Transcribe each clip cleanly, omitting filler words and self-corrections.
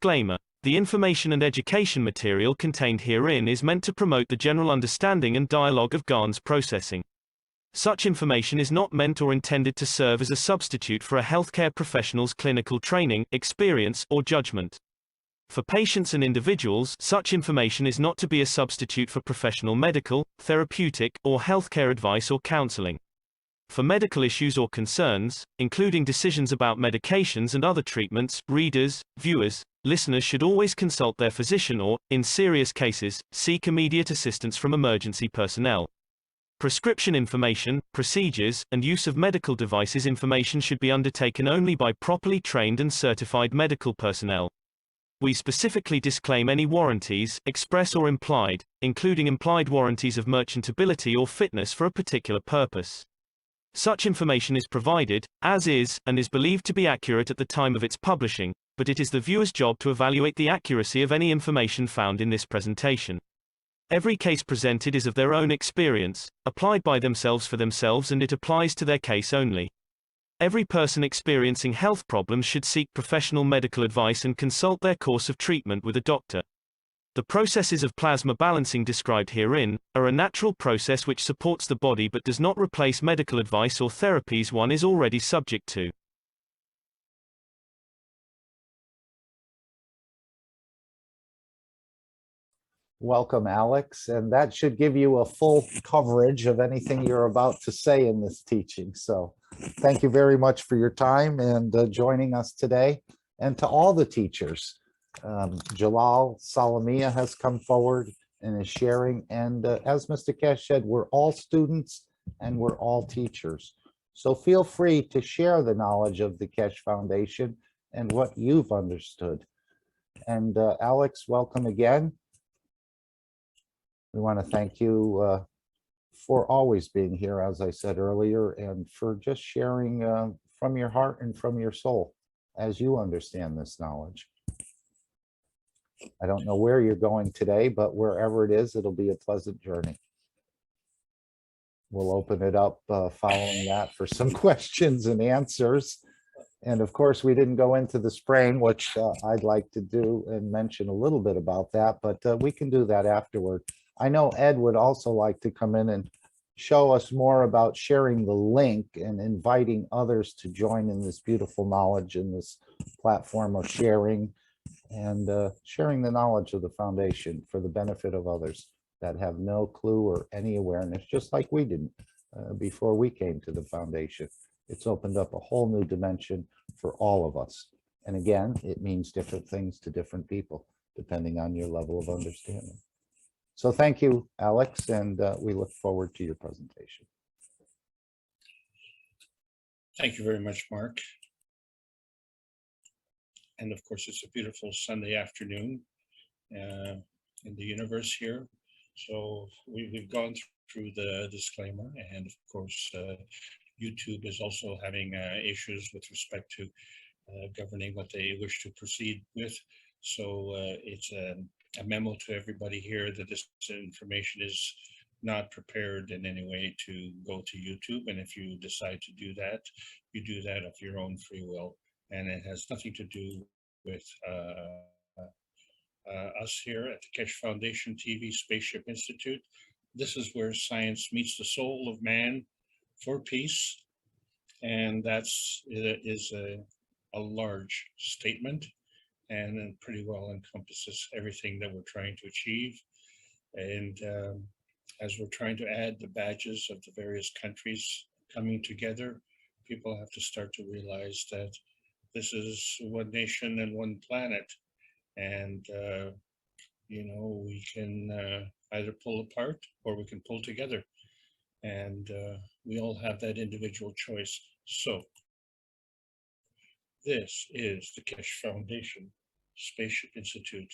Disclaimer. The information and education material contained herein is meant to promote the general understanding and dialogue of GANs processing. Such information is not meant or intended to serve as a substitute for a healthcare professional's clinical training, experience, or judgment. For patients and individuals, such information is not to be a substitute for professional medical, therapeutic, or healthcare advice or counseling. For medical issues or concerns, including decisions about medications and other treatments, readers, viewers, listeners should always consult their physician or, in serious cases, seek immediate assistance from emergency personnel. Prescription information, procedures, and use of medical devices information should be undertaken only by properly trained and certified medical personnel. We specifically disclaim any warranties, express or implied, including implied warranties of merchantability or fitness for a particular purpose. Such information is provided, as is, and is believed to be accurate at the time of its publishing, but it is the viewer's job to evaluate the accuracy of any information found in this presentation. Every case presented is of their own experience, applied by themselves for themselves, and it applies to their case only. Every person experiencing health problems should seek professional medical advice and consult their course of treatment with a doctor. The processes of plasma balancing described herein are a natural process which supports the body but does not replace medical advice or therapies one is already subject to. Welcome, Alex, and that should give you a full coverage of anything you're about to say in this teaching. So thank you very much for your time and joining us today. And to all the teachers, Jalal Salamia has come forward and is sharing. And as Mr. Cash said, we're all students and we're all teachers. So feel free to share the knowledge of the Kesh Foundation and what you've understood. And Alex, welcome again. We want to thank you for always being here, as I said earlier, and for just sharing from your heart and from your soul as you understand this knowledge. I don't know where you're going today, but wherever it is, it'll be a pleasant journey. We'll open it up following that for some questions and answers. And of course, we didn't go into the spraying, which I'd like to do and mention a little bit about that, but we can do that afterward. I know Ed would also like to come in and show us more about sharing the link and inviting others to join in this beautiful knowledge in this platform of sharing and sharing the knowledge of the foundation for the benefit of others that have no clue or any awareness, just like we didn't before we came to the foundation. It's opened up a whole new dimension for all of us. And again, it means different things to different people, depending on your level of understanding. So thank you, Alex, and we look forward to your presentation. Thank you very much, Mark. And of course, it's a beautiful Sunday afternoon in the universe here. So we've gone through the disclaimer, and of course, YouTube is also having issues with respect to governing what they wish to proceed with. So it's a memo to everybody here that this information is not prepared in any way to go to YouTube. And if you decide to do that, you do that of your own free will. And it has nothing to do with us here at the Kesh Foundation TV Spaceship Institute. This is where science meets the soul of man for peace. And it is a large statement, and it pretty well encompasses everything that we're trying to achieve. And as we're trying to add the badges of the various countries coming together, people have to start to realize that this is one nation and one planet. And, you know, we can either pull apart or we can pull together. And we all have that individual choice. So this is the Kesh Foundation Spaceship Institute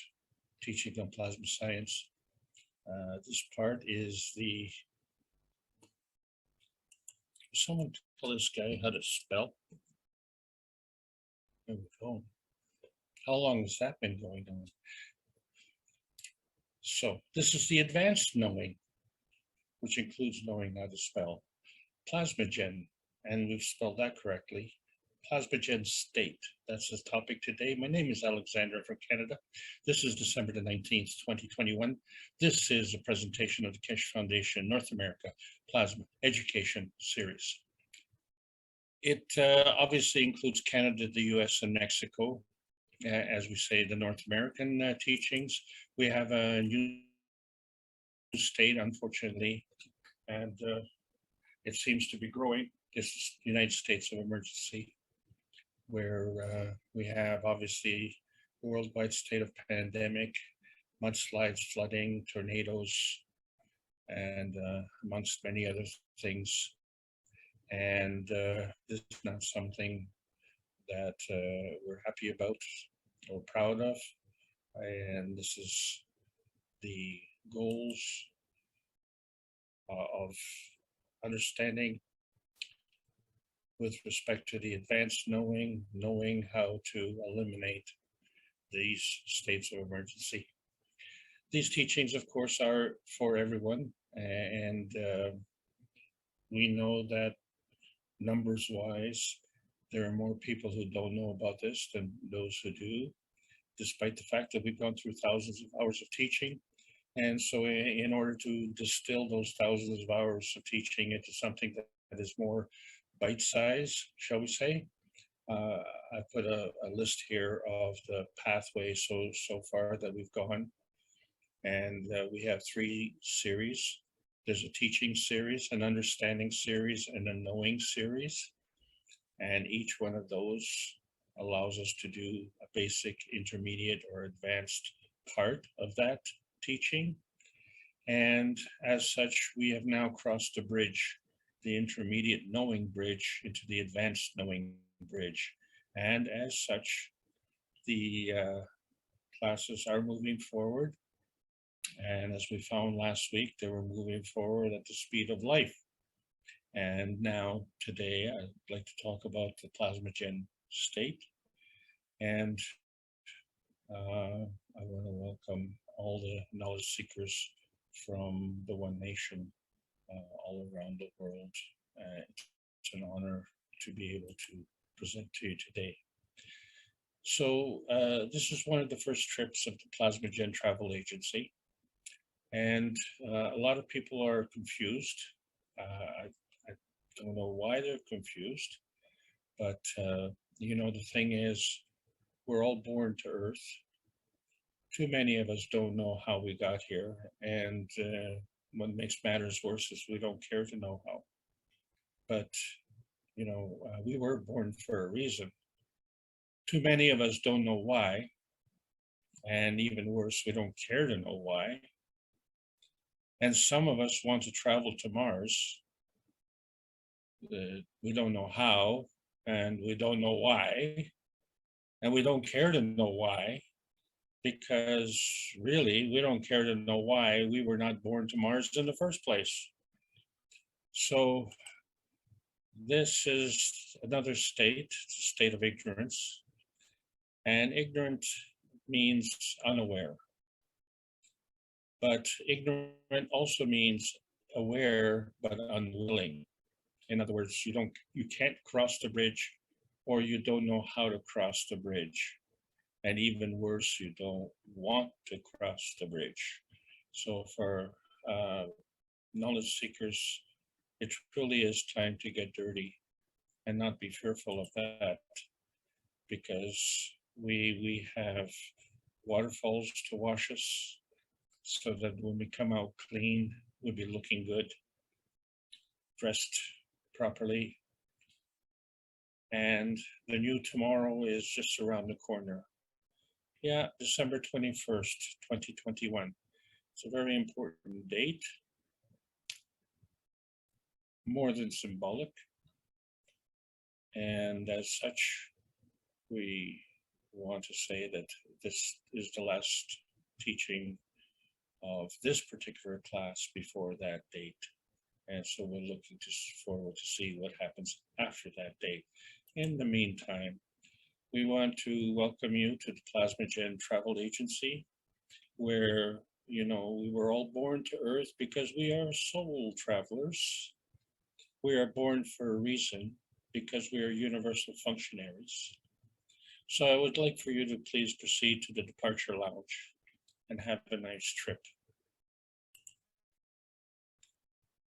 teaching on plasma science. This part is the, someone tell this guy how to spell. There we go. How long has that been going on? So this is the advanced knowing, which includes knowing how to spell. Plasmagen, and we've spelled that correctly. Plasmogen State. That's the topic today. My name is Alexander from Canada. This is December the 19th, 2021. This is a presentation of the Keshe Foundation North America Plasma Education Series. It obviously includes Canada, the US, and Mexico. As we say, the North American teachings. We have a new state, unfortunately, and it seems to be growing. This is the United States of Emergency, where we have obviously a worldwide state of pandemic, mudslides, flooding, tornadoes, and amongst many other things. And this is not something that we're happy about or proud of. And this is the goals of understanding with respect to the advanced knowing how to eliminate these states of emergency. These teachings, of course, are for everyone, and we know that numbers-wise, there are more people who don't know about this than those who do, despite the fact that we've gone through thousands of hours of teaching. And so in order to distill those thousands of hours of teaching into something that is more bite-sized, shall we say, I put a list here of the pathway so far that we've gone. And we have 3 series. There's a teaching series, an understanding series, and a knowing series. And each one of those allows us to do a basic, intermediate, or advanced part of that teaching. And as such, we have now crossed the bridge, the intermediate knowing bridge, into the advanced knowing bridge. And as such, the classes are moving forward. And as we found last week, they were moving forward at the speed of light. And now today, I'd like to talk about the Plasmogen State. And I want to welcome all the knowledge seekers from the One Nation all around the world. It's an honor to be able to present to you today. So this is one of the first trips of the Plasmogen Travel Agency. And a lot of people are confused. I don't know why they're confused, but you know, the thing is, we're all born to Earth. Too many of us don't know how we got here, and what makes matters worse is we don't care to know how. But you know, we were born for a reason. Too many of us don't know why, and even worse, we don't care to know why. And some of us want to travel to Mars. We don't know how, and we don't know why, and we don't care to know why, because really, we don't care to know why we were not born to Mars in the first place. So this is another state, it's a state of ignorance, and ignorant means unaware. But ignorant also means aware but unwilling. In other words, you can't cross the bridge, or you don't know how to cross the bridge. And even worse, you don't want to cross the bridge. So for knowledge seekers, it truly is time to get dirty and not be fearful of that, because we have waterfalls to wash us, so that when we come out clean, we'll be looking good, dressed properly. And the new tomorrow is just around the corner. Yeah, December 21st, 2021. It's a very important date, more than symbolic. And as such, we want to say that this is the last teaching of this particular class before that date. And so we're looking forward to see what happens after that date. In the meantime, we want to welcome you to the Plasmogen Travel Agency, where, you know, we were all born to Earth because we are soul travelers. We are born for a reason, because we are universal functionaries. So I would like for you to please proceed to the departure lounge and have a nice trip.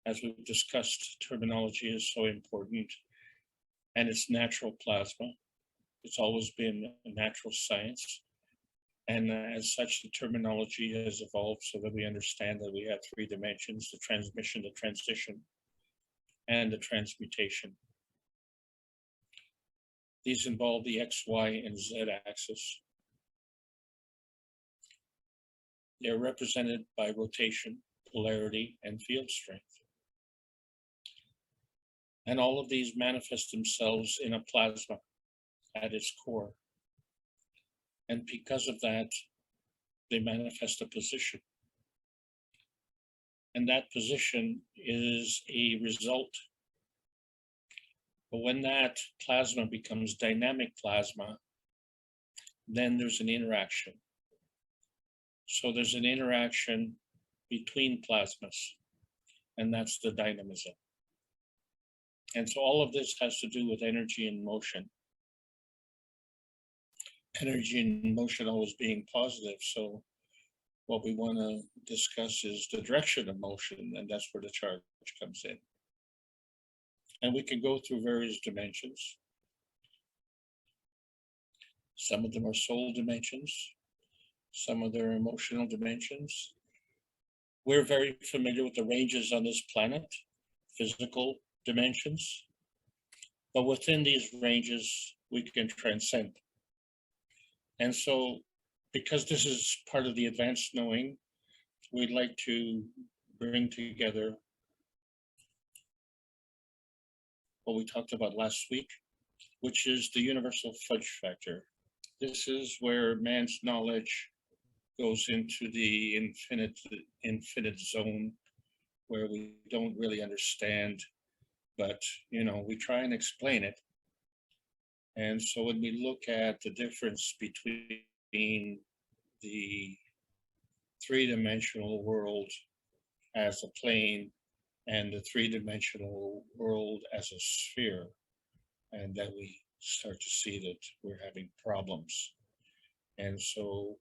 As we've discussed, terminology is so important, and it's natural plasma. It's always been a natural science. And as such, the terminology has evolved so that we understand that we have three dimensions: the transmission, the transition, and the transmutation. These involve the X, Y, and Z axis. They're represented by rotation, polarity, and field strength. And all of these manifest themselves in a plasma at its core. And because of that, they manifest a position. And that position is a result. But when that plasma becomes dynamic plasma, then there's an interaction. So there's an interaction between plasmas, and that's the dynamism. And so all of this has to do with energy and motion. Energy and motion always being positive. So what we want to discuss is the direction of motion, and that's where the charge comes in. And we can go through various dimensions. Some of them are soul dimensions. Some of them are emotional dimensions. We're very familiar with the ranges on this planet, physical dimensions. But within these ranges, we can transcend. And so, because this is part of the advanced knowing, we'd like to bring together what we talked about last week, which is the universal fudge factor. This is where man's knowledge goes into the infinite zone where we don't really understand, but we try and explain it. And so when we look at the difference between the three-dimensional world as a plane and the three-dimensional world as a sphere, and then we start to see that we're having problems. And so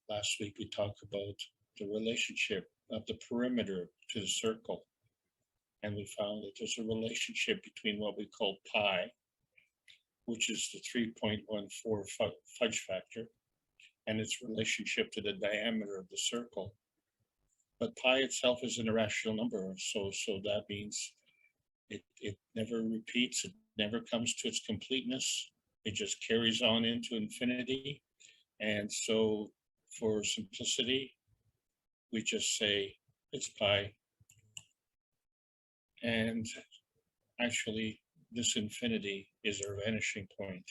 last week we talked about the relationship of the perimeter to the circle. And we found that there's a relationship between what we call pi, which is the 3.14 fudge factor, and its relationship to the diameter of the circle. But pi itself is an irrational number, so that means it never repeats, it never comes to its completeness, it just carries on into infinity. And so for simplicity, we just say it's pi. And actually, this infinity is our vanishing point,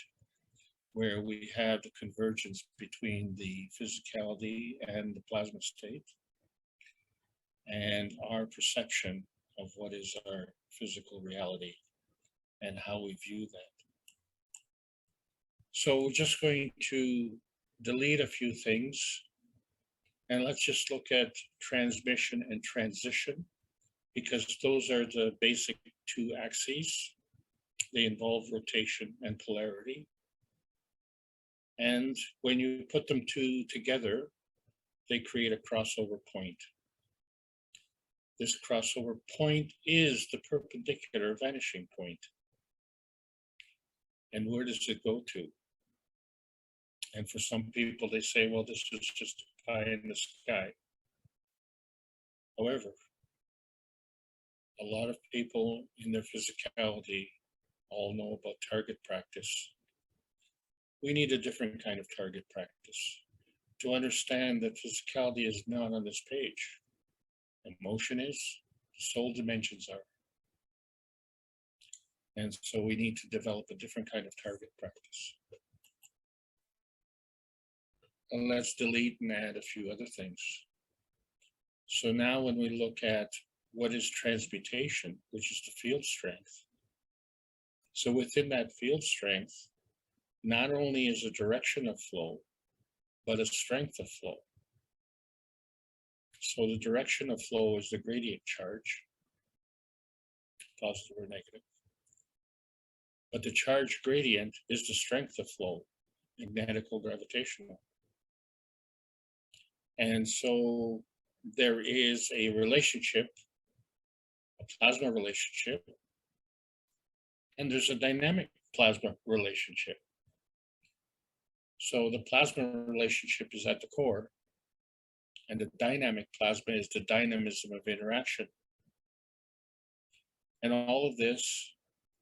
where we have the convergence between the physicality and the plasma state, and our perception of what is our physical reality and how we view that. So we're just going to delete a few things, and let's just look at transmission and transition, because those are the basic two axes. They involve rotation and polarity. And when you put them two together, they create a crossover point. This crossover point is the perpendicular vanishing point. And where does it go to? And for some people, they say, well, this is just a pie in the sky. However, a lot of people in their physicality all know about target practice. We need a different kind of target practice to understand that physicality is not on this page. Emotion is, soul dimensions are. And so we need to develop a different kind of target practice. And let's delete and add a few other things. So now when we look at what is transmutation, which is the field strength. So within that field strength, not only is a direction of flow, but a strength of flow. So the direction of flow is the gradient charge, positive or negative. But the charge gradient is the strength of flow, magnetical gravitational. And so there is a relationship, a plasma relationship, and there's a dynamic plasma relationship. So the plasma relationship is at the core, and the dynamic plasma is the dynamism of interaction. And all of this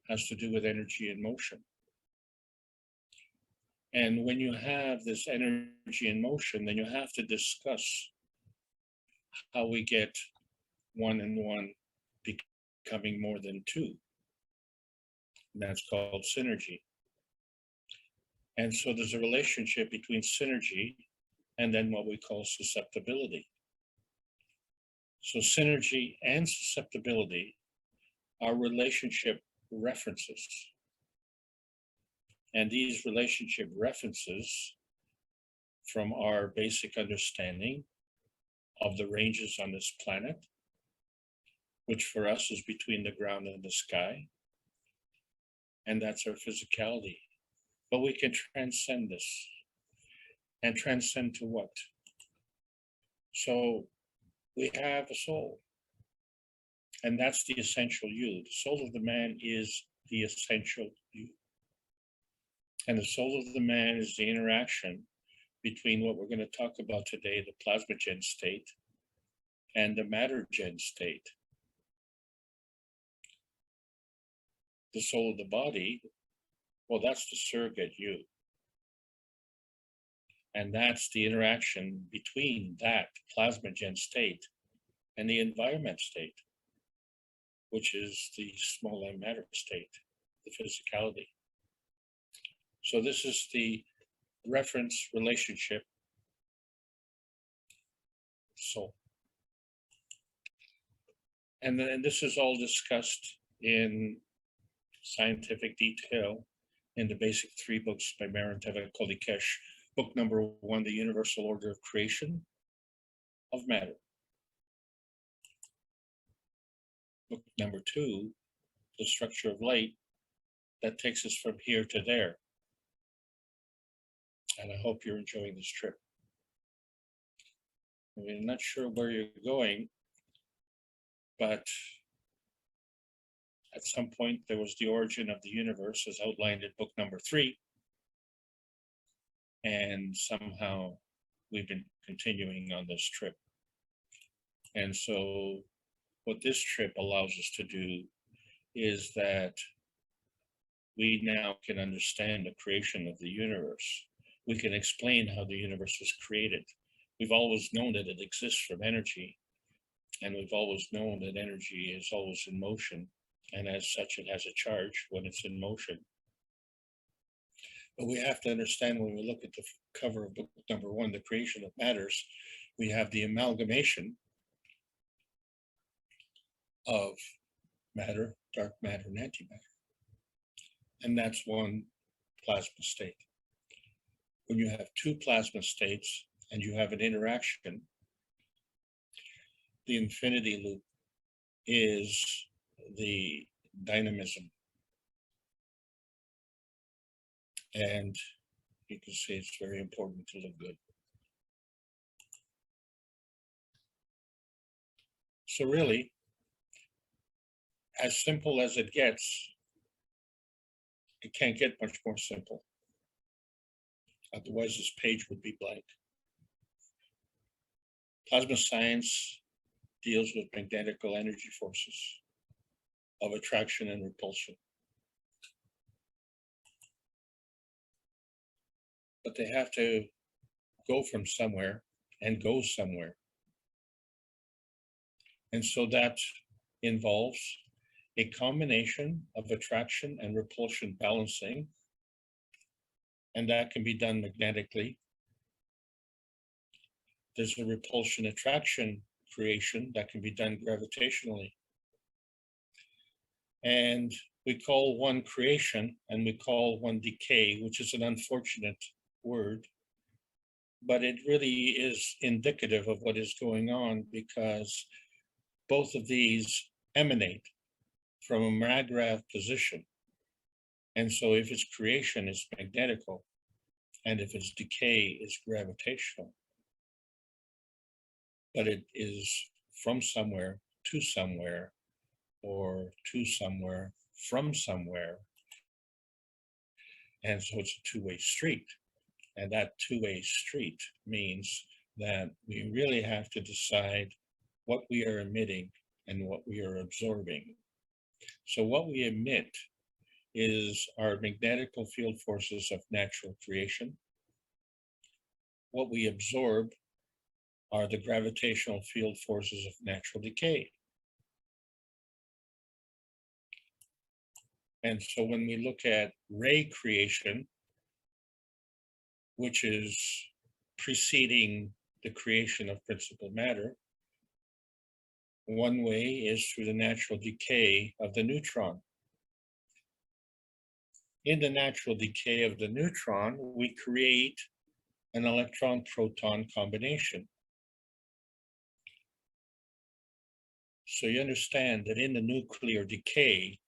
has to do with energy and motion. And when you have this energy and motion, then you have to discuss how we get 1 and 1 becoming more than 2. And that's called synergy. And so there's a relationship between synergy and then what we call susceptibility. So synergy and susceptibility are relationship references. And these relationship references from our basic understanding of the ranges on this planet, which for us is between the ground and the sky, and that's our physicality. But we can transcend this. And transcend to what? So we have a soul. And that's the essential you. The soul of the man is the essential you. And the soul of the man is the interaction between what we're going to talk about today, the Plasmogen state, and the Mattergen state. The soul of the body, well, that's the surrogate you. And that's the interaction between that Plasmagen state and the environment state, which is the small m matter state, the physicality. So this is the reference relationship. So, and then this is all discussed in scientific detail in the basic 3 books by Maranteva Kolikesh. Book number 1, The Universal Order of Creation of Matter. Book number 2, The Structure of Light, that takes us from here to there. And I hope you're enjoying this trip. I mean, I'm not sure where you're going, but at some point there was the origin of the universe as outlined in book number 3. And somehow we've been continuing on this trip. And so what this trip allows us to do is that we now can understand the creation of the universe. We can explain how the universe was created. We've always known that it exists from energy, and we've always known that energy is always in motion, and as such it has a charge when it's in motion. But we have to understand, when we look at the cover of book number 1, The Creation of Matters, we have the amalgamation of matter, dark matter, and antimatter. And that's one plasma state. When you have 2 plasma states and you have an interaction, the infinity loop is the dynamism. And you can see it's very important to look good. So really, as simple as it gets, it can't get much more simple. Otherwise, this page would be blank. Plasma science deals with magnetical energy forces of attraction and repulsion. But they have to go from somewhere and go somewhere. And so that involves a combination of attraction and repulsion balancing, and that can be done magnetically. There's a repulsion attraction creation that can be done gravitationally. And we call one creation and we call one decay, which is an unfortunate word, but it really is indicative of what is going on, because both of these emanate from a Margrav position. And so if its creation is magnetical, and if its decay is gravitational, but it is from somewhere to somewhere, or to somewhere from somewhere, and so it's a two-way street. And that two-way street means that we really have to decide what we are emitting and what we are absorbing. So what we emit is our magnetical field forces of natural creation. What we absorb are the gravitational field forces of natural decay. And so when we look at ray creation, which is preceding the creation of principal matter, one way is through the natural decay of the neutron. In the natural decay of the neutron, we create an electron-proton combination. So you understand that in the nuclear decay,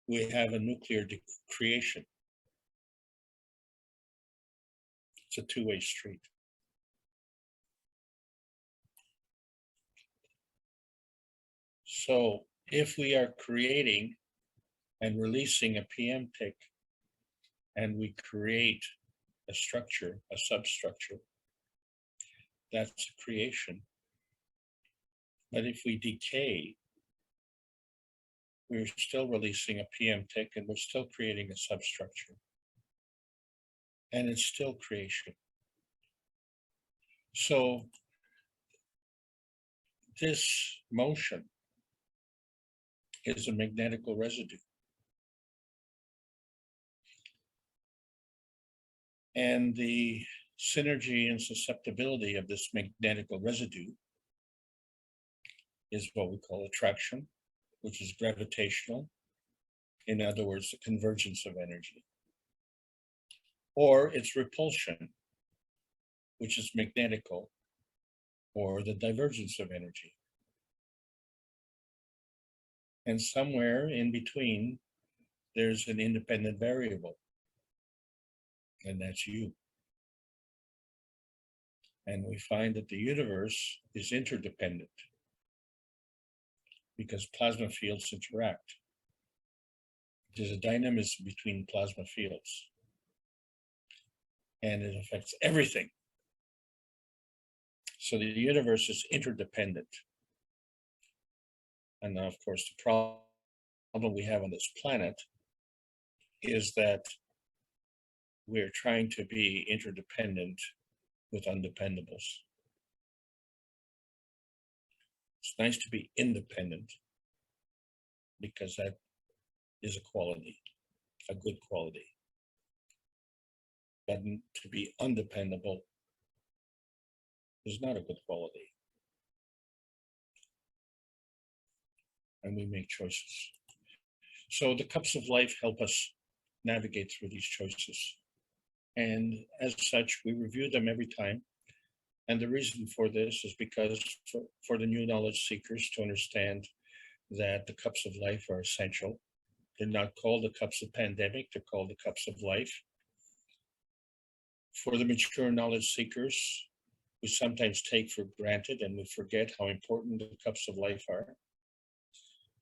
we have a nuclear creation. It's a two-way street. So if we are creating and releasing a PM tick, and we create a structure, a substructure, that's a creation. But if we decay, we're still releasing a PM tick and we're still creating a substructure. And it's still creation. So this motion is a magnetical residue. And the synergy and susceptibility of this magnetical residue is what we call attraction, which is gravitational. In other words, the convergence of energy. Or it's repulsion, which is magnetical, or the divergence of energy. And somewhere in between, there's an independent variable, and that's you. And we find that the universe is interdependent because plasma fields interact. There's a dynamism between plasma fields, and it affects everything. So the universe is interdependent. And now, of course, the problem we have on this planet is that we're trying to be interdependent with undependables. It's nice to be independent because that is a quality, a good quality. But to be undependable is not a good quality. And we make choices. So the cups of life help us navigate through these choices. And as such, we review them every time. And the reason for this is because for the new knowledge seekers to understand that the cups of life are essential. They're not called the cups of pandemic, they're called the cups of life. For the mature knowledge seekers, we sometimes take for granted and we forget how important the cups of life are.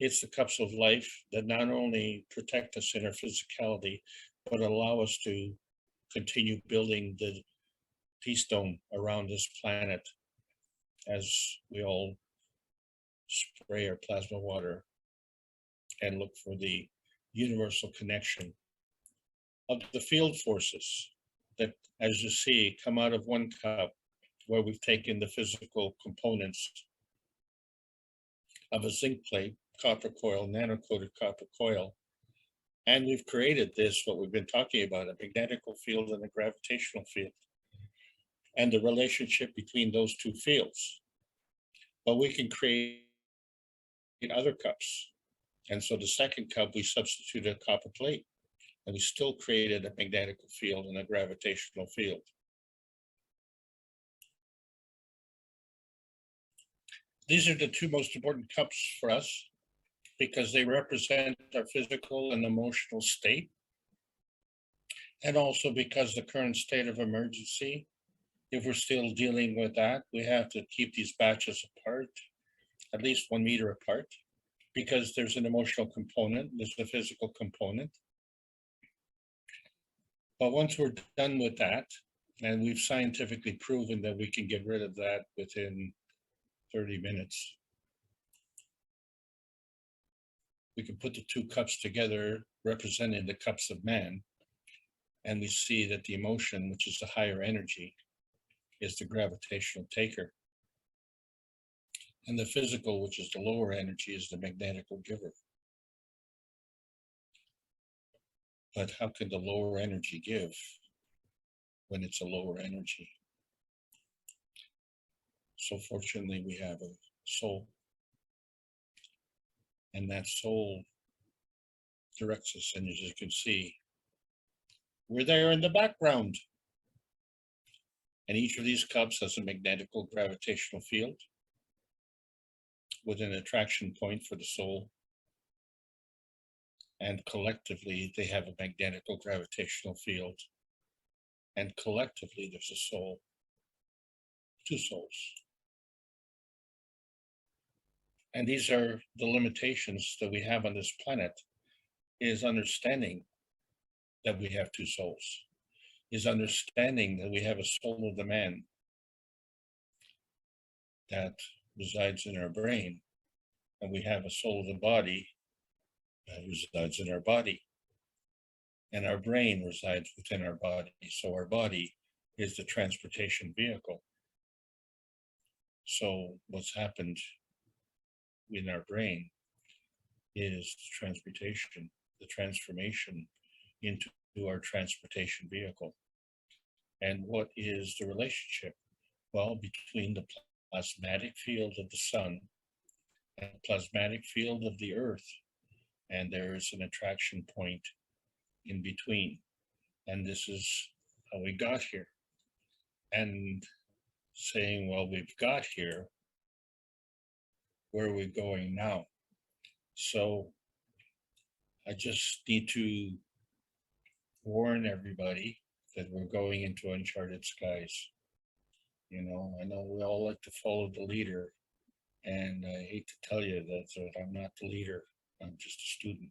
It's the cups of life that not only protect us in our physicality, but allow us to continue building the peace dome around this planet as we all spray our plasma water and look for the universal connection of the field forces that, as you see, come out of one cup where we've taken the physical components of a zinc plate, copper coil, nano-coated copper coil, and we've created this, what we've been talking about, a magnetical field and a gravitational field, and the relationship between those two fields. But we can create other cups. And so the second cup, we substituted a copper plate, and we still created a magnetical field and a gravitational field. These are the two most important cups for us because they represent our physical and emotional state. And also because the current state of emergency, if we're still dealing with that, we have to keep these batches apart, at least 1 meter apart, because there's an emotional component, there's a physical component. But once we're done with that, and we've scientifically proven that we can get rid of that within 30 minutes, we can put the 2 cups together representing the cups of man, and we see that the emotion, which is the higher energy, is the gravitational taker. And the physical, which is the lower energy, is the magnetical giver. But how can the lower energy give when it's a lower energy? So fortunately, we have a soul. And that soul directs us. And as you can see, we're there in the background. And each of these cups has a magnetical gravitational field with an attraction point for the soul. And collectively, they have a magnetical gravitational field. And collectively, there's a soul, 2 souls. And these are the limitations that we have on this planet, is understanding that we have 2 souls, is understanding that we have a soul of the man that resides in our brain, and we have a soul of the body that resides in our body, and our brain resides within our body. So our body is the transportation vehicle. So what's happened in our brain is transmutation, the transformation into our transportation vehicle. And what is the relationship? Well, between the plasmatic field of the sun and the plasmatic field of the earth, and there is an attraction point in between. And this is how we got here. And saying, well, we've got here, where are we going now? So I just need to warn everybody that we're going into uncharted skies. You know, I know we all like to follow the leader, and I hate to tell you that I'm not the leader, I'm just a student.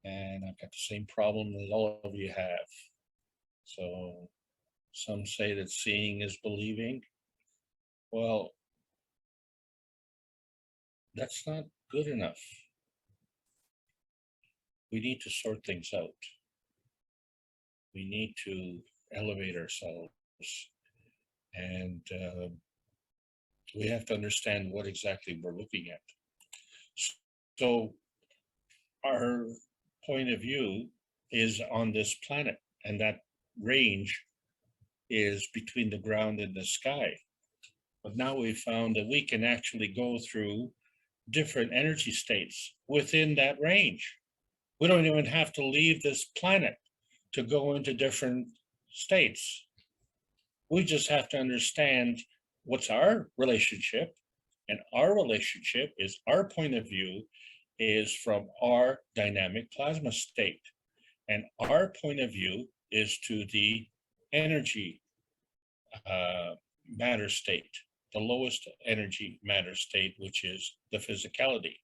And I've got the same problem that all of you have. So some say that seeing is believing. Well, that's not good enough. We need to sort things out. We need to elevate ourselves, and we have to understand what exactly we're looking at. So our point of view is on this planet, and that range is between the ground and the sky. But now we've found that we can actually go through different energy states within that range. We don't even have to leave this planet to go into different states. We just have to understand what's our relationship, and our relationship is, our point of view is from our dynamic plasma state, and our point of view is to the energy matter state, the lowest energy matter state, which is the physicality.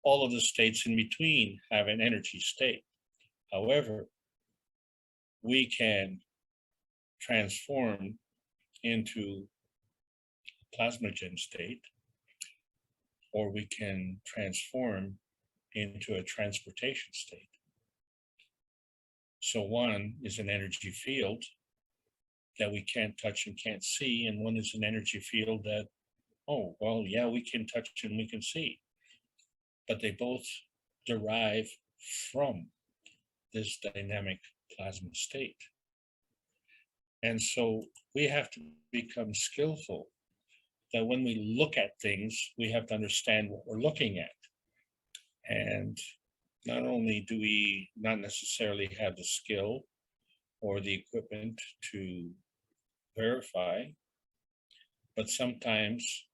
All of the states in between have an energy state. However, we can transform into Plasmogen state, or we can transform into a transportation state. So one is an energy field that we can't touch and can't see, and one is an energy field that, oh, well, yeah, we can touch and we can see. But they both derive from this dynamic plasma state. And so we have to become skillful that when we look at things, we have to understand what we're looking at. And not only do we not necessarily have the skill or the equipment to verify, but sometimes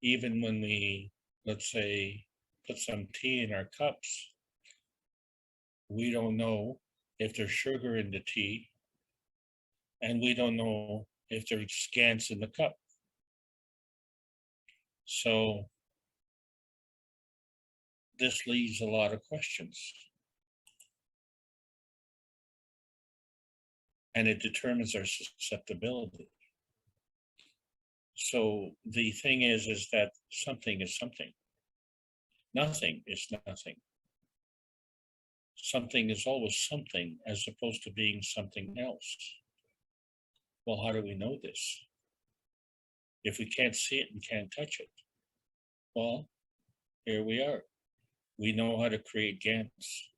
even when we, let's say, put some tea in our cups, We don't know if there's sugar in the tea, and we don't know if there's scans in the cup. So this leaves a lot of questions. And it determines our susceptibility. So the thing is that something is something. Nothing is nothing. Something is always something as opposed to being something else. Well, how do we know this? If we can't see it and can't touch it, well, here we are. We know how to create GANs.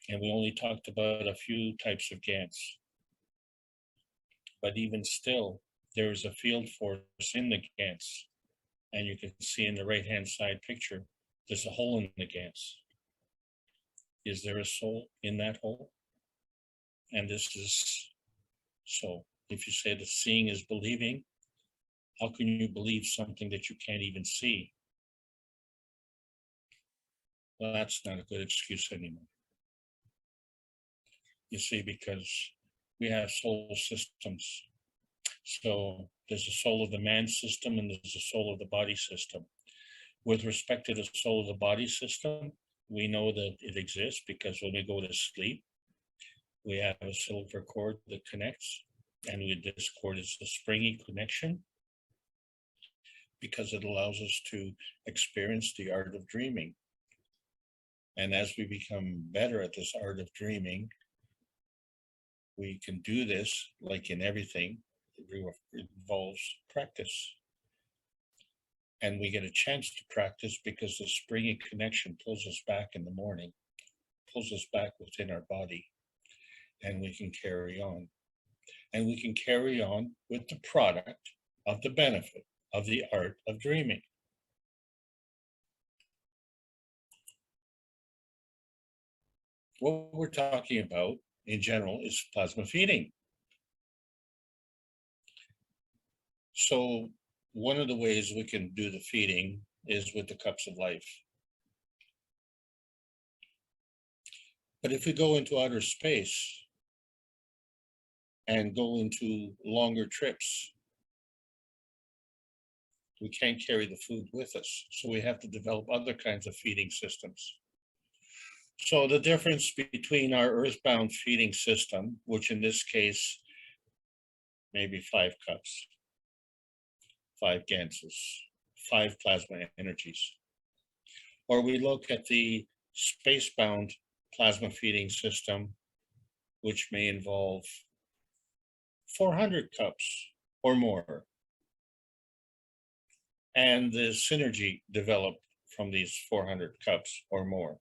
And we only talked about a few types of GANs. But even still, there is a field force in the GANs. And you can see in the right-hand side picture, there's a hole in the GANs. Is there a soul in that hole? And this is, so if you say that seeing is believing, how can you believe something that you can't even see? Well, that's not a good excuse anymore. You see, because we have soul systems. So there's a soul of the man system and there's a soul of the body system. With respect to the soul of the body system, we know that it exists because when we go to sleep, we have a silver cord that connects, and this cord is a springy connection because it allows us to experience the art of dreaming. And as we become better at this art of dreaming, we can do this like in everything. It involves practice. And we get a chance to practice because the springy connection pulls us back in the morning, pulls us back within our body, and we can carry on. And we can carry on with the product of the benefit of the art of dreaming. What we're talking about in general is plasma feeding. So one of the ways we can do the feeding is with the cups of life. But if we go into outer space and go into longer trips, we can't carry the food with us. So we have to develop other kinds of feeding systems. So the difference between our earthbound feeding system, which in this case, maybe 5 cups, 5 ganses, 5 plasma energies. Or we look at the spacebound plasma feeding system, which may involve 400 cups or more. And the synergy developed from these 400 cups or more.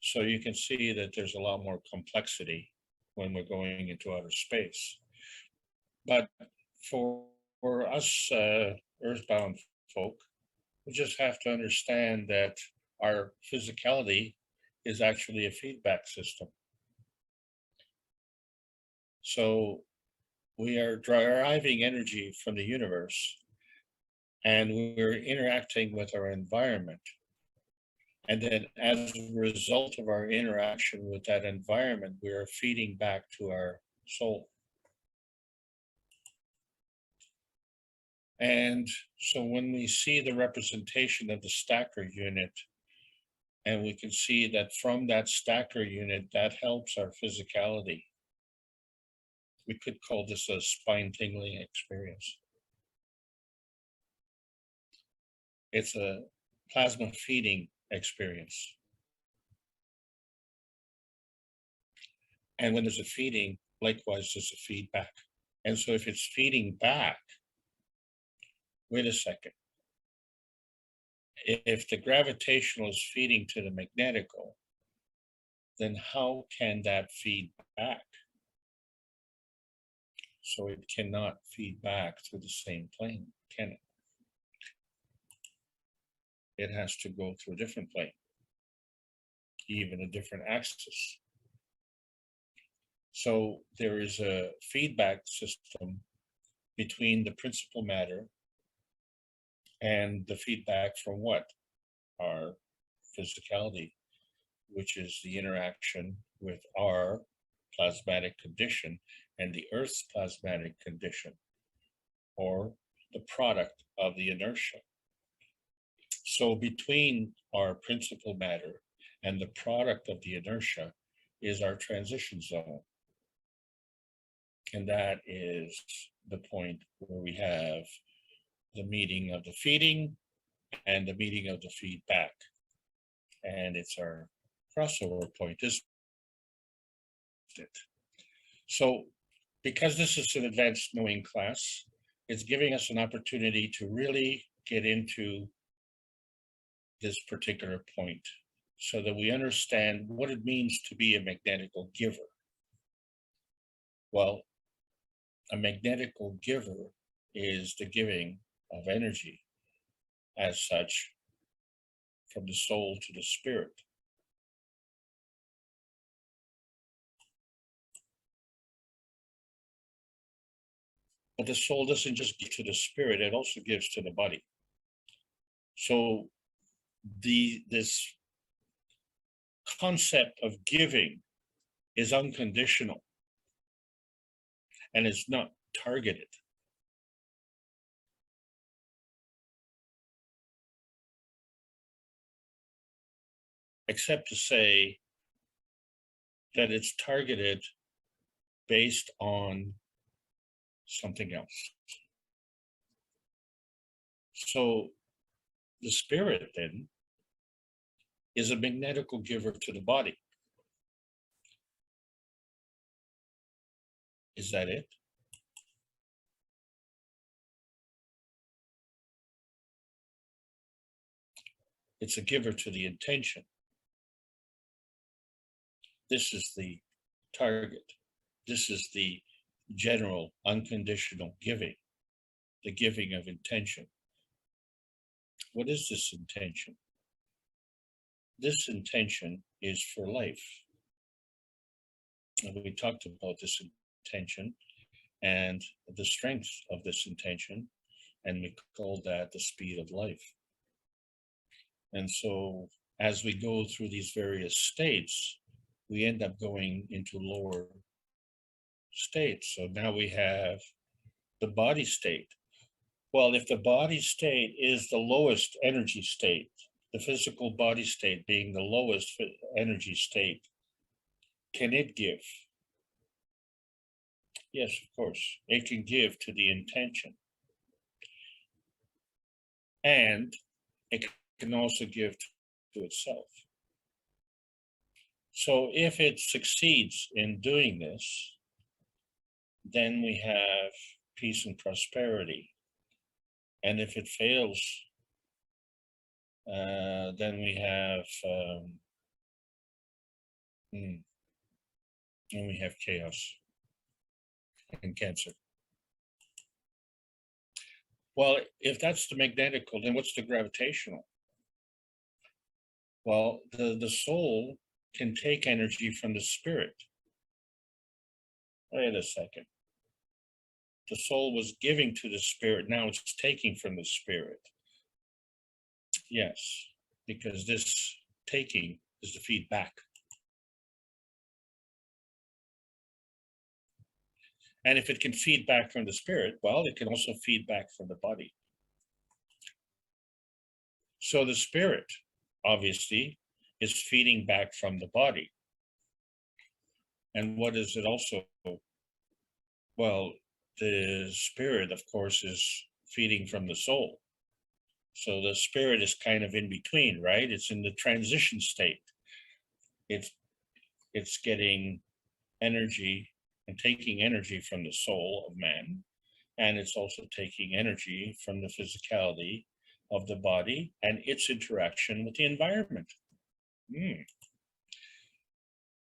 So you can see that there's a lot more complexity when we're going into outer space. But for us earthbound folk, we just have to understand that our physicality is actually a feedback system. So we are deriving energy from the universe, and we're interacting with our environment. And then as a result of our interaction with that environment, we are feeding back to our soul. And so when we see the representation of the stacker unit, and we can see that from that stacker unit, that helps our physicality. We could call this a spine tingling experience. It's a plasma feeding experience. And when there's a feeding, likewise, there's a feedback. And so if it's feeding back, wait a second. If the gravitational is feeding to the magnetical, then how can that feed back? So it cannot feed back through the same plane, can it? It has to go through a different plane, even a different axis. So there is a feedback system between the principal matter and the feedback from what? Our physicality. which is the interaction with our plasmatic condition and the Earth's plasmatic condition, or the product of the inertia. So between our principal matter and the product of the inertia is our transition zone. And that is the point where we have the meeting of the feeding and the meeting of the feedback. And it's our crossover point, isn't it? So because this is an advanced knowing class, it's giving us an opportunity to really get into this particular point so that we understand what it means to be a magnetical giver. Well, a magnetical giver is the giving of energy as such from the soul to the spirit. But the soul doesn't just give to the spirit, it also gives to the body. So this concept of giving is unconditional and it's not targeted. Except to say that it's targeted based on something else. So the spirit then is a magnetical giver to the body. Is that it? It's a giver to the intention. This is the target. This is the general unconditional giving, the giving of intention. What is this intention? This intention is for life. And we talked about this intention and the strength of this intention, and we call that the speed of life. And so as we go through these various states, we end up going into lower states. So now we have the body state. Well, if the body state is the lowest energy state, the physical body state being the lowest energy state, can it give? Yes, of course, it can give to the intention. And it can also give to itself. So if it succeeds in doing this, then we have peace and prosperity. And if it fails, then we have chaos and cancer. Well, if that's the magnetical, then what's the gravitational? Well, the soul can take energy from the spirit. Wait a second. The soul was giving to the spirit, now it's taking from the spirit. Yes, because this taking is the feedback. And if it can feed back from the spirit, well, it can also feed back from the body. So the spirit, obviously, is feeding back from the body. And what is it also? Well, the spirit, of course, is feeding from the soul. So the spirit is kind of in between, right? It's in the transition state. It's getting energy and taking energy from the soul of man, and it's also taking energy from the physicality of the body and its interaction with the environment.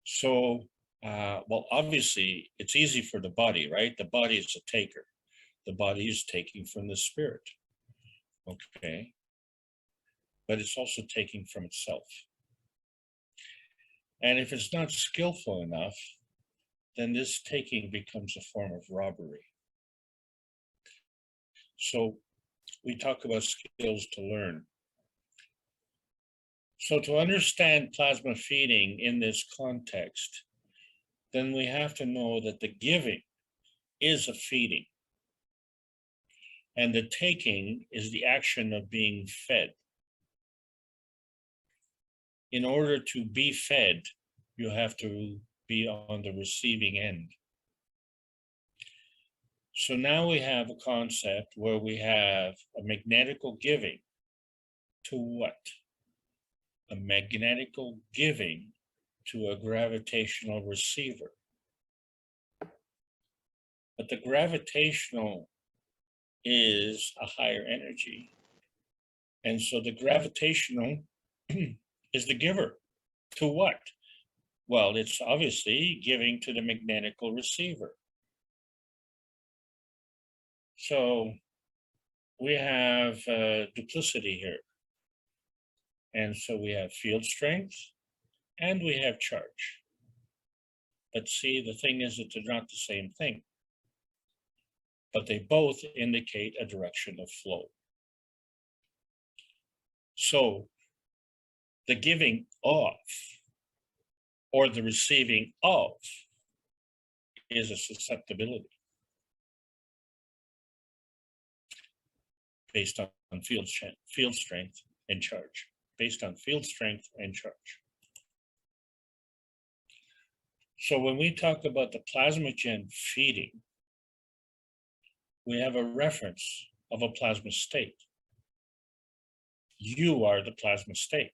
So, well, obviously, it's easy for the body, right? The body is a taker. The body is taking from the spirit. Okay. But it's also taking from itself. And if it's not skillful enough, then this taking becomes a form of robbery. So we talk about skills to learn. So to understand plasma feeding in this context, then we have to know that the giving is a feeding, and the taking is the action of being fed. In order to be fed, you have to be on the receiving end. So now we have a concept where we have a magnetical giving to what? A magnetical giving to a gravitational receiver. But the gravitational is a higher energy. And so the gravitational is the giver. To what? Well, it's obviously giving to the magnetical receiver. So we have duplicity here. And so we have field strength and we have charge. But see, the thing is that they're not the same thing, but they both indicate a direction of flow. So the giving of or the receiving of is a susceptibility based on field strength and charge, based on field strength and charge. So when we talk about the plasmogen feeding, we have a reference of a plasma state. You are the plasma state.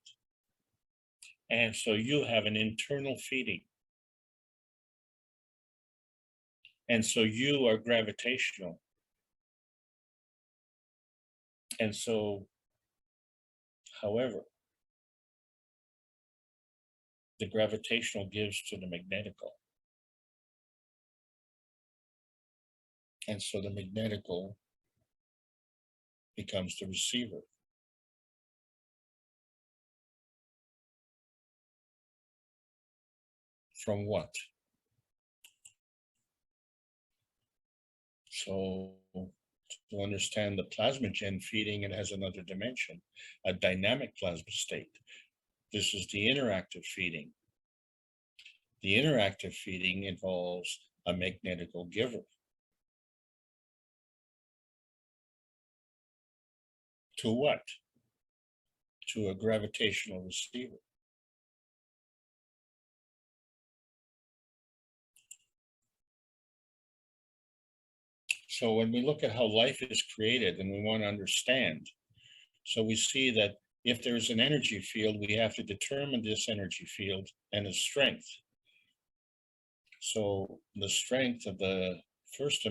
And so you have an internal feeding. And so you are gravitational. And so, however, the gravitational gives to the magnetical. And so the magnetical becomes the receiver. From what? So to understand the plasmogen feeding, it has another dimension, a dynamic plasma state. This is the interactive feeding. The interactive feeding involves a magnetical giver. To what? To a gravitational receiver. So when we look at how life is created and we want to understand, so we see that if there's an energy field, we have to determine this energy field and its strength. So the strength of the first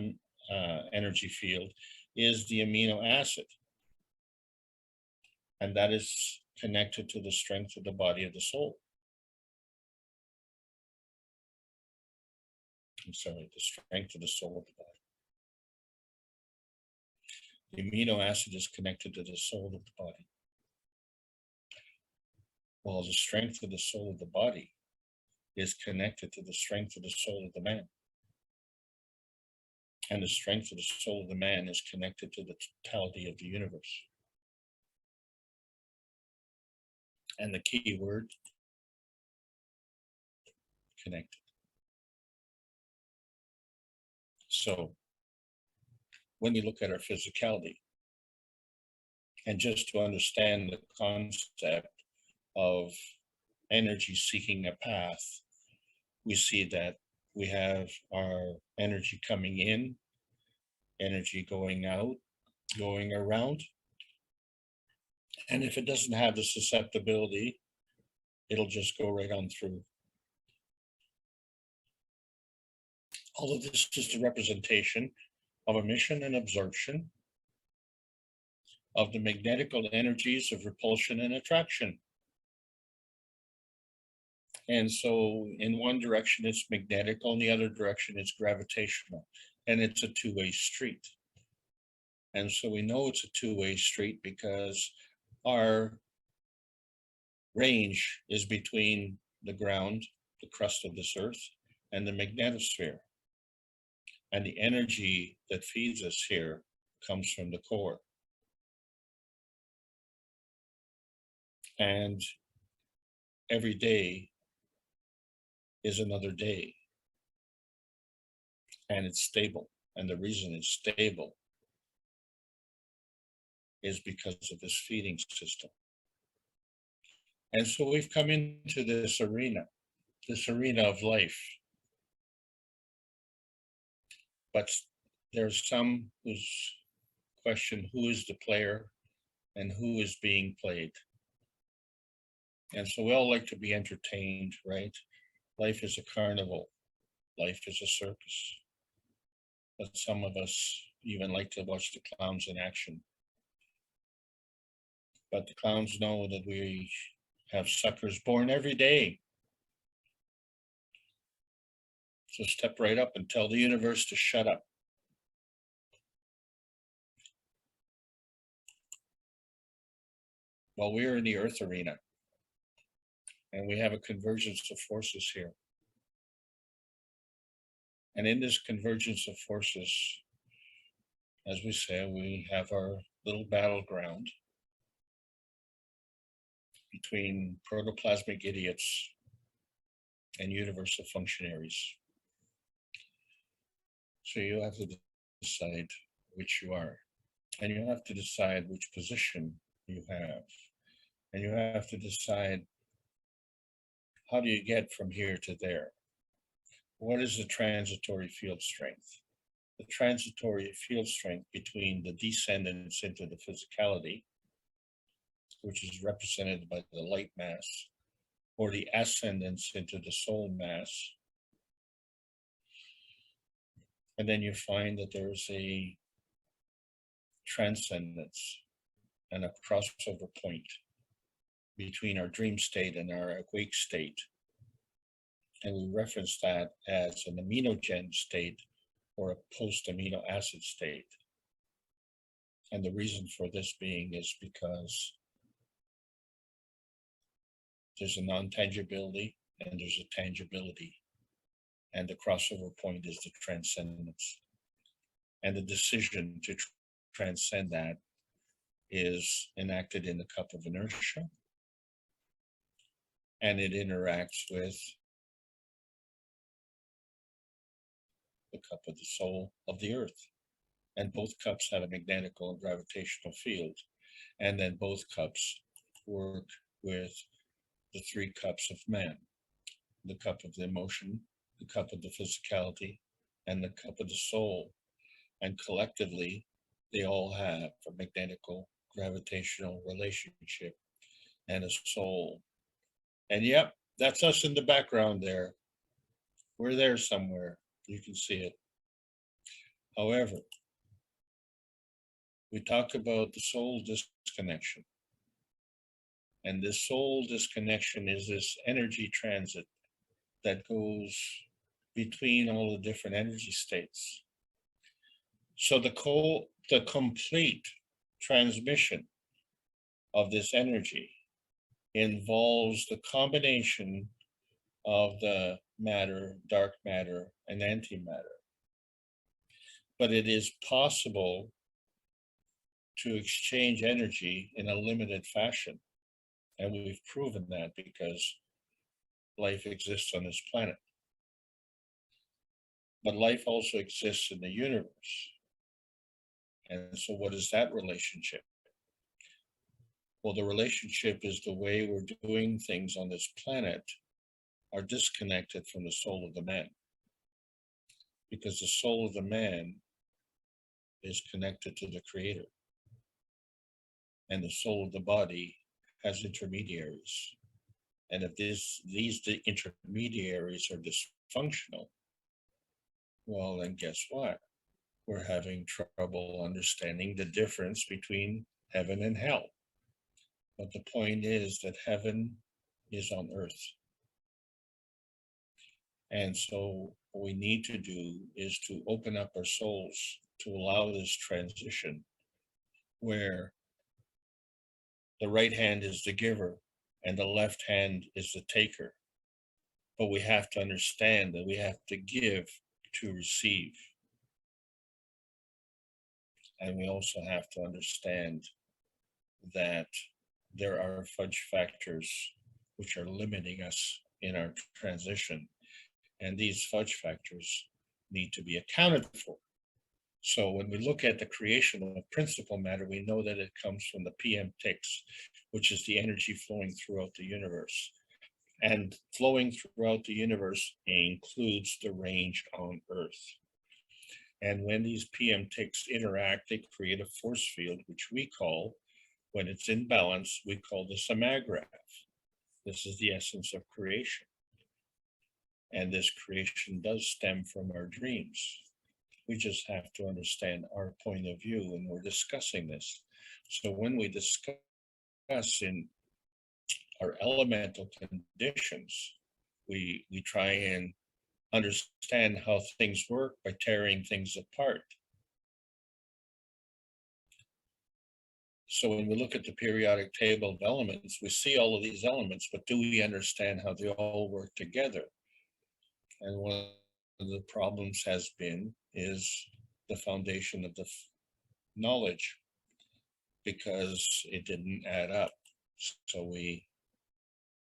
energy field is the amino acid. And that is connected to the strength of the body of the soul. I'm sorry, the strength of the soul of the body. The amino acid is connected to the soul of the body. While the strength of the soul of the body is connected to the strength of the soul of the man. And the strength of the soul of the man is connected to the totality of the universe. And the key word, connected. So when we look at our physicality, and just to understand the concept of energy seeking a path, we see that we have our energy coming in, energy going out, going around. And if it doesn't have the susceptibility, it'll just go right on through. All of this is the representation of emission and absorption of the magnetical energies of repulsion and attraction. And so in one direction it's magnetical, in the other direction it's gravitational, and it's a two-way street. And so we know it's a two-way street because our range is between the ground, the crust of this earth, and the magnetosphere. And the energy that feeds us here comes from the core. And every day is another day, and it's stable. And the reason it's stable is because of this feeding system. And so we've come into this arena of life. But there's some who's question who is the player and who is being played. And so we all like to be entertained, right? Life is a carnival. Life is a circus. But some of us even like to watch the clowns in action. But the clowns know that we have suckers born every day. So step right up and tell the universe to shut up. Well, we're in the Earth arena, and we have a convergence of forces here. And in this convergence of forces, as we say, we have our little battleground between protoplasmic idiots and universal functionaries. So you have to decide which you are, and you have to decide which position you have, and you have to decide how do you get from here to there. What is the transitory field strength? The transitory field strength between the descendants into the physicality, which is represented by the light mass, or the ascendants into the soul mass. And then you find that there's a transcendence and a crossover point between our dream state and our awake state. And we reference that as an aminogen state or a post-amino acid state. And the reason for this being is because there's a non-tangibility and there's a tangibility. And the crossover point is the transcendence. And the decision to transcend that is enacted in the cup of inertia. And it interacts with the cup of the soul of the earth. And both cups have a magnetical and gravitational field. And then both cups work with the three cups of man, the cup of the emotion, the cup of the physicality, and the cup of the soul. And collectively, they all have a magnetical, gravitational relationship and a soul. And yep, that's us in the background there. We're there somewhere. You can see it. However, we talk about the soul disconnection. And this soul disconnection is this energy transit that goes between all the different energy states. So the complete transmission of this energy involves the combination of the matter, dark matter, and antimatter. But it is possible to exchange energy in a limited fashion. And we've proven that because life exists on this planet. But life also exists in the universe. And so what is that relationship? Well, the relationship is the way we're doing things on this planet are disconnected from the soul of the man. Because the soul of the man is connected to the creator. And the soul of the body has intermediaries. And if these intermediaries are dysfunctional, well, then guess what? We're having trouble understanding the difference between heaven and hell. But the point is that heaven is on earth. And so what we need to do is to open up our souls to allow this transition where the right hand is the giver and the left hand is the taker. But we have to understand that we have to give to receive. And we also have to understand that there are fudge factors which are limiting us in our transition. And these fudge factors need to be accounted for. So when we look at the creation of principal matter, we know that it comes from the PM ticks, which is the energy flowing throughout the universe. And flowing throughout the universe includes the range on Earth. And when these PM ticks interact, they create a force field, which we call, when it's in balance, we call this a maggrav. This is the essence of creation. And this creation does stem from our dreams. We just have to understand our point of view when we're discussing this. So when we discuss in our elemental conditions, we try and understand how things work by tearing things apart. So when we look at the periodic table of elements, we see all of these elements, but do we understand how they all work together? And one of the problems has been is the foundation of the knowledge, because it didn't add up. So we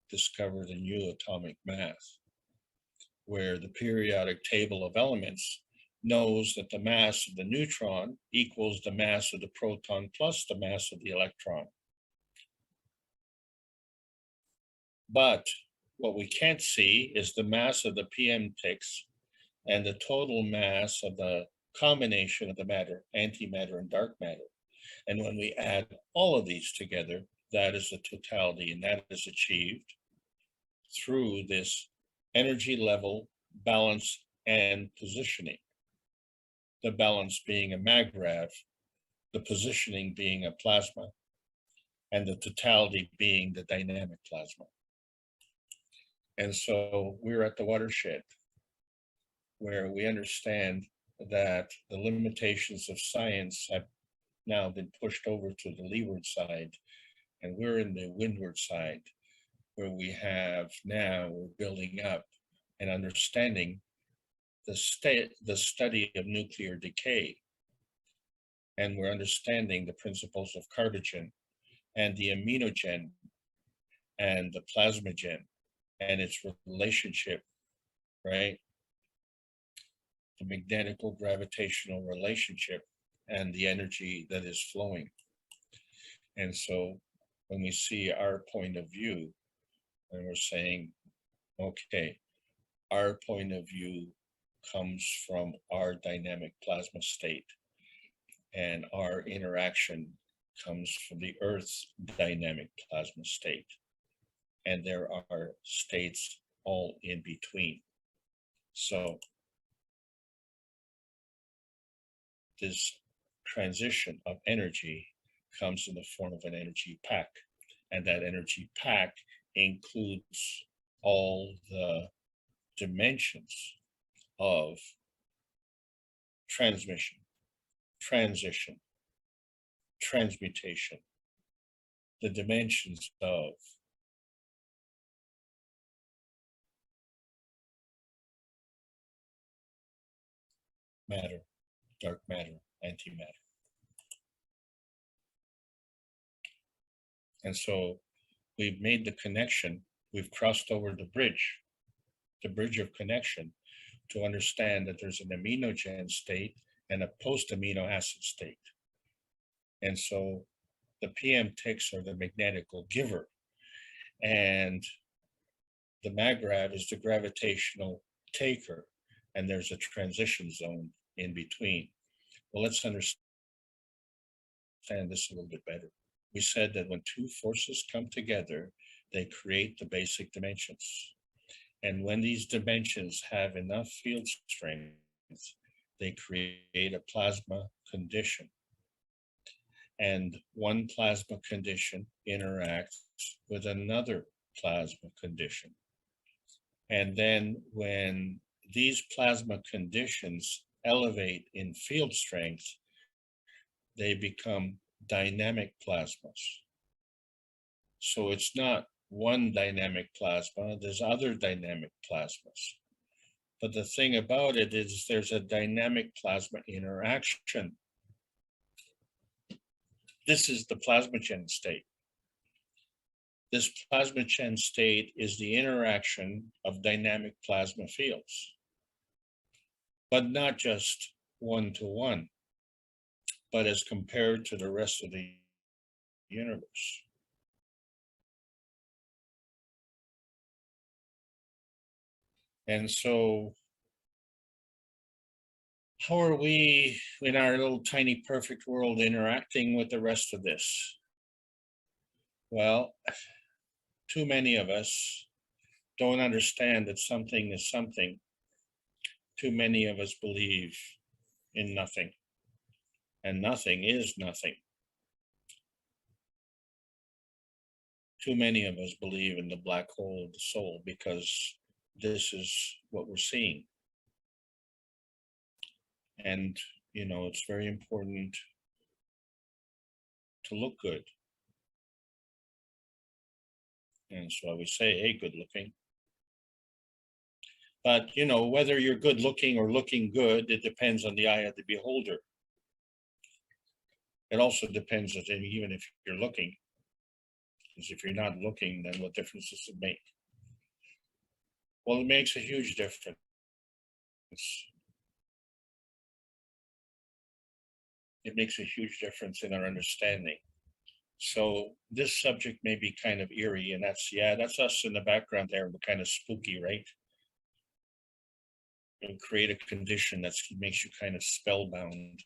discovered a new atomic mass, where the periodic table of elements knows that the mass of the neutron equals the mass of the proton plus the mass of the electron. But what we can't see is the mass of the PM ticks and the total mass of the combination of the matter, antimatter and dark matter. And when we add all of these together, that is the totality, and that is achieved through this energy level, balance, and positioning. The balance being a maggrav, the positioning being a plasma, and the totality being the dynamic plasma. And so we're at the watershed where we understand that the limitations of science have now been pushed over to the leeward side, and we're in the windward side, where we have now, we're building up and understanding the study of nuclear decay. And we're understanding the principles of carbogen and the aminogen and the plasmagen and its relationship, right? The magnetical gravitational relationship and the energy that is flowing. And so when we see our point of view, and we're saying, okay, our point of view comes from our dynamic plasma state, and our interaction comes from the Earth's dynamic plasma state. And there are states all in between. So this transition of energy comes in the form of an energy pack, and that energy pack includes all the dimensions of transmission, transition, transmutation, the dimensions of matter, dark matter, antimatter. And so we've made the connection, we've crossed over the bridge of connection, to understand that there's an aminogen state and a post-amino acid state. And so the PM ticks are the magnetical giver, and the maggrav is the gravitational taker, and there's a transition zone in between. Well, let's understand this a little bit better. We said that when two forces come together, they create the basic dimensions. And when these dimensions have enough field strength, they create a plasma condition. And one plasma condition interacts with another plasma condition. And then when these plasma conditions elevate in field strength, they become dynamic plasmas. So it's not one dynamic plasma, there's other dynamic plasmas. But the thing about it is there's a dynamic plasma interaction. This is the plasmogen state. This Plasmagen state is the interaction of dynamic plasma fields, but not just one-to-one, but as compared to the rest of the universe. And so, how are we in our little tiny perfect world interacting with the rest of this? Well, too many of us don't understand that something is something. Too many of us believe in nothing, and nothing is nothing. Too many of us believe in the black hole of the soul because this is what we're seeing. And, you know, it's very important to look good. And so I would say, hey, good looking. But, you know, whether you're good looking or looking good, it depends on the eye of the beholder. It also depends on even if you're looking. Because if you're not looking, then what difference does it make? Well, it makes a huge difference. It makes a huge difference in our understanding. So this subject may be kind of eerie, and that's us in the background there. We're kind of spooky, right? And create a condition that makes you kind of spellbound.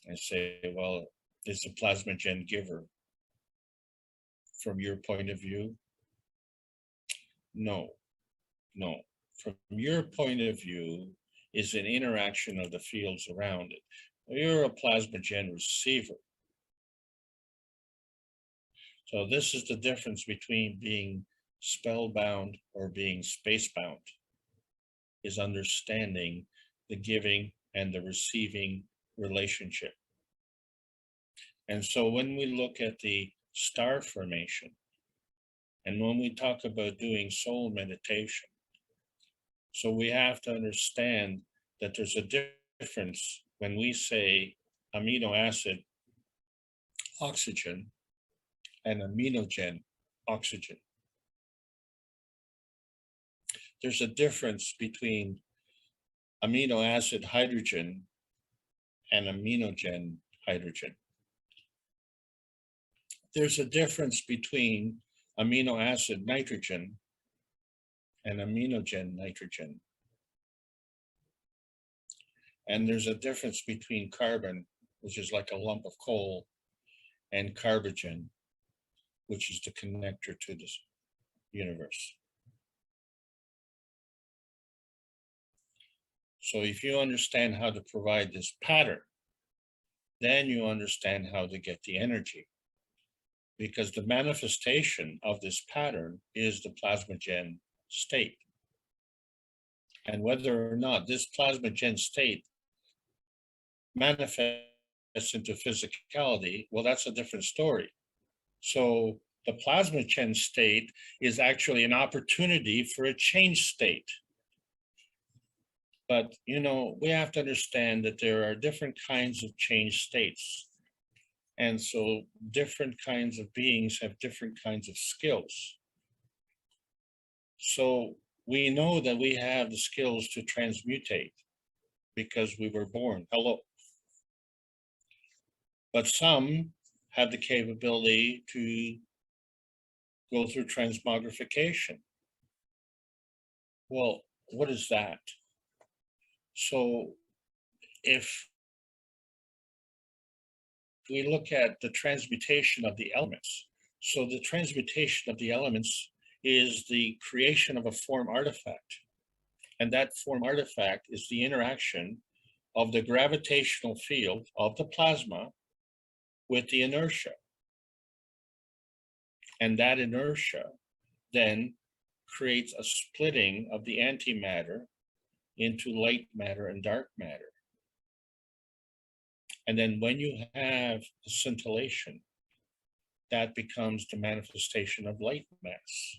And say, well, is the Plasmagen giver from your point of view? No. From your point of view is an interaction of the fields around it. You're a Plasmagen receiver. So this is the difference between being spellbound or being spacebound, is understanding the giving and the receiving relationship. And so when we look at the star formation, and when we talk about doing soul meditation, so we have to understand that there's a difference when we say amino acid oxygen and aminogen oxygen. There's a difference between amino acid hydrogen and aminogen hydrogen. There's a difference between amino acid nitrogen and aminogen nitrogen. And there's a difference between carbon, which is like a lump of coal, and carbogen, which is the connector to this universe. So if you understand how to provide this pattern, then you understand how to get the energy. Because the manifestation of this pattern is the Plasmagen state. And whether or not this Plasmagen state manifests into physicality, well, that's a different story. So the Plasmagen state is actually an opportunity for a change state. But, you know, we have to understand that there are different kinds of change states. And so different kinds of beings have different kinds of skills. So we know that we have the skills to transmutate because we were born. Hello. But some have the capability to go through transmogrification. Well, what is that? So if we look at the transmutation of the elements, so the transmutation of the elements is the creation of a form artifact. And that form artifact is the interaction of the gravitational field of the plasma with the inertia. And that inertia then creates a splitting of the antimatter into light matter and dark matter. And then when you have a scintillation, that becomes the manifestation of light mass.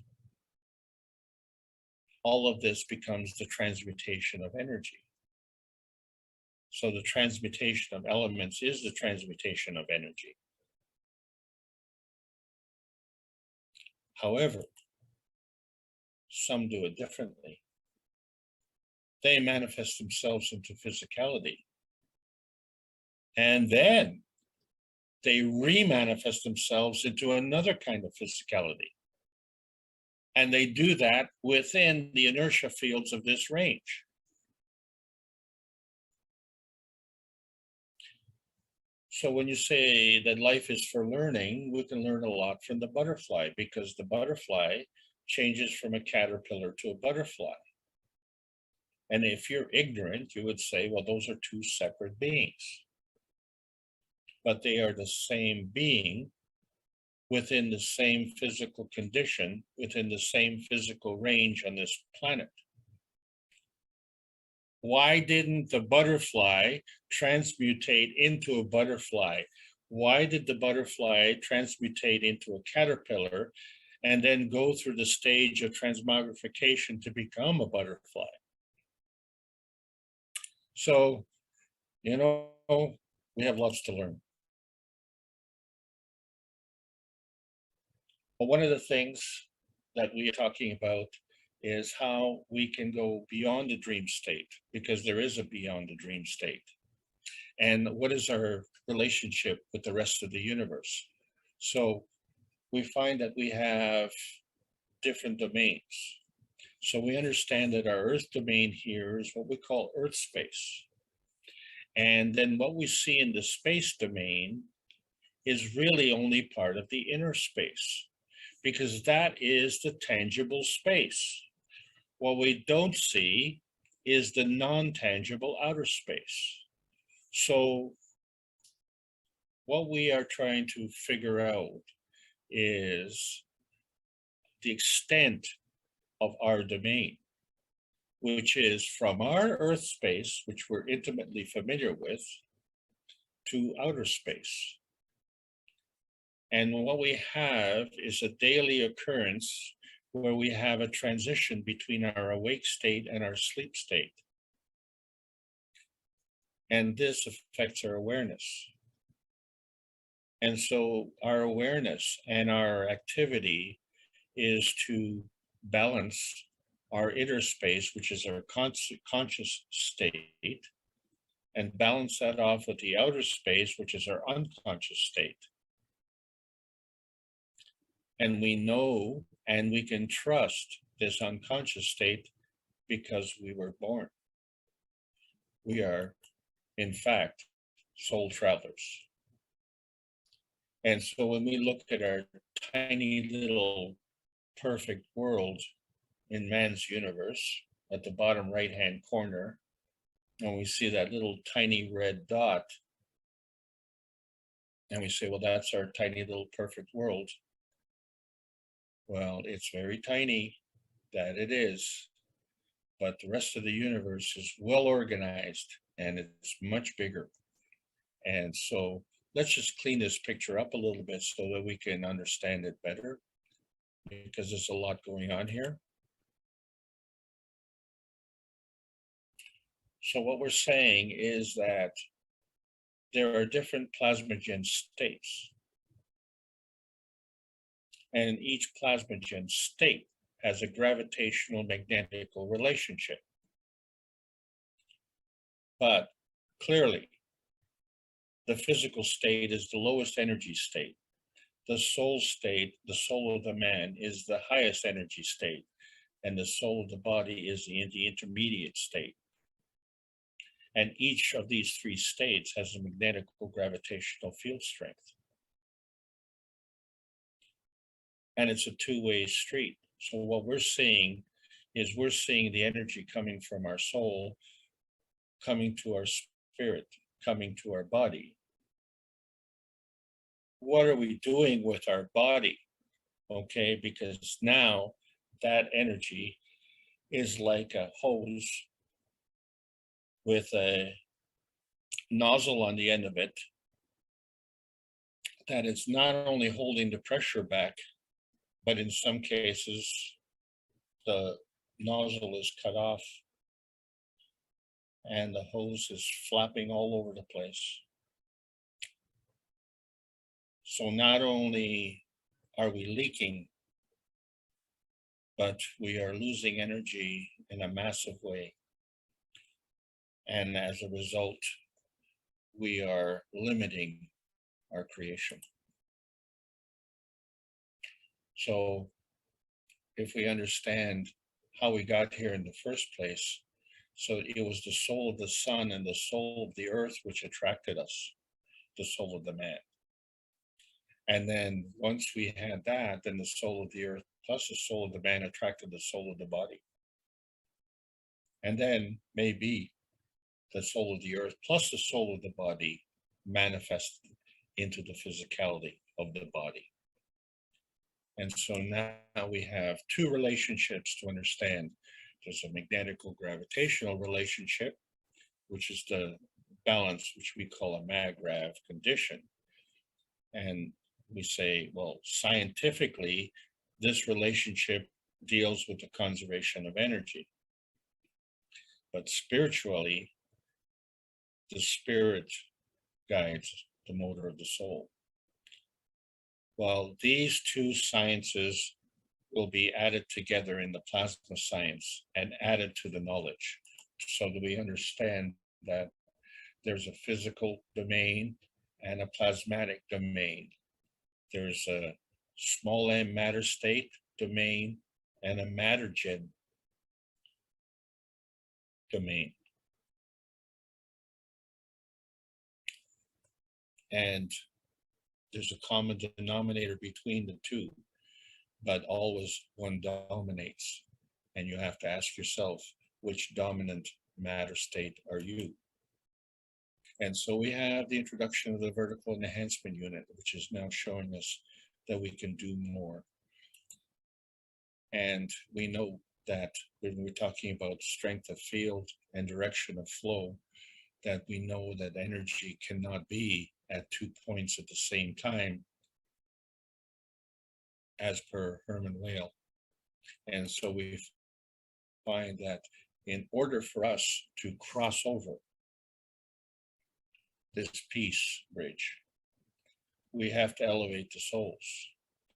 All of this becomes the transmutation of energy. So the transmutation of elements is the transmutation of energy. However, some do it differently. They manifest themselves into physicality. And then they re-manifest themselves into another kind of physicality. And they do that within the inertia fields of this range. So when you say that life is for learning, we can learn a lot from the butterfly, because the butterfly changes from a caterpillar to a butterfly. And if you're ignorant, you would say, well, those are two separate beings. But they are the same being within the same physical condition, within the same physical range on this planet. Why didn't the butterfly transmutate into a butterfly? Why did the butterfly transmutate into a caterpillar and then go through the stage of transmogrification to become a butterfly? So, you know, we have lots to learn. But one of the things that we are talking about is how we can go beyond the dream state, because there is a beyond the dream state. And what is our relationship with the rest of the universe? So we find that we have different domains. So we understand that our Earth domain here is what we call Earth space. And then what we see in the space domain is really only part of the inner space, because that is the tangible space. What we don't see is the non-tangible outer space. So what we are trying to figure out is the extent of our domain, which is from our Earth space, which we're intimately familiar with, to outer space. And what we have is a daily occurrence where we have a transition between our awake state and our sleep state. And this affects our awareness. And so our awareness and our activity is to balance our inner space, which is our conscious state, and balance that off with the outer space, which is our unconscious state. And we know and we can trust this unconscious state because we were born. We are, in fact, soul travelers. And so when we look at our tiny little perfect world in man's universe at the bottom right-hand corner, and we see that little tiny red dot, and we say, well, that's our tiny little perfect world. Well, it's very tiny, that it is, but the rest of the universe is well organized and it's much bigger. And so let's just clean this picture up a little bit so that we can understand it better, because there's a lot going on here. So what we're saying is that there are different plasmogen states. And each plasmogen state has a gravitational magnetical relationship. But clearly, the physical state is the lowest energy state. The soul state, the soul of the man, is the highest energy state. And the soul of the body is the intermediate state. And each of these three states has a magnetical gravitational field strength. And it's a two-way street. So what we're seeing is we're seeing the energy coming from our soul, coming to our spirit, coming to our body. What are we doing with our body? Okay, because now that energy is like a hose with a nozzle on the end of it that is not only holding the pressure back, but in some cases, the nozzle is cut off and the hose is flapping all over the place. So not only are we leaking but we are losing energy in a massive way. And as a result, we are limiting our creation. So if we understand how we got here in the first place, so it was the soul of the sun and the soul of the earth which attracted us, the soul of the man. And then once we had that, then the soul of the earth plus the soul of the man attracted the soul of the body. And then maybe the soul of the earth plus the soul of the body manifested into the physicality of the body. And so now we have two relationships to understand. There's a magnetical gravitational relationship, which is the balance, which we call a mag-grav condition. And we say, well, scientifically, this relationship deals with the conservation of energy. But spiritually, the spirit guides the motor of the soul. Well, these two sciences will be added together in the plasma science and added to the knowledge so that we understand that there's a physical domain and a plasmatic domain. There's a small m matter state domain and a mattergen domain. And there's a common denominator between the two, but always one dominates. And you have to ask yourself, which dominant matter state are you? And so we have the introduction of the vertical enhancement unit, which is now showing us that we can do more. And we know that when we're talking about strength of field and direction of flow, that we know that energy cannot be at 2 points at the same time, as per Herman Weyl. And so we find that in order for us to cross over this peace bridge, we have to elevate the souls.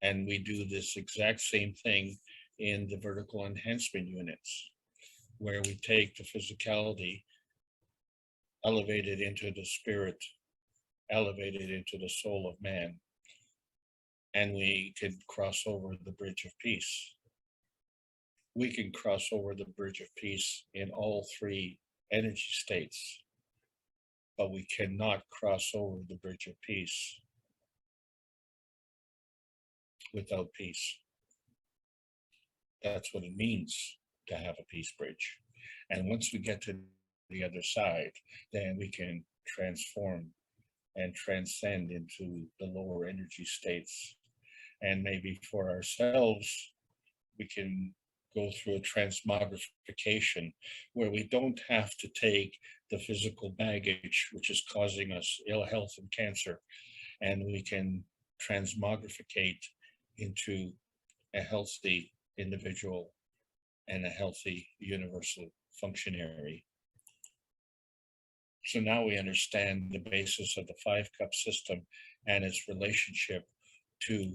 And we do this exact same thing in the vertical enhancement units, where we take the physicality, elevate it into the spirit, elevate it into the soul of man, and we can cross over the bridge of peace. We can cross over the bridge of peace in all three energy states, but we cannot cross over the bridge of peace without peace. That's what it means to have a peace bridge. And once we get to the other side, then we can transform and transcend into the lower energy states. And maybe for ourselves, we can go through a transmogrification where we don't have to take the physical baggage, which is causing us ill health and cancer, and we can transmogrificate into a healthy individual and a healthy universal functionary. So now we understand the basis of the 5-cup system and its relationship to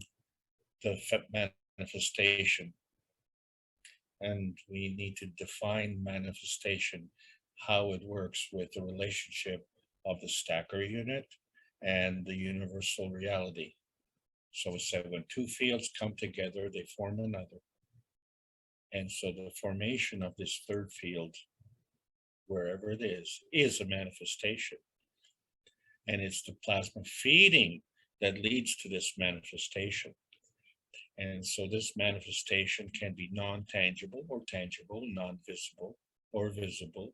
the manifestation. And we need to define manifestation, how it works with the relationship of the stacker unit and the universal reality. So we said when two fields come together, they form another. And so the formation of this third field, wherever it is a manifestation. And it's the plasma feeding that leads to this manifestation. And so this manifestation can be non-tangible or tangible, non-visible or visible,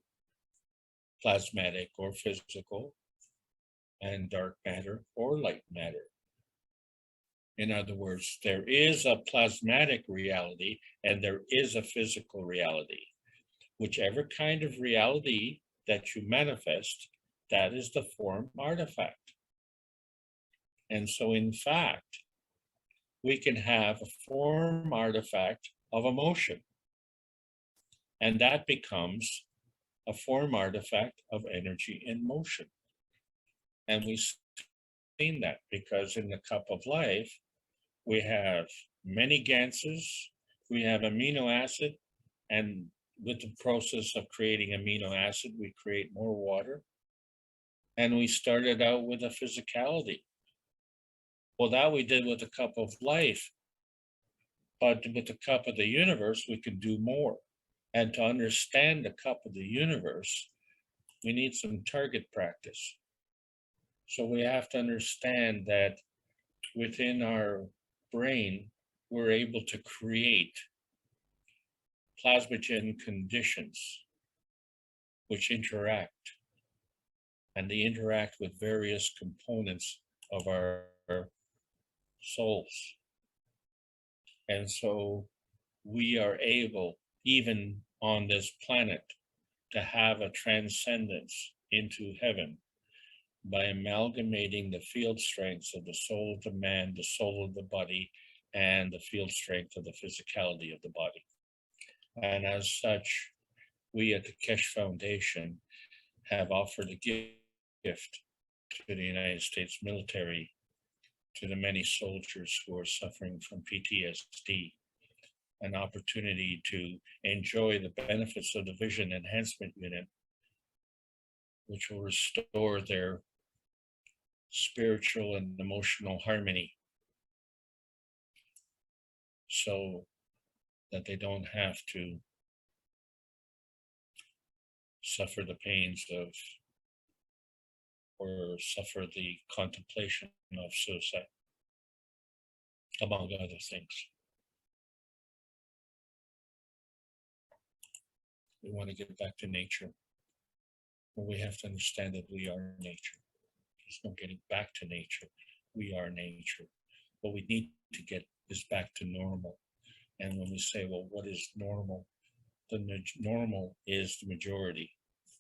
plasmatic or physical, and dark matter or light matter. In other words, there is a plasmatic reality and there is a physical reality. Whichever kind of reality that you manifest, that is the form artifact. And so in fact, we can have a form artifact of emotion. And that becomes a form artifact of energy in motion. And we've seen that because in the cup of life, we have many Ganses, we have amino acid, and with the process of creating amino acid, we create more water. And we started out with a physicality. Well, that we did with the cup of life, but with the cup of the universe, we could do more. And to understand the cup of the universe, we need some target practice. So we have to understand that within our brain, we're able to create plasmogen conditions which interact, and they interact with various components of our souls. And so we are able, even on this planet, to have a transcendence into heaven by amalgamating the field strengths of the soul of the man, the soul of the body, and the field strength of the physicality of the body. And as such, we at the Kesh Foundation have offered a gift to the United States military, to the many soldiers who are suffering from PTSD, an opportunity to enjoy the benefits of the Vision Enhancement Unit, which will restore their spiritual and emotional harmony, so that they don't have to suffer the pains of, or suffer the contemplation of suicide, among other things. We want to get back to nature, but we have to understand that we are nature. There's no getting back to nature. We are nature. What we need to get is back to normal. And when we say, well, what is normal? The normal is the majority,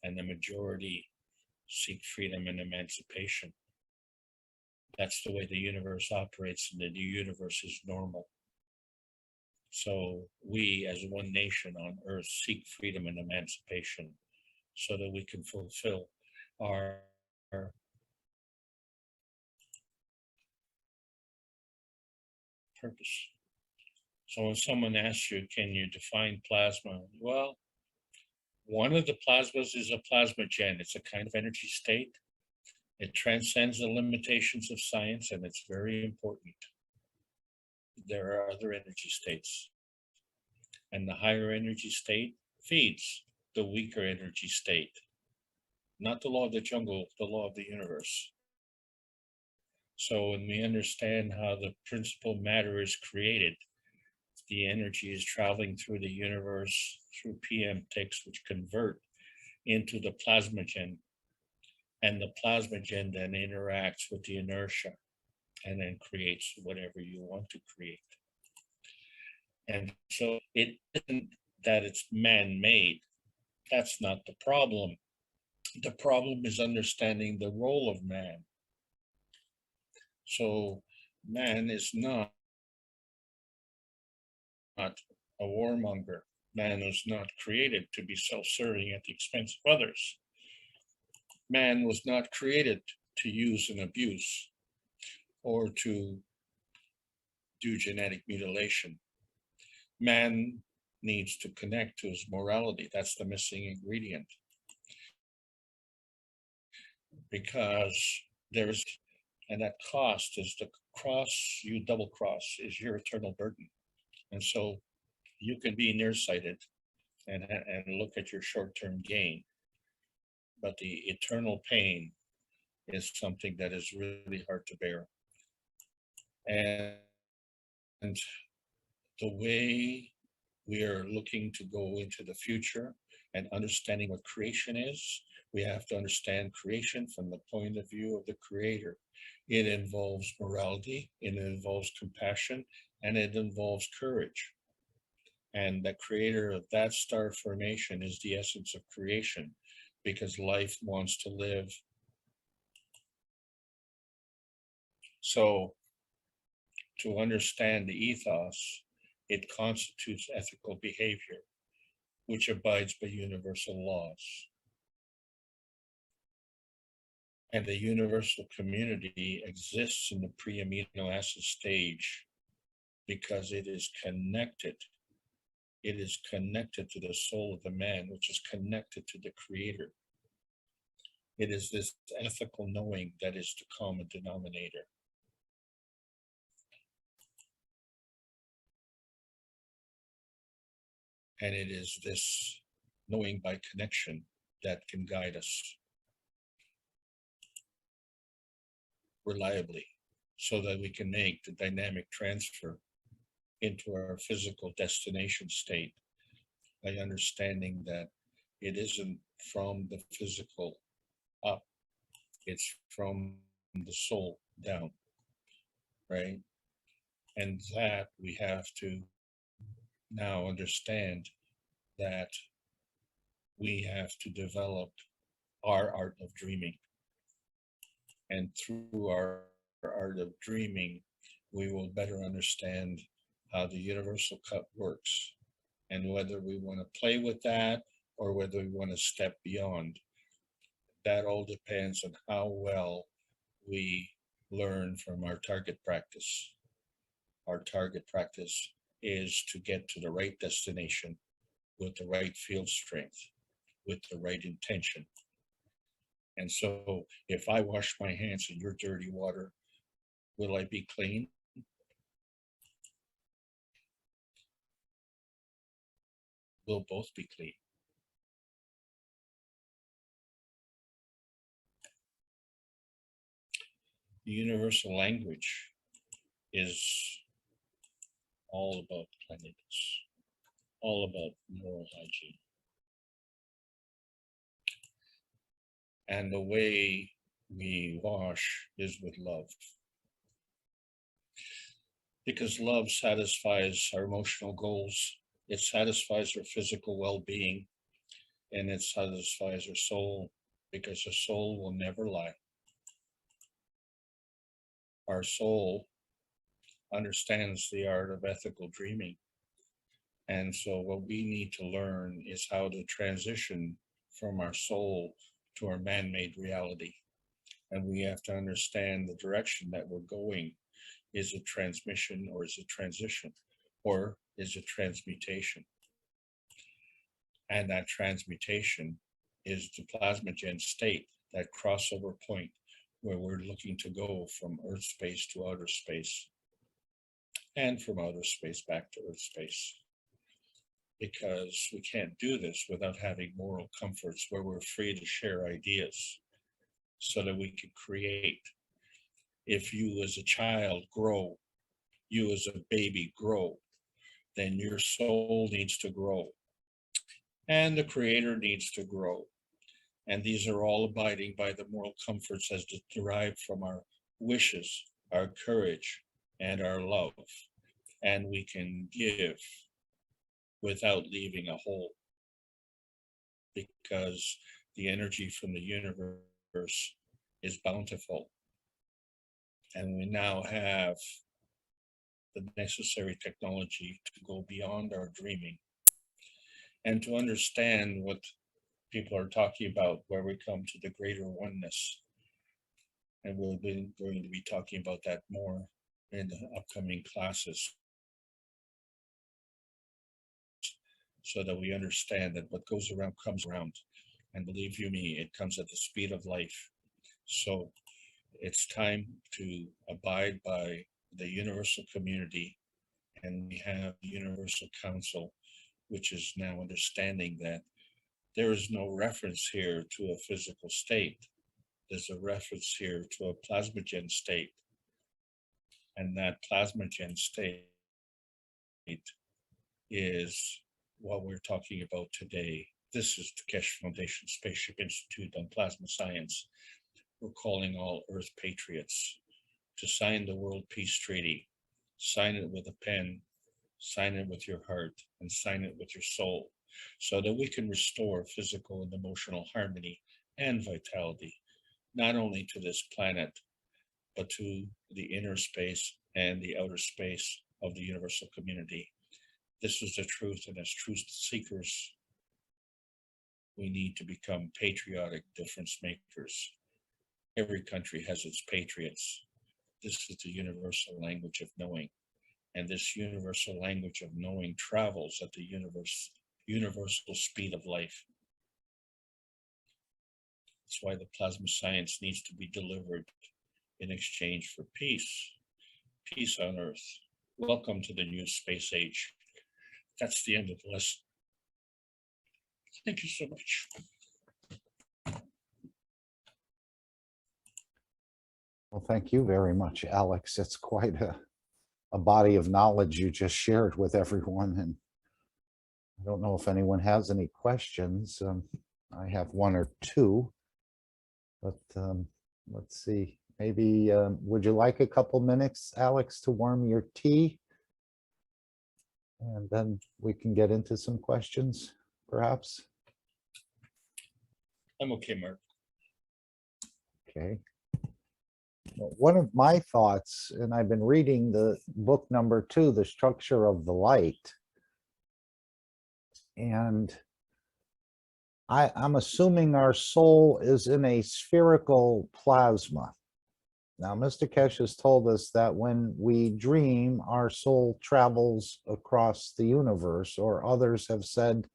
and the majority seek freedom and emancipation. That's the way the universe operates, and the new universe is normal. So we, as one nation on earth, seek freedom and emancipation so that we can fulfill our purpose. So when someone asks you, can you define plasma? Well, one of the plasmas is a plasmagen. It's a kind of energy state. It transcends the limitations of science, and it's very important. There are other energy states, and the higher energy state feeds the weaker energy state. Not the law of the jungle, the law of the universe. So when we understand how the principal matter is created, the energy is traveling through the universe through PM ticks, which convert into the plasmagen, and the plasmagen then interacts with the inertia and then creates whatever you want to create. And so it isn't that it's man-made. That's not the problem. The problem is understanding the role of man. So man is not a warmonger. Man was not created to be self-serving at the expense of others. Man was not created to use and abuse or to do genetic mutilation. Man needs to connect to his morality. That's the missing ingredient. Because there's, and that cost is the cross, you double cross, is your eternal burden. And so you can be nearsighted and look at your short-term gain, but the eternal pain is something that is really hard to bear. And the way we are looking to go into the future and understanding what creation is, we have to understand creation from the point of view of the creator. It involves morality, it involves compassion, and it involves courage. And the creator of that star formation is the essence of creation, because life wants to live. So to understand the ethos, it constitutes ethical behavior, which abides by universal laws. And the universal community exists in the pre-amino acid stage because it is connected It is connected to the soul of the man, which is connected to the creator. It is this ethical knowing that is the common denominator. And it is this knowing by connection that can guide us reliably so that we can make the dynamic transfer into our physical destination state by understanding that it isn't from the physical up, it's from the soul down, right? And that we have to now understand that we have to develop our art of dreaming. And through our art of dreaming, we will better understand how the universal cut works and whether we want to play with that or whether we want to step beyond. That all depends on how well we learn from our target practice. Our target practice is to get to the right destination with the right field strength, with the right intention. And so if I wash my hands in your dirty water, will I be clean? We'll both be clean. The universal language is all about cleanliness, all about moral hygiene. And the way we wash is with love. Because love satisfies our emotional goals, it satisfies our physical well-being, and it satisfies our soul, because the soul will never lie. Our soul understands the art of ethical dreaming. And so what we need to learn is how to transition from our soul to our man-made reality. And we have to understand the direction that we're going. Is it transmission or is it transition? Or is it transmutation? And that transmutation is the Plasmogen state, that crossover point where we're looking to go from Earth space to outer space, and from outer space back to Earth space. Because we can't do this without having moral comforts where we're free to share ideas so that we can create. If you as a child grow, you as a baby grow, then your soul needs to grow. And the creator needs to grow. And these are all abiding by the moral comforts as derived from our wishes, our courage, and our love. And we can give without leaving a hole, because the energy from the universe is bountiful. And we now have the necessary technology to go beyond our dreaming and to understand what people are talking about, where we come to the greater oneness. And we'll be going to be talking about that more in the upcoming classes, so that we understand that what goes around comes around. And believe you me, it comes at the speed of life. So it's time to abide by the universal community. And we have the Universal Council, which is now understanding that there is no reference here to a physical state. There's a reference here to a Plasmogen state. And that Plasmogen state is what we're talking about today. This is the Keshe Foundation Spaceship Institute on Plasma Science. We're calling all Earth patriots to sign the World Peace Treaty. Sign it with a pen, sign it with your heart, and sign it with your soul, so that we can restore physical and emotional harmony and vitality, not only to this planet, but to the inner space and the outer space of the universal community. This is the truth, and as truth seekers, we need to become patriotic difference makers. Every country has its patriots. This is the universal language of knowing. And this universal language of knowing travels at the universal speed of life. That's why the plasma science needs to be delivered in exchange for peace. Peace on Earth. Welcome to the new space age. That's the end of the lesson. Thank you so much. Well, thank you very much, Alex. It's quite a body of knowledge you just shared with everyone. And I don't know if anyone has any questions. I have one or two, but let's see. Maybe, would you like a couple minutes, Alex, to warm your tea? And then we can get into some questions, perhaps. I'm okay, Mark. Okay. One of my thoughts, and I've been reading the book number 2, The Structure of the Light, and I'm assuming our soul is in a spherical plasma. Now, Mr. Kesh has told us that when we dream, our soul travels across the universe, or others have said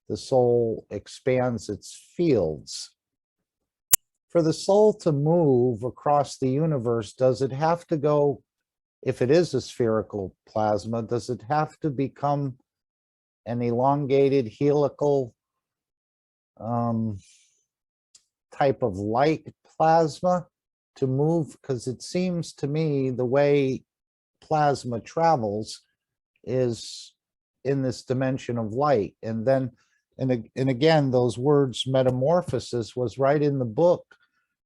the soul expands its fields. For the soul to move across the universe, does it have to go, if it is a spherical plasma, does it have to become an elongated helical type of light plasma to move? Because it seems to me the way plasma travels is in this dimension of light. And then, and again, those words metamorphosis was right in the book.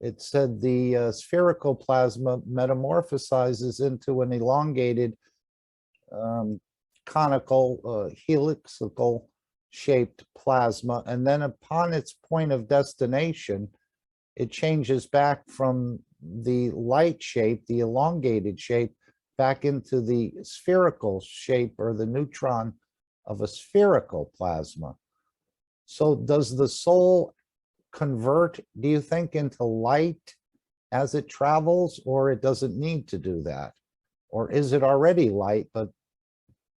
It said the spherical plasma metamorphosizes into an elongated conical helical shaped plasma, and then upon its point of destination it changes back from the light shape, the elongated shape, back into the spherical shape or the neutron of a spherical plasma. So does the soul convert, do you think, into light as it travels, or it doesn't need to do that? Or is it already light, but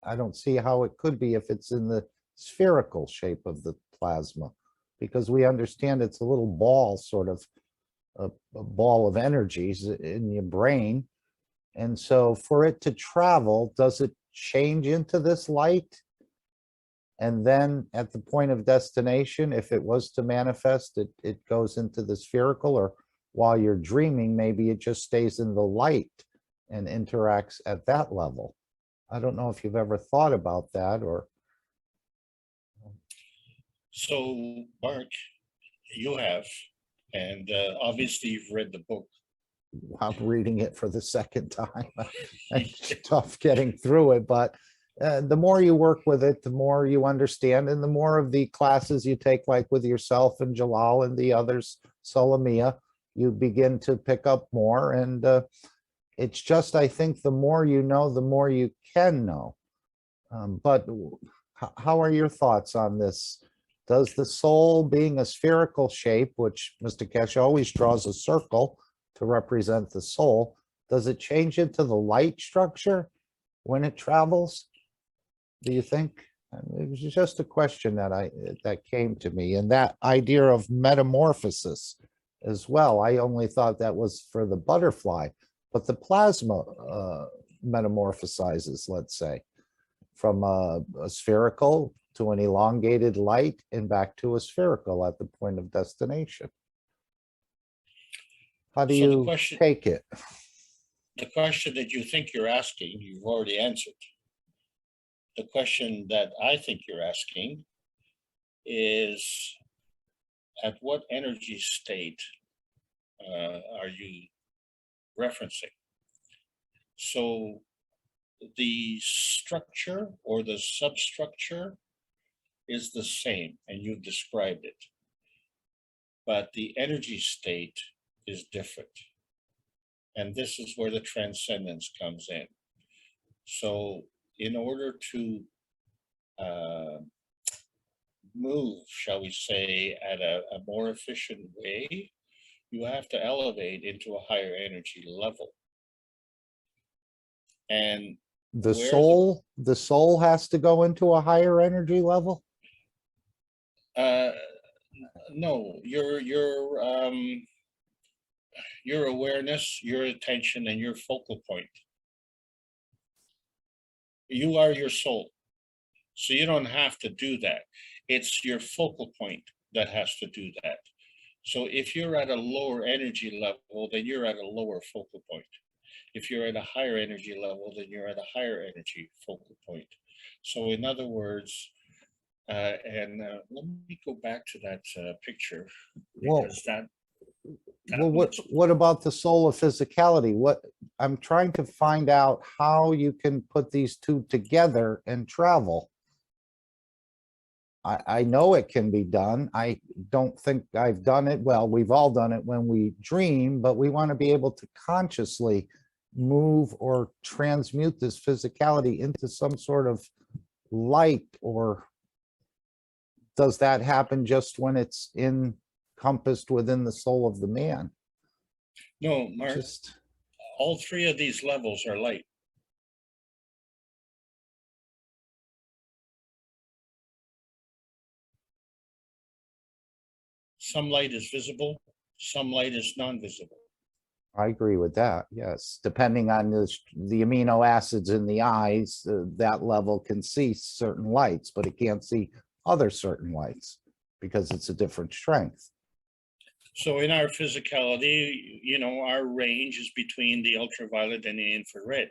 I don't see how it could be if it's in the spherical shape of the plasma, because we understand it's a little ball, sort of a ball of energies in your brain. And so for it to travel, does it change into this light? And then at the point of destination, if it was to manifest, it goes into the spherical, or while you're dreaming, maybe it just stays in the light and interacts at that level. I don't know if you've ever thought about that, or. So, Mark, you have, and obviously you've read the book. I'm reading it for the second time. It's tough getting through it, but the more you work with it, the more you understand, and the more of the classes you take, like with yourself and Jalal and the others, Solomia, you begin to pick up more. And it's just, I think the more you know, the more you can know. But how are your thoughts on this? Does the soul, being a spherical shape, which Mr. Kesh always draws a circle to represent the soul, does it change into the light structure when it travels? Do you think? It was just a question that came to me, and that idea of metamorphosis as well. I only thought that was for the butterfly, but the plasma metamorphosizes, let's say, from a spherical to an elongated light and back to a spherical at the point of destination. How do you take it? The question that you think you're asking, you've already answered. The question that I think you're asking is, at what energy state are you referencing? So the structure or the substructure is the same, and you've described it, but the energy state is different. And this is where the transcendence comes in. So in order to move, shall we say, at a more efficient way, you have to elevate into a higher energy level. And The where soul has to go into a higher energy level? no, your awareness, your attention, and your focal point. You are your soul. So you don't have to do that. It's your focal point that has to do that. So if you're at a lower energy level, then you're at a lower focal point. If you're at a higher energy level, then you're at a higher energy focal point. So in other words, let me go back to that picture, Well, because that well, what about the soul of physicality? I'm trying to find out how you can put these two together and travel. I know it can be done. I don't think I've done it. Well, we've all done it when we dream, but we want to be able to consciously move or transmute this physicality into some sort of light, or does that happen just when it's encompassed within the soul of the man? no, Mark, Just all three of these levels are light. Some light is visible, some light is non-visible. I agree with that. Yes, depending on the amino acids in the eyes, that level can see certain lights, but it can't see other certain lights because it's a different strength. So in our physicality, our range is between the ultraviolet and the infrared.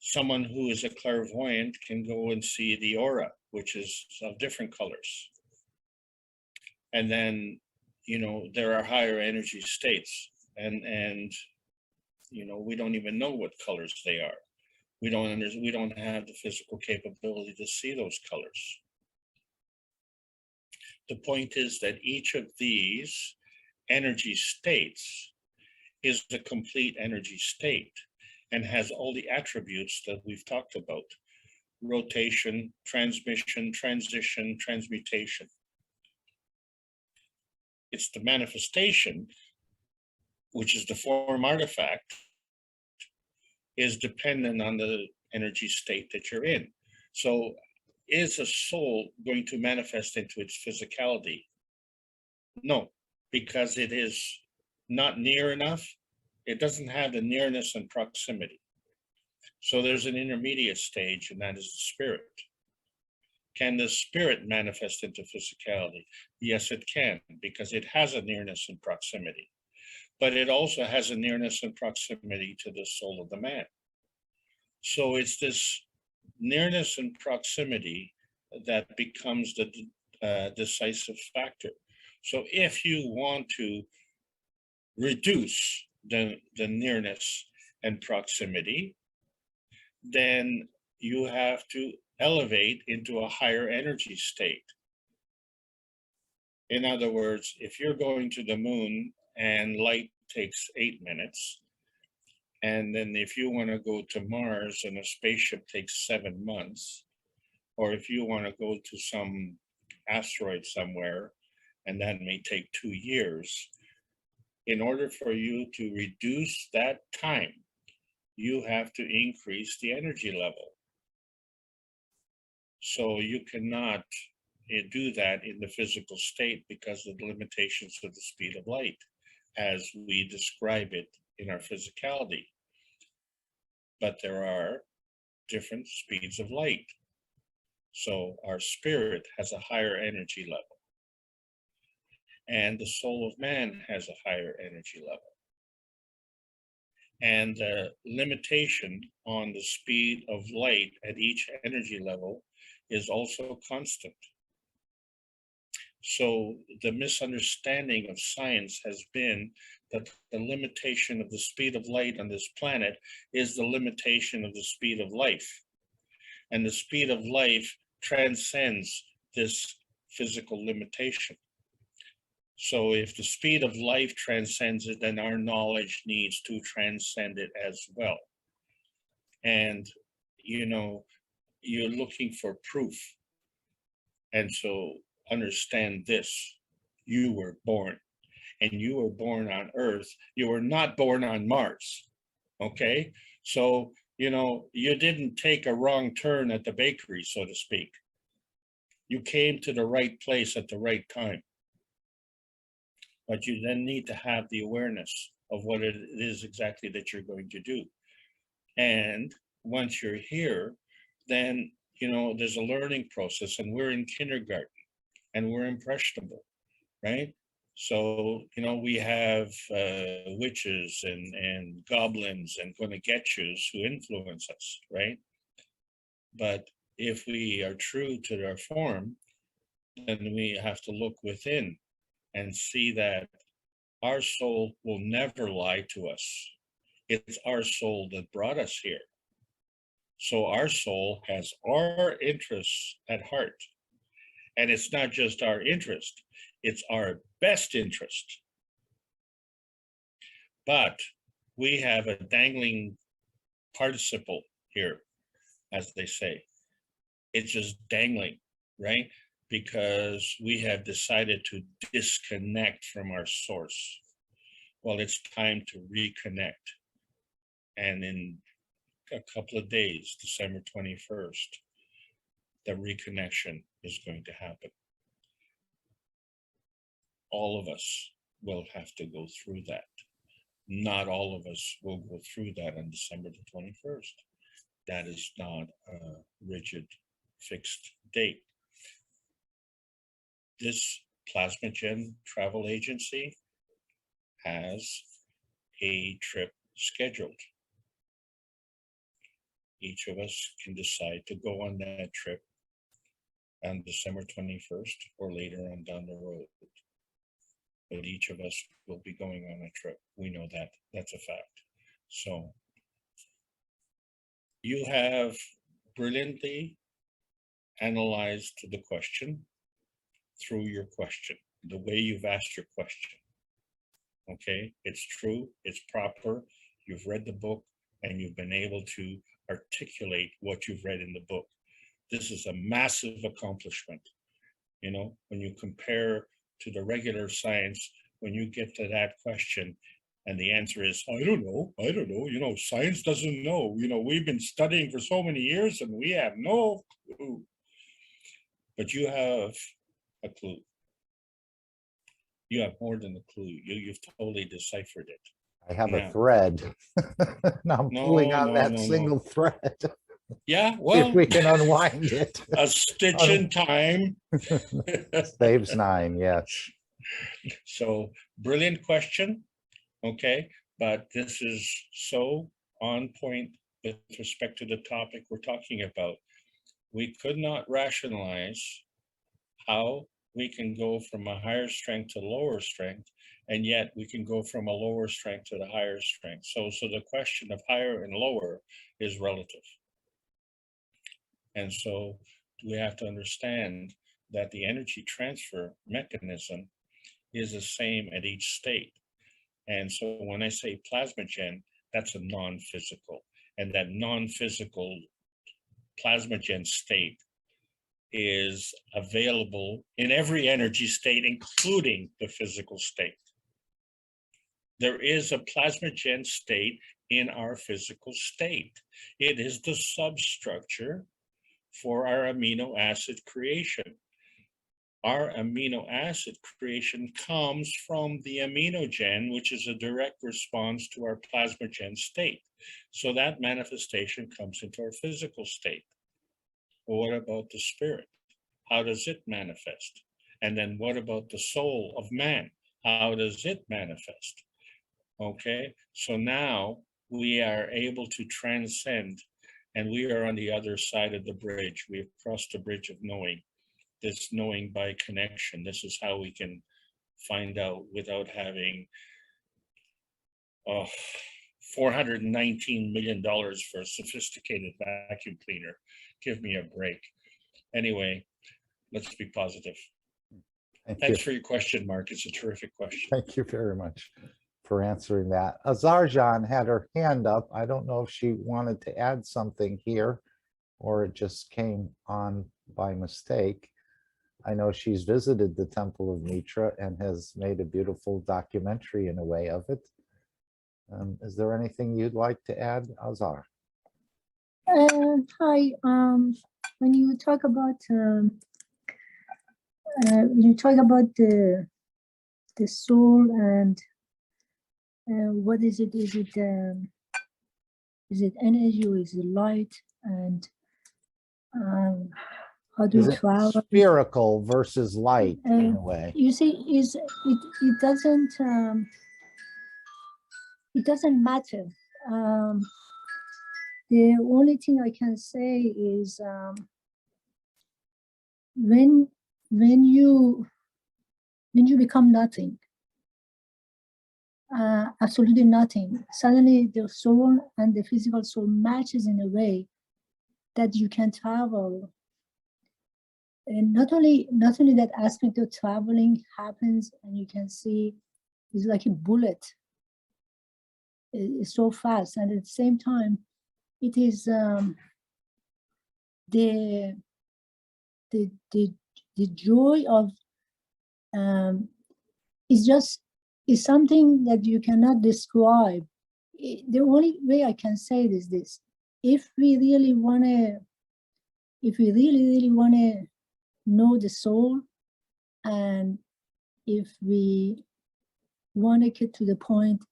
Someone who is a clairvoyant can go and see the aura, which is of different colors. And then, there are higher energy states, and we don't even know what colors they are. We don't have the physical capability to see those colors. The point is that each of these energy states is the complete energy state and has all the attributes that we've talked about: rotation, transmission, transition, transmutation. It's the manifestation, which is the form artifact, is dependent on the energy state that you're in. So is a soul going to manifest into its physicality? No, because it is not near enough. It doesn't have the nearness and proximity. So there's an intermediate stage, and that is the spirit. Can the spirit manifest into physicality? Yes, it can, because it has a nearness and proximity. But it also has a nearness and proximity to the soul of the man. So it's this nearness and proximity that becomes the decisive factor. So if you want to reduce the nearness and proximity, then you have to elevate into a higher energy state. In other words, if you're going to the moon and light takes 8 minutes, and then if you want to go to Mars and a spaceship takes 7 months, or if you want to go to some asteroid somewhere and that may take 2 years, in order for you to reduce that time, you have to increase the energy level. So you cannot do that in the physical state because of the limitations of the speed of light, as we describe it in our physicality. But there are different speeds of light. So our spirit has a higher energy level, and the soul of man has a higher energy level. And the limitation on the speed of light at each energy level is also constant. So the misunderstanding of science has been that the limitation of the speed of light on this planet is the limitation of the speed of life. And the speed of life transcends this physical limitation. So if the speed of life transcends it, then our knowledge needs to transcend it as well. And, you're looking for proof. And so understand this: you were born, and you were born on Earth. You were not born on Mars. Okay? So you know, you didn't take a wrong turn at the bakery, so to speak. You came to the right place at the right time. But you then need to have the awareness of what it is exactly that you're going to do. And once you're here, then, you know, there's a learning process, and we're in kindergarten and we're impressionable, right? So, you know, we have witches and goblins and gonna-get-yous who influence us, right? But if we are true to our form, then we have to look within and see that our soul will never lie to us. It's our soul that brought us here. So our soul has our interests at heart. And it's not just our interest, it's our best interest. But we have a dangling participle here, as they say. It's just dangling, right? Because we have decided to disconnect from our source. Well, it's time to reconnect. And in a couple of days, December 21st, the reconnection is going to happen. All of us will have to go through that. Not all of us will go through that on December the 21st. That is not a rigid, fixed date. This Plasmagen travel agency has a trip scheduled. Each of us can decide to go on that trip on December 21st or later on down the road. But each of us will be going on a trip. We know that. That's a fact. So you have brilliantly analyzed the question through your question, the way you've asked your question. Okay, it's true, it's proper. You've read the book and you've been able to articulate what you've read in the book. This is a massive accomplishment. You know, when you compare to the regular science, when you get to that question and the answer is, I don't know, you know, science doesn't know, you know, we've been studying for so many years and we have no clue. But you have a clue. You have more than a clue. You've totally deciphered it. I have a thread. Now I'm pulling on that no. single thread. Yeah, If well, we can unwind it. a stitch in time. Saves 9, yes. So brilliant question. Okay, but this is so on point with respect to the topic we're talking about. We could not rationalize how we can go from a higher strength to lower strength, and yet we can go from a lower strength to the higher strength. So the question of higher and lower is relative. And so we have to understand that the energy transfer mechanism is the same at each state. And so when I say plasmagen, that's a non-physical, and that non-physical plasmagen state is available in every energy state, including the physical state. There is a plasmagen state in our physical state. It is the substructure for our amino acid creation. Our amino acid creation comes from the aminogen, which is a direct response to our plasmagen state. So that manifestation comes into our physical state. Well, what about the spirit? How does it manifest? And then what about the soul of man? How does it manifest? Okay, so now we are able to transcend, and we are on the other side of the bridge. We have crossed the bridge of knowing, this knowing by connection. This is how we can find out without having $419 million for a sophisticated vacuum cleaner. Give me a break. Anyway, let's be positive. Thanks for your question, Mark. It's a terrific question. Thank you very much for answering that. Azarjan had her hand up. I don't know if she wanted to add something here or it just came on by mistake. I know she's visited the Temple of Mitra and has made a beautiful documentary in a way of it. Is there anything you'd like to add, Azar? Hi. When you talk about the soul and what is it? Is it energy or is it light? And how do Is you it travel? spherical versus light in a way? You see, it doesn't matter. The only thing I can say is when you become nothing, absolutely nothing, suddenly the soul and the physical soul matches in a way that you can travel. And not only that aspect of traveling happens, and you can see it's like a bullet. It's so fast, and at the same time, it is the joy of is something that you cannot describe. The only way I can say it is this: if we really wanna know the soul, and if we want to get to the point,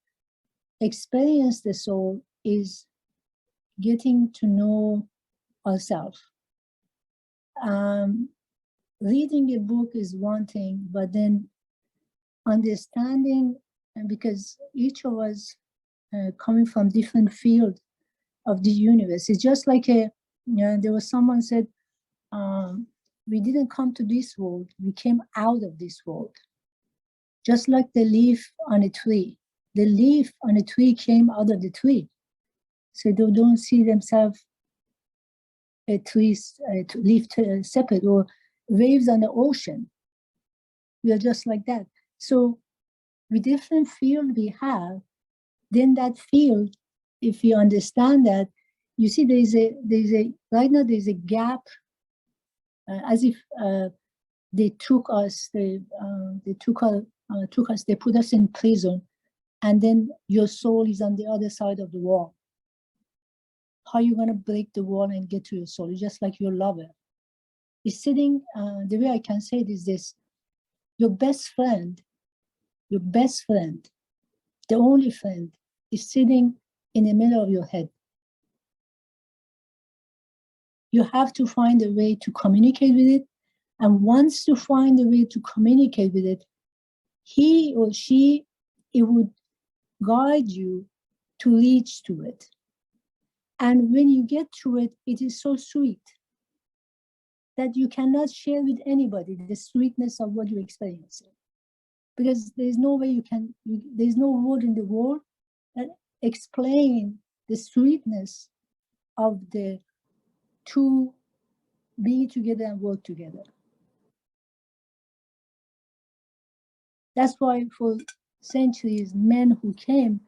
experience the soul is getting to know ourselves. Reading a book is one thing, but then understanding, and because each of us coming from different field of the universe, it's just like there was someone said, we didn't come to this world, we came out of this world. Just like the leaf on a tree. The leaf on a tree came out of the tree. So they don't see themselves a leaf separate, or waves on the ocean. We are just like that. So with different field we have, then that field, if you understand that, you see right now there's a gap, as if they took us, they put us in prison, and then your soul is on the other side of the wall. How are you going to break the wall and get to your soul? It's just like your lover is sitting. The way I can say it is this: your best friend, the only friend, is sitting in the middle of your head. You have to find a way to communicate with it. And once you find a way to communicate with it, he or she, it would guide you to reach to it. And when you get to it, it is so sweet that you cannot share with anybody the sweetness of what you're experiencing. Because there's no way there's no word in the world that explain the sweetness of the two be together and work together. That's why for centuries, men who came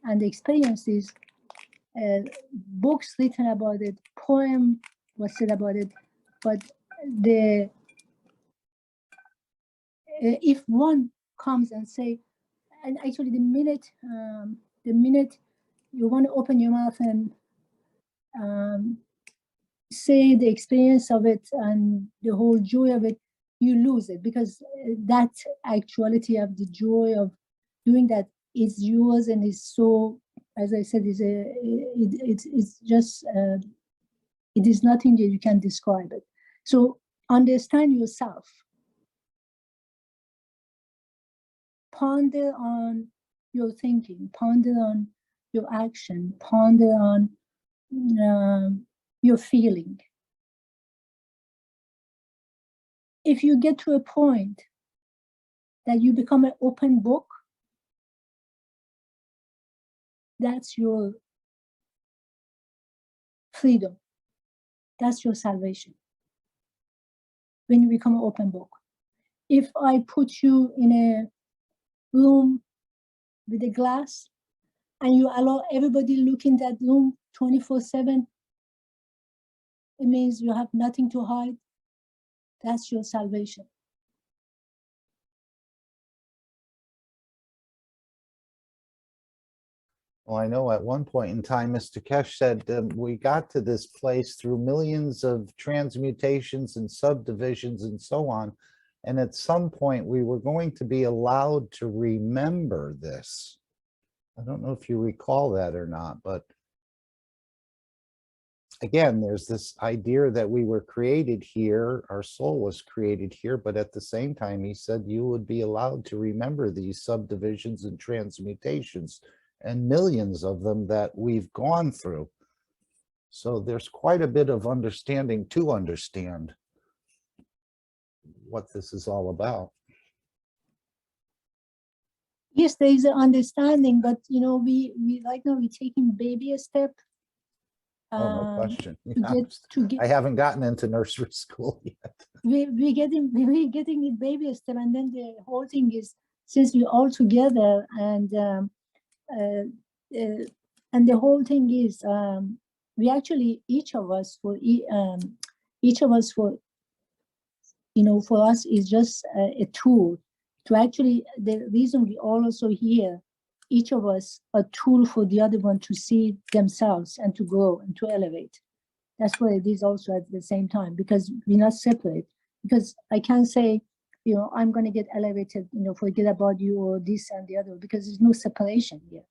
and experienced this, books written about it, poem was said about it, but if one comes and say, and actually the minute you want to open your mouth and say the experience of it and the whole joy of it, you lose it, because that actuality of the joy of doing that is yours, and is so, as I said, it's just it is nothing that you can describe it. So understand yourself, ponder on your thinking, ponder on your action, ponder on your feeling. If you get to a point that you become an open book, that's your freedom. That's your salvation. When you become an open book. If I put you in a room with a glass and you allow everybody look in that room 24/7, it means you have nothing to hide. That's your salvation. Well, I know at one point in time, Mr. Kesh said we got to this place through millions of transmutations and subdivisions and so on. And at some point, we were going to be allowed to remember this. I don't know if you recall that or not, but again, there's this idea that we were created here, our soul was created here, but at the same time, he said you would be allowed to remember these subdivisions and transmutations and millions of them that we've gone through. So there's quite a bit of understanding to understand what this is all about. Yes, there is an understanding, but you know, we right now we're taking baby a step. Oh, no question. To get I haven't gotten into nursery school yet. we're getting it baby a step, and then the whole thing is, since we're all together, and the whole thing is we actually each of us for you know, for us is just a tool to actually, the reason we all also here, each of us a tool for the other one to see themselves and to grow and to elevate. That's what it is also at the same time, because we're not separate. Because I can't say, you know, I'm going to get elevated, you know, forget about you or this and the other, because there's no separation here.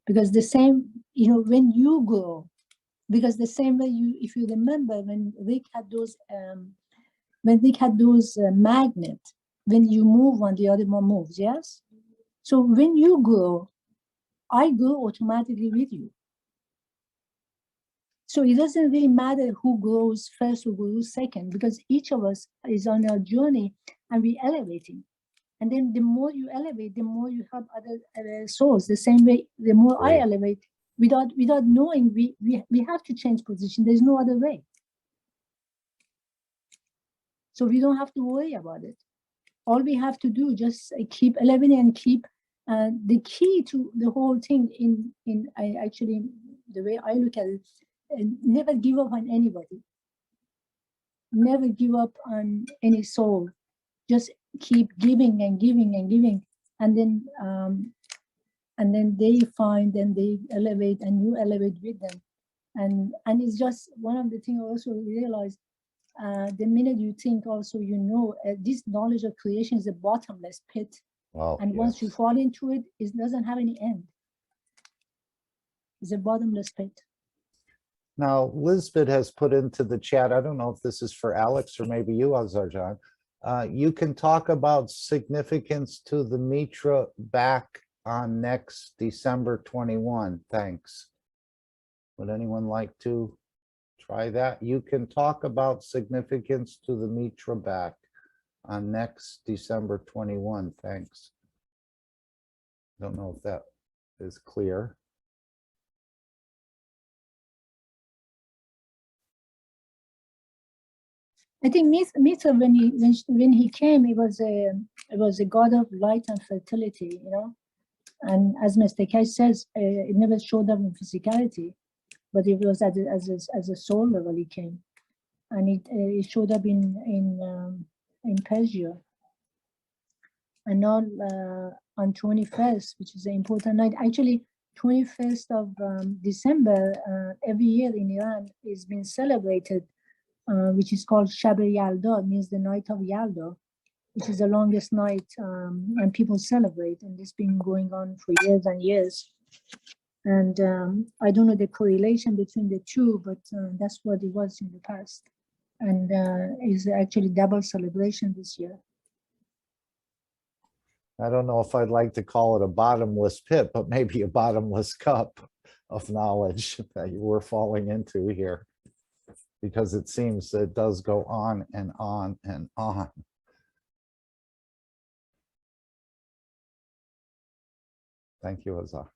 Because the same, you know, when you grow, because the same way you, if you remember when Rick had those, magnets, when you move one, the other one moves, yes? So when you grow, I grow automatically with you. So it doesn't really matter who grows first or grows second, because each of us is on our journey and we're elevating. And then the more you elevate, the more you help other souls. The same way, the more I elevate, without knowing, we have to change position. There's no other way. So we don't have to worry about it. All we have to do, just keep elevating and keep the key to the whole thing actually, the way I look at it, never give up on anybody. Never give up on any soul. Just keep giving and giving and giving, and then they find and they elevate and you elevate with them. And it's just one of the things I also realized, the minute you think also, you know, this knowledge of creation is a bottomless pit. Well, and once you fall into it, it doesn't have any end. It's a bottomless pit. Now, Lisbeth has put into the chat, I don't know if this is for Alex or maybe you, Azarjan. You can talk about significance to the Mitra back on next December 21. Thanks. Would anyone like to try that? You can talk about significance to the Mitra back on next December 21. Thanks. Don't know if that is clear. I think Mitra, when he came, it was a god of light and fertility, you know. And as Mr. Kesh says, it never showed up in physicality, but it was as a soul level he came, and it showed up in Persia. And now on 21st, which is an important night, actually 21st of December, every year in Iran is being celebrated, which is called Shab Yalda, means the night of Yalda, which is the longest night, and people celebrate, and this been going on for years and years. And I don't know the correlation between the two, but that's what it was in the past. And is actually double celebration this year. I don't know if I'd like to call it a bottomless pit, but maybe a bottomless cup of knowledge that you were falling into here, because it seems that it does go on and on and on. Thank you, Azar.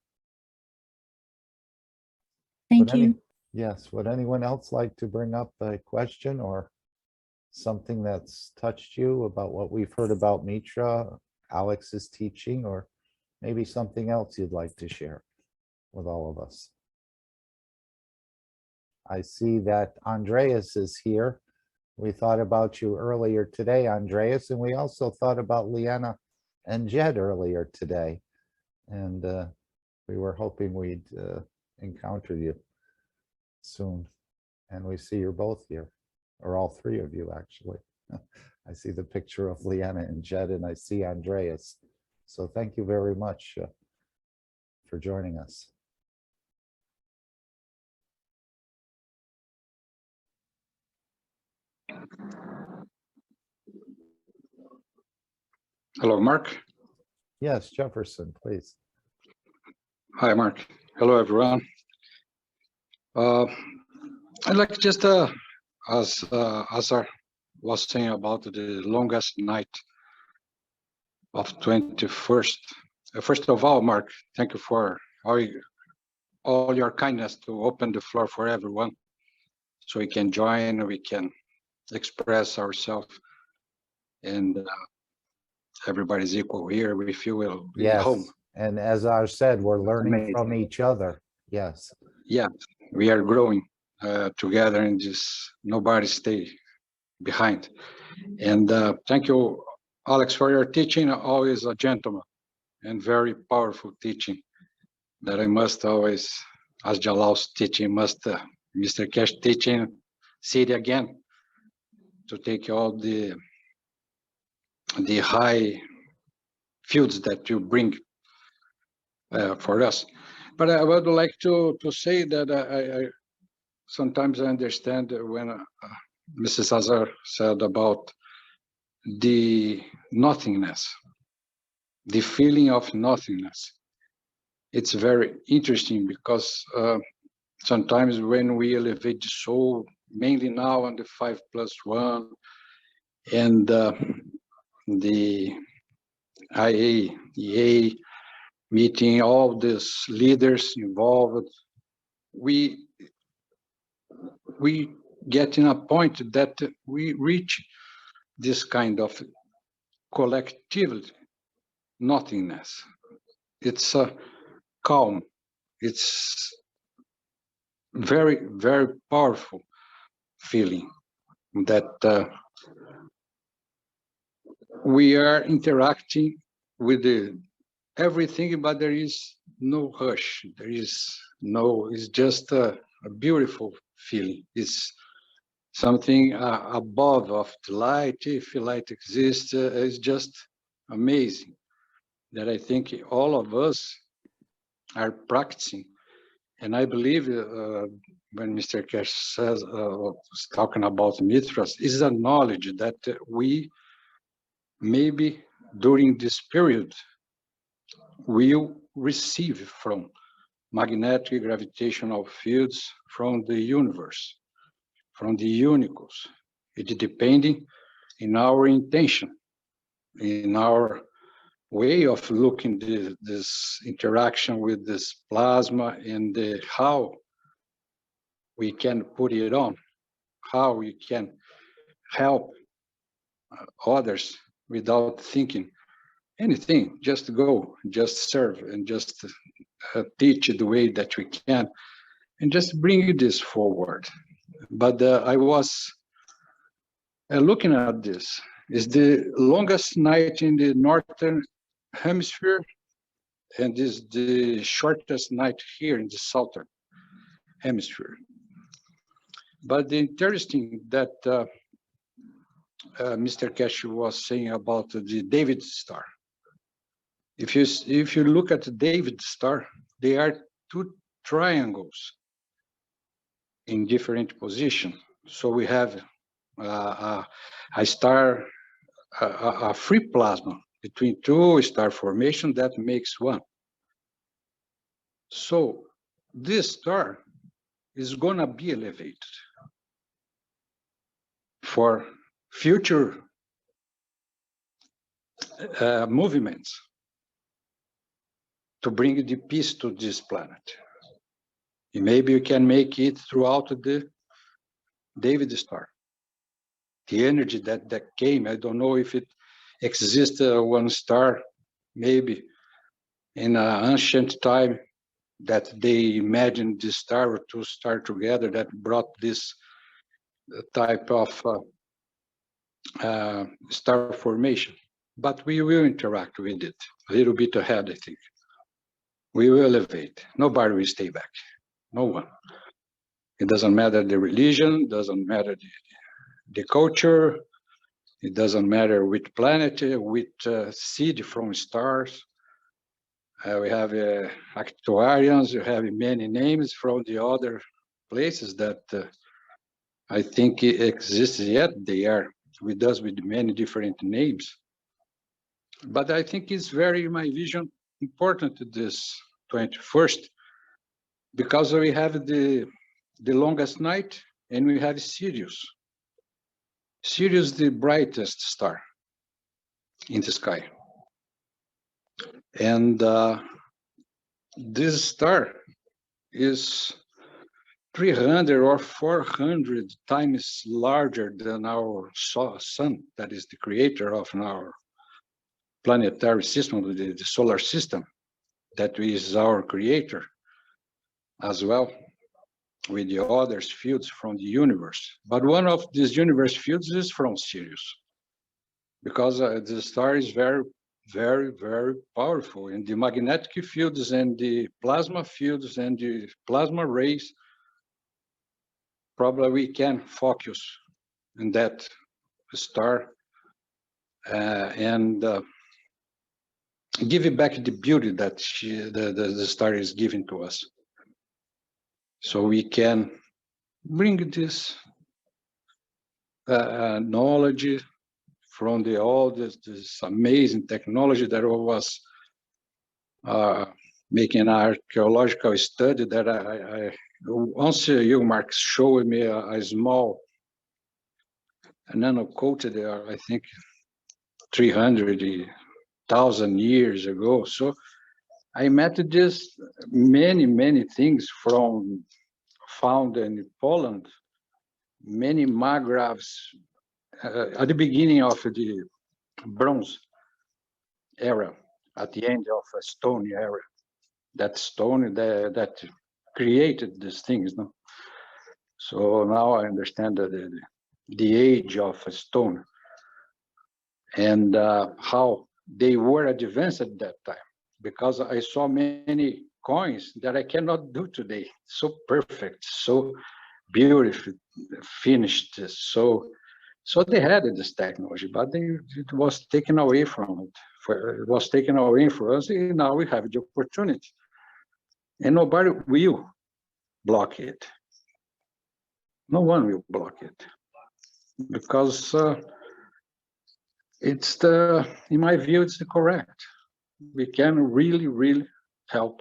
Thank you. Yes, would anyone else like to bring up a question or something that's touched you about what we've heard about Mitra, Alex's teaching, or maybe something else you'd like to share with all of us? I see that Andreas is here. We thought about you earlier today, Andreas, and we also thought about Leanna and Jed earlier today. And We were hoping we'd encounter you soon. And we see you're both here, or all three of you, actually. I see the picture of Leanna and Jed, and I see Andreas. So thank you very much for joining us. Hello, Mark. Yes, Jefferson, please. Hi, Mark. Hello, everyone. I'd like just, as I was saying about the longest night of 21st. First of all, Mark, thank you for all your kindness to open the floor for everyone, so we can join, we can express ourselves, and everybody's equal here. We feel Yes. home. And as I said, we're learning Amazing. from each other. Yes. Yeah, we are growing together, and just nobody stay behind. And thank you, Alex, for your teaching. Always a gentleman and very powerful teaching that I must always, as Jalal's teaching, Mr. Cash teaching, see it again to take all the high fields that you bring for us. But I would like to say that I sometimes I understand when Mrs. Azar said about the nothingness, the feeling of nothingness. It's very interesting because sometimes when we elevate the soul, mainly now on the 5+1 and the IAEA meeting, all these leaders involved, we get in a point that we reach this kind of collective nothingness. It's a calm. It's very, very powerful feeling that we are interacting with everything, but there is no rush. There is no, it's just a beautiful feeling. It's something above of the light. If light exists, it's just amazing that I think all of us are practicing. And I believe when Mr. Cash says, was talking about Mithras, is a knowledge that we maybe during this period will receive from magnetic gravitational fields from the universe, from the unicos. It depending in our intention, in our way of looking this interaction with this plasma, and how we can put it on, how we can help others without thinking anything, just go, just serve, and just teach the way that we can, and just bring this forward. But I was looking at this. It's the longest night in the northern hemisphere, and is the shortest night here in the southern hemisphere. But the interesting that Mr. Cash was saying about the David star. If you look at the David star, they are two triangles in different positions. So we have a star, a free plasma between two star formation that makes one. So this star is gonna be elevated for future movements to bring the peace to this planet. And maybe you can make it throughout the David star. The energy that came, I don't know if it exists one star, maybe in an ancient time that they imagined this star or two stars together that brought this type of star formation. But we will interact with it a little bit ahead, I think. we will elevate. Nobody will stay back. No one. It doesn't matter the religion, doesn't matter the culture, it doesn't matter which planet, which seed from stars. We have actuarians, we have many names from the other places that I think exist yet. They are with us with many different names. But I think it's very, in my vision, important to this 21st, because we have the longest night and we have Sirius. Sirius, the brightest star in the sky. And this star is 300 or 400 times larger than our sun, that is the creator of our planetary system, the solar system, that is our creator as well, with the other fields from the universe. But one of these universe fields is from Sirius, because the star is very, very, very powerful in the magnetic fields and the plasma fields and the plasma rays. Probably we can focus on that star and give it back the beauty that the star is giving to us. So we can bring this knowledge from all this amazing technology that was making an archaeological study that I once you, Mark, showed me a small nano-coated, I think 300,000 years ago. So I met this many things from found in Poland, many magravs at the beginning of the Bronze era, at the end of a Stone era. That stone that created these things. No? So now I understand the age of a stone and how they were advanced at that time, because I saw many coins that I cannot do today. So perfect, so beautiful, finished. So they had this technology, but it was taken away from it. It was taken away from us, and now we have the opportunity. And nobody will block it. No one will block it, because it's in my view, it's correct. We can really help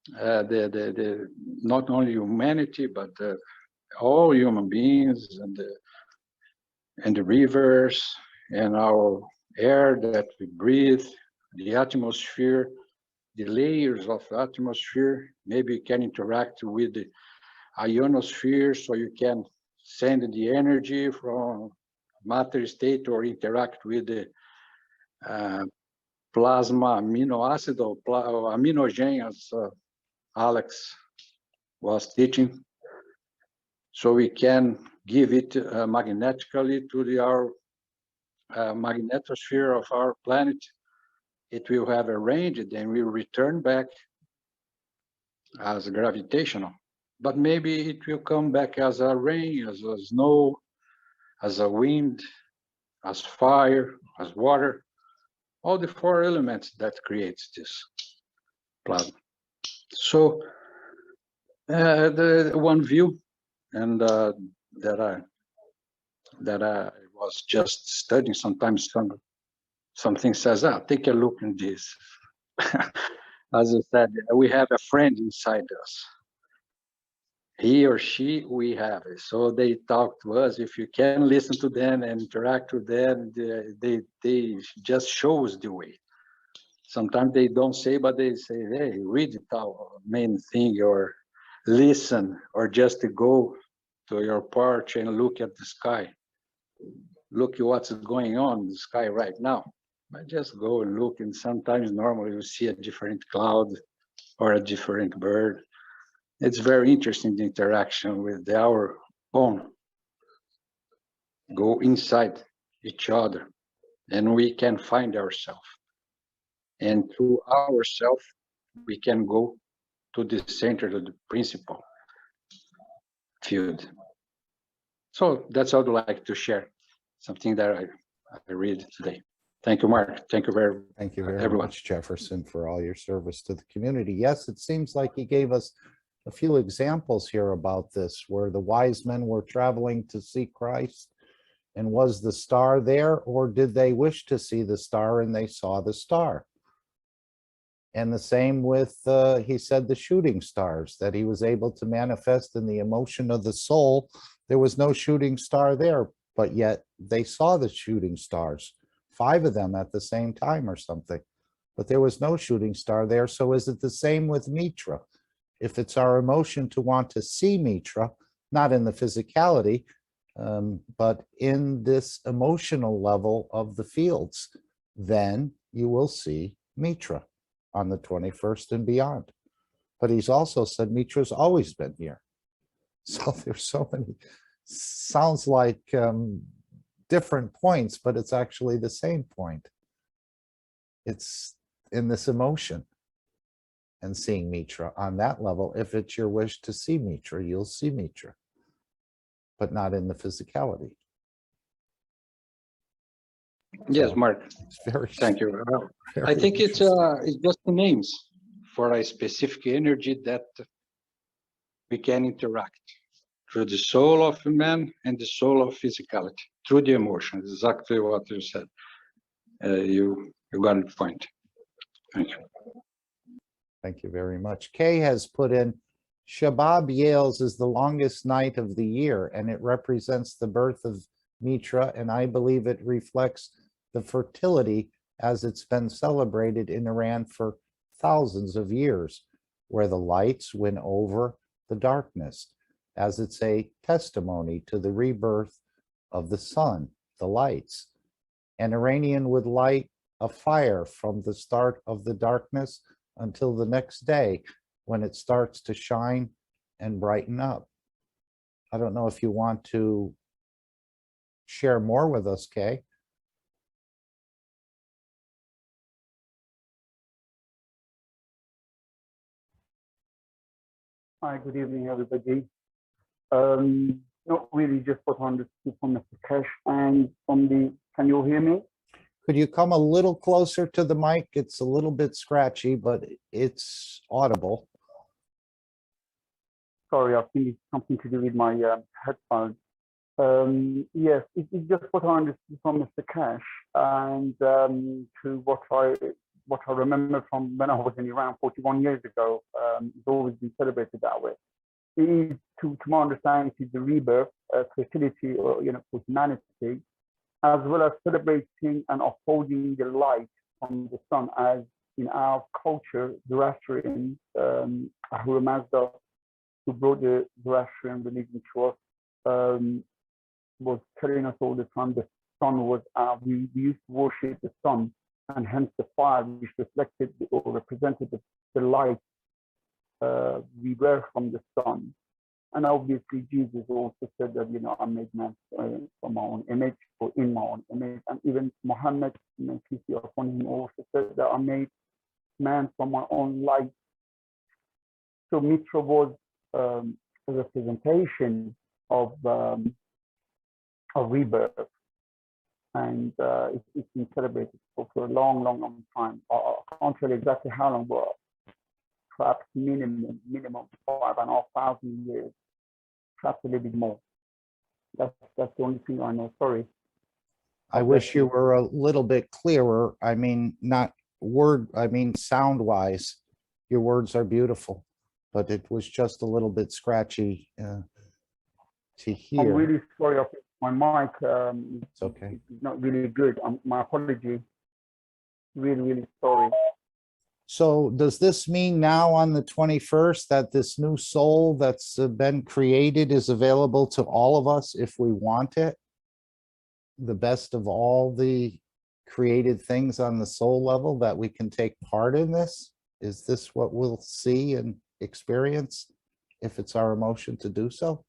the not only humanity, but all human beings and the rivers and our air that we breathe, the atmosphere, the layers of the atmosphere. Maybe you can interact with the ionosphere, so you can send the energy from matter state or interact with the plasma amino acid or aminogen, as Alex was teaching. So we can give it magnetically to our magnetosphere of our planet. It will have a range, then will return back as gravitational. But maybe it will come back as a rain, as a snow, as a wind, as fire, as water, all the four elements that creates this plasma. So the one view, and that I was just studying. Sometimes something says, take a look in this. As I said, we have a friend inside us. He or she, we have it. So they talk to us. If you can listen to them and interact with them, they just show us the way. Sometimes they don't say, but they say, hey, read our main thing, or listen, or just to go to your porch and look at the sky. Look at what's going on in the sky right now. But just go and look, and sometimes normally you see a different cloud or a different bird. It's very interesting, the interaction with our own. Go inside each other, and we can find ourselves. And through ourselves, we can go to the center of the principal field. So that's all I'd like to share, something that I read today. Thank you, Mark. Thank you very everyone. Much, Jefferson, for all your service to the community. Yes, it seems like he gave us a few examples here about this, where the wise men were traveling to see Christ. And was the star there, or did they wish to see the star and they saw the star? And the same with, he said, the shooting stars, that he was able to manifest in the emotion of the soul. There was no shooting star there, but yet they saw the shooting stars, 5 of them at the same time or something. But there was no shooting star there. So is it the same with Mitra? If it's our emotion to want to see Mitra, not in the physicality, but in this emotional level of the fields, then you will see Mitra on the 21st and beyond. But he's also said Mitra's always been here. So there's so many, sounds like different points, but it's actually the same point. It's in this emotion and seeing Mitra on that level. If it's your wish to see Mitra, you'll see Mitra, but not in the physicality. Yes, So, Mark. Thank you. I think it's just the names for a specific energy that we can interact through the soul of a man and the soul of physicality, through the emotions. Exactly what you said. You got the point. Thank you. Thank you very much. Kay has put in, Shabab Yales is the longest night of the year, and it represents the birth of Mitra, and I believe it reflects the fertility as it's been celebrated in Iran for thousands of years, where the lights win over the darkness, as it's a testimony to the rebirth of the sun, the lights. An Iranian would light a fire from the start of the darkness until the next day, when it starts to shine and brighten up. I don't know if you want to share more with us, Kay. Hi, good evening, everybody. Not really just what I understood from Mr. Kesh and from the, can you all hear me? Could you come a little closer to the mic? It's a little bit scratchy, but it's audible. Sorry, I think it's something to do with my headphones. Yes, it's just what I understood from Mr. Kesh, and to what I remember from when I was in Iran 41 years ago. It's always been celebrated that way. It is, to my understanding, it is the rebirth, fertility, or for humanity, as well as celebrating and upholding the light from the sun, as in our culture, Zoroastrian, Ahura Mazda, who brought the Zoroastrian religion to us, was telling us all the time the sun was we used to worship the sun, and hence the fire which reflected or represented the light we were from the sun. And obviously Jesus also said that, I made man from my own image, or in my own image. And even Muhammad, peace be upon him, also said that I made man from my own light. So Mitra was a representation of rebirth, and it's been celebrated for a long, long, long time. I can't tell you exactly how long, but perhaps minimum 5,500 years, perhaps a little bit more. That's the only thing I know. Sorry. I wish you were a little bit clearer. I mean, not sound wise, your words are beautiful, but it was just a little bit scratchy to hear. I'm really sorry. My mic it's okay. It's not really good. My apology. Really, really sorry. So does this mean now on the 21st that this new soul that's been created is available to all of us if we want it? The best of all the created things on the soul level, that we can take part in this? Is this what we'll see and experience if it's our emotion to do so?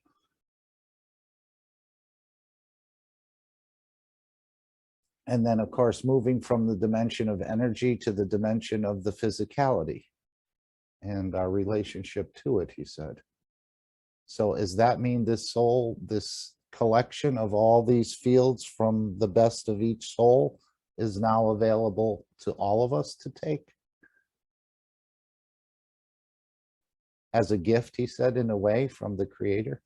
And then, of course, moving from the dimension of energy to the dimension of the physicality. and our relationship to it, he said. So does that mean this soul, this collection of all these fields from the best of each soul is now available to all of us to take? As a gift, he said, in a way, from the Creator?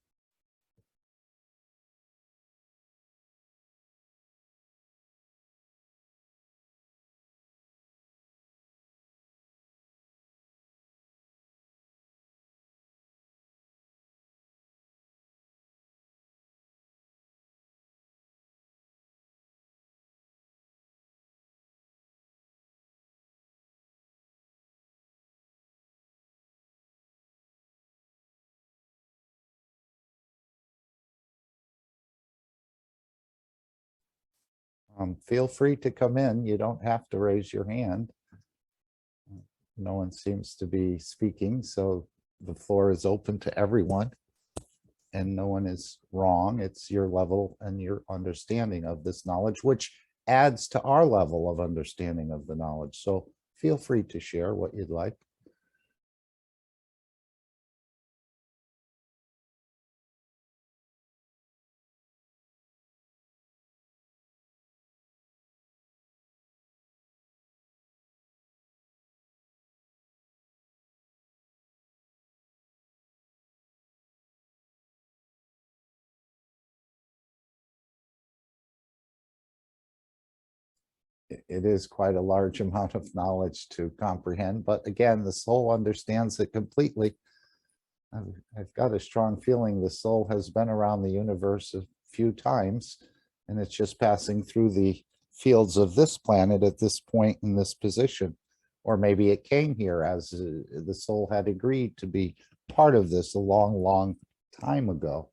Feel free to come in. You don't have to raise your hand. No one seems to be speaking, so the floor is open to everyone. And no one is wrong. It's your level and your understanding of this knowledge, which adds to our level of understanding of the knowledge. So feel free to share what you'd like. It is quite a large amount of knowledge to comprehend, but again, the soul understands it completely. I've got a strong feeling the soul has been around the universe a few times, and it's just passing through the fields of this planet at this point in this position. Or maybe it came here as the soul had agreed to be part of this a long, long time ago.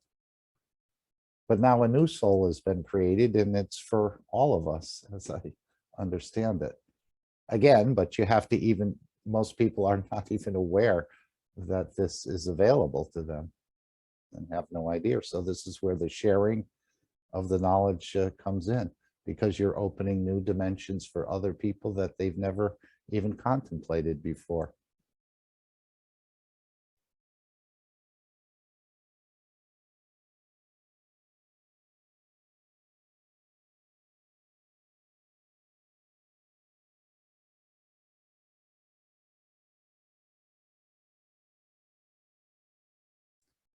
But now a new soul has been created, and it's for all of us, as I understand it. Again, but you have to even, most people are not even aware that this is available to them and have no idea. So this is where the sharing of the knowledge comes in, because you're opening new dimensions for other people that they've never even contemplated before.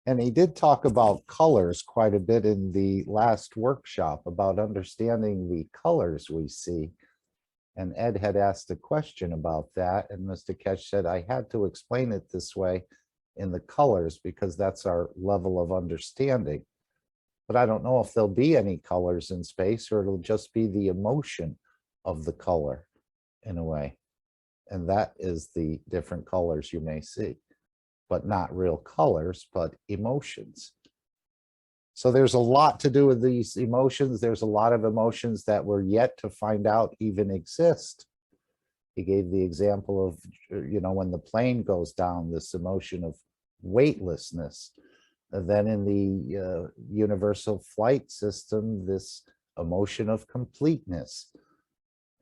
And he did talk about colors quite a bit in the last workshop, about understanding the colors we see. And Ed had asked a question about that, and Mr. Ketch said, I had to explain it this way in the colors because that's our level of understanding. But I don't know if there'll be any colors in space, or it'll just be the emotion of the color in a way. And that is the different colors you may see, but not real colors, but emotions. So there's a lot to do with these emotions. There's a lot of emotions that we're yet to find out even exist. He gave the example of, when the plane goes down, this emotion of weightlessness. And then in the universal flight system, this emotion of completeness.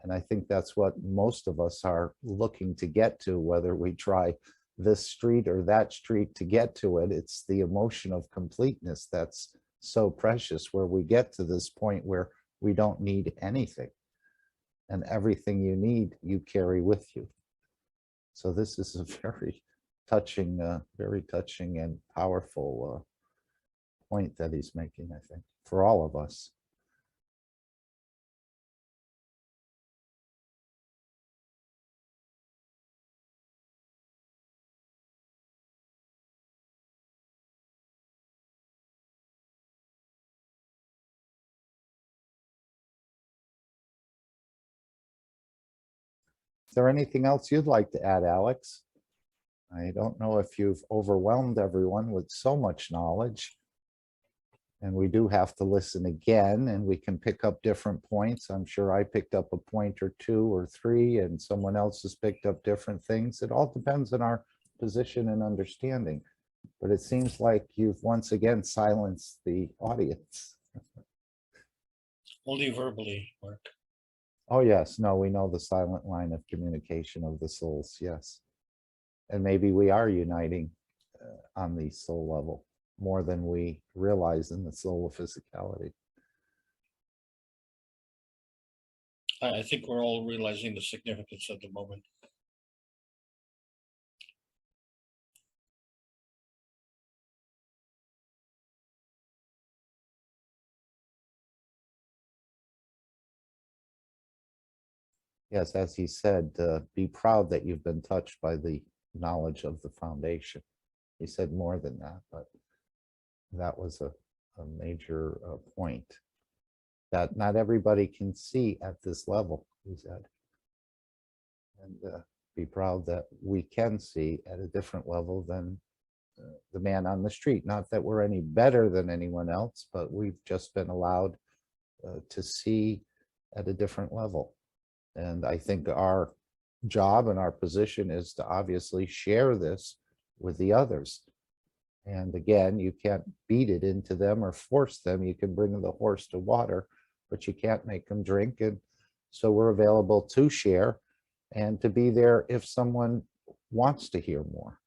And I think that's what most of us are looking to get to, whether we try this street or that street to get to it. It's the emotion of completeness that's so precious, where we get to this point where we don't need anything, and everything you need you carry with you. So this is a very touching and powerful point that he's making, I think, for all of us. Is there anything else you'd like to add, Alex? I don't know if you've overwhelmed everyone with so much knowledge. And we do have to listen again, and we can pick up different points. I'm sure I picked up a point or two or three, and someone else has picked up different things. It all depends on our position and understanding. But it seems like you've once again silenced the audience. Only verbally, Mark. Oh, yes. No, we know the silent line of communication of the souls. Yes. And maybe we are uniting on the soul level more than we realize in the soul of physicality. I think we're all realizing the significance of the moment. Yes, as he said, be proud that you've been touched by the knowledge of the foundation. He said more than that, but that was a major point that not everybody can see at this level, he said. And be proud that we can see at a different level than the man on the street. Not that we're any better than anyone else, but we've just been allowed to see at a different level. And I think our job and our position is to obviously share this with the others. And again, you can't beat it into them or force them. You can bring the horse to water, but you can't make them drink. And so we're available to share and to be there if someone wants to hear more.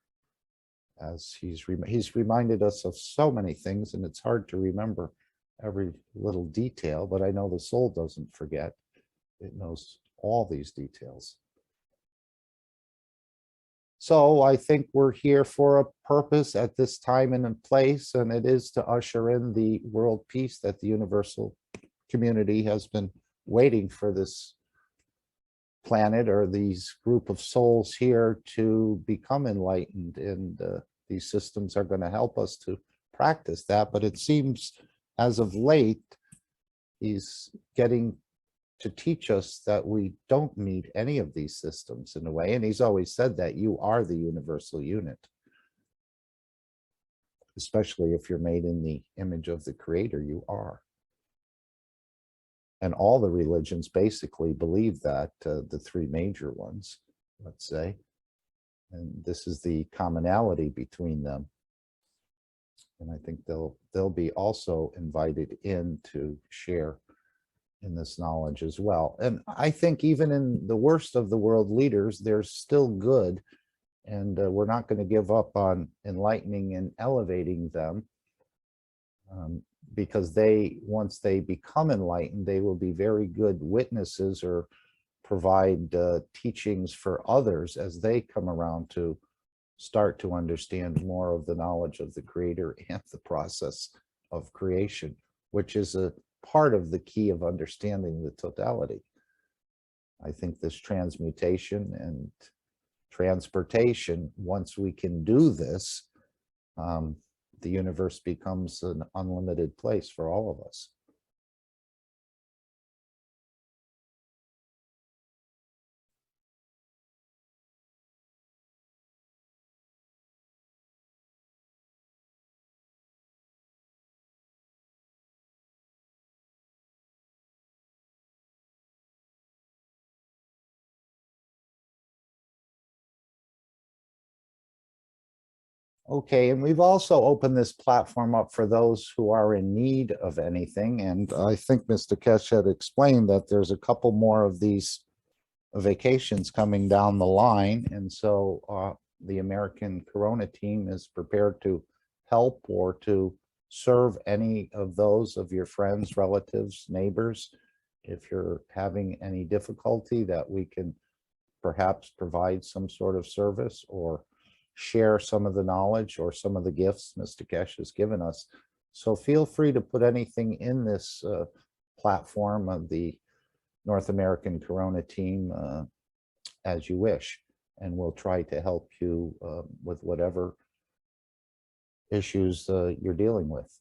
As he's reminded us of so many things, and it's hard to remember every little detail, but I know the soul doesn't forget. It knows all these details. So I think we're here for a purpose at this time and in place, and it is to usher in the world peace that the universal community has been waiting for this planet or these group of souls here to become enlightened. And these systems are going to help us to practice that. But it seems as of late, he's getting to teach us that we don't need any of these systems in a way. And he's always said that you are the universal unit, especially if you're made in the image of the creator, you are. And all the religions basically believe that, the three major ones, let's say. And this is the commonality between them. And I think they'll be also invited in to share in this knowledge as well. And I think even in the worst of the world leaders, there's still good. And we're not going to give up on enlightening and elevating them. Because once they become enlightened, they will be very good witnesses or provide teachings for others as they come around to start to understand more of the knowledge of the creator and the process of creation, which is a part of the key of understanding the totality. I think this transmutation and transportation, once we can do this, the universe becomes an unlimited place for all of us. Okay, and we've also opened this platform up for those who are in need of anything. And I think Mr. Kesh had explained that there's a couple more of these vacations coming down the line. And so the American Corona team is prepared to help or to serve any of those of your friends, relatives, neighbors. If you're having any difficulty, that we can perhaps provide some sort of service or share some of the knowledge or some of the gifts Mr. Kesh has given us. So feel free to put anything in this platform of the North American Corona team as you wish, and we'll try to help you with whatever issues you're dealing with.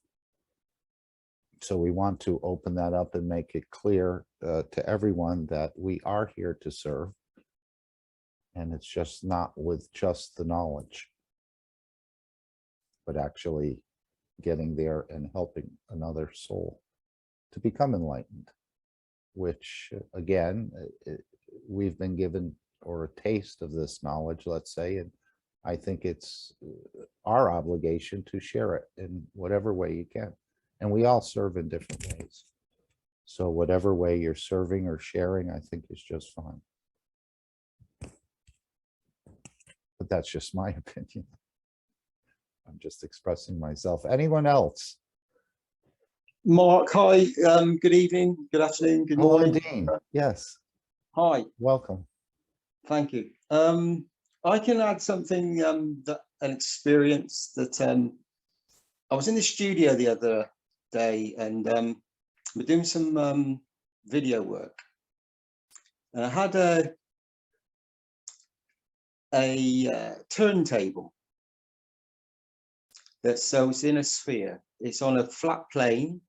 So we want to open that up and make it clear to everyone that we are here to serve. And it's just not with just the knowledge, but actually getting there and helping another soul to become enlightened, which again, we've been given or a taste of this knowledge, let's say, and I think it's our obligation to share it in whatever way you can. And we all serve in different ways. So whatever way you're serving or sharing, I think is just fine. but that's just my opinion. I'm just expressing myself. Anyone else? Mark, hi. Good evening, good afternoon, good Hello, morning. Dean. Yes, Hi, welcome. thank you. I can add something, an experience that I was in the studio the other day, and we're doing some video work. And I had a turntable so it's in a sphere. It's on a flat plane,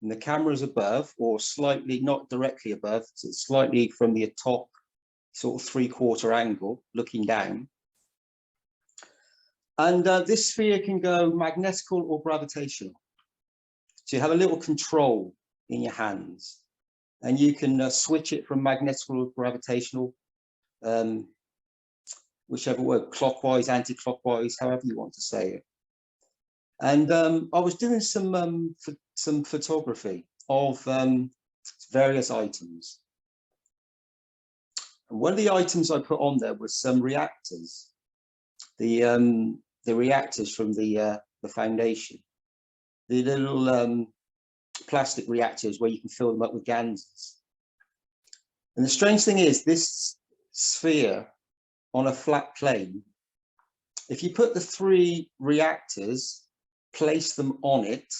and the camera's above, or slightly, not directly above, so it's slightly from the top, sort of 3/4 angle, looking down. And this sphere can go magnetical or gravitational. So you have a little control in your hands, and you can switch it from magnetical or gravitational, whichever word, clockwise, anti-clockwise, however you want to say it. And I was doing some photography of various items. And one of the items I put on there was some reactors, the reactors from the foundation, the little plastic reactors where you can fill them up with ganses. And the strange thing is, this sphere on a flat plane, if you put the 3 reactors, place them on it,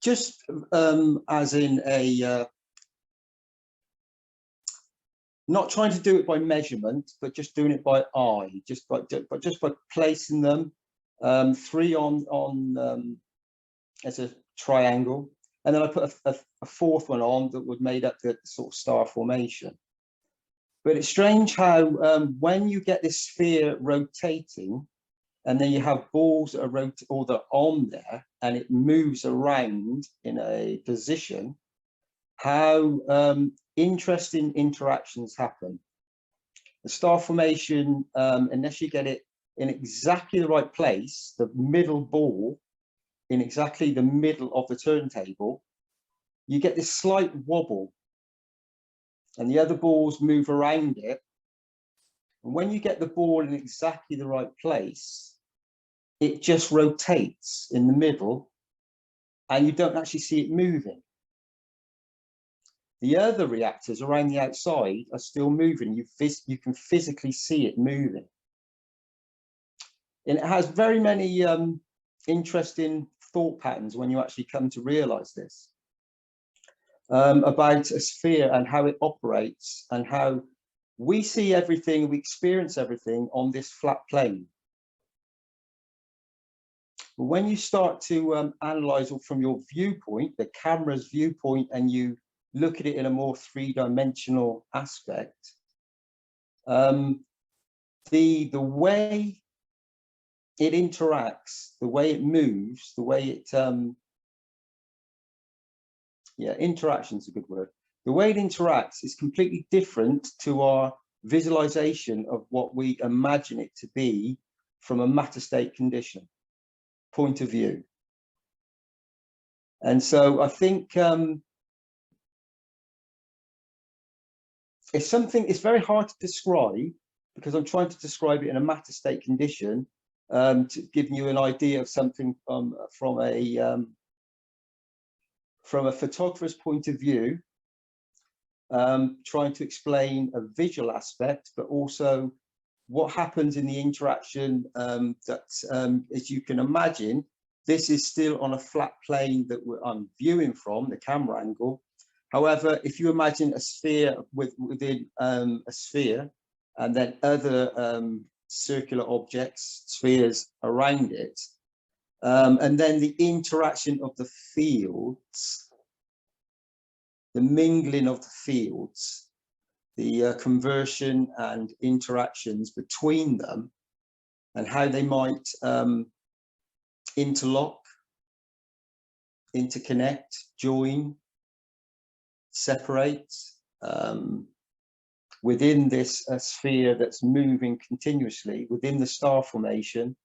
just as in a, not trying to do it by measurement, but just doing it by eye, just by placing them 3 on as a triangle, and then I put a 4th one on that would made up the sort of star formation. But it's strange how when you get this sphere rotating, and then you have balls that are on there, and it moves around in a position, how interesting interactions happen. The star formation, unless you get it in exactly the right place, the middle ball in exactly the middle of the turntable, you get this slight wobble, and the other balls move around it. And when you get the ball in exactly the right place, it just rotates in the middle, and you don't actually see it moving. The other reactors around the outside are still moving. You can physically see it moving. And it has very many interesting thought patterns when you actually come to realize this, about a sphere and how it operates, and how we see everything, we experience everything on this flat plane. But when you start to analyze from your viewpoint, the camera's viewpoint, and you look at it in a more 3-dimensional aspect, the way it interacts, the way it moves, the way it interaction's a good word. The way it interacts is completely different to our visualization of what we imagine it to be from a matter state condition point of view. And so I think it's very hard to describe, because I'm trying to describe it in a matter state condition, to give you an idea of something from a photographer's point of view, trying to explain a visual aspect, but also what happens in the interaction, that, as you can imagine, this is still on a flat plane that I'm viewing from, the camera angle. However, if you imagine a sphere within a sphere, and then other circular objects, spheres around it, and then the interaction of the fields, the mingling of the fields, the conversion and interactions between them, and how they might interlock, interconnect, join, separate within this sphere that's moving continuously within the star formation.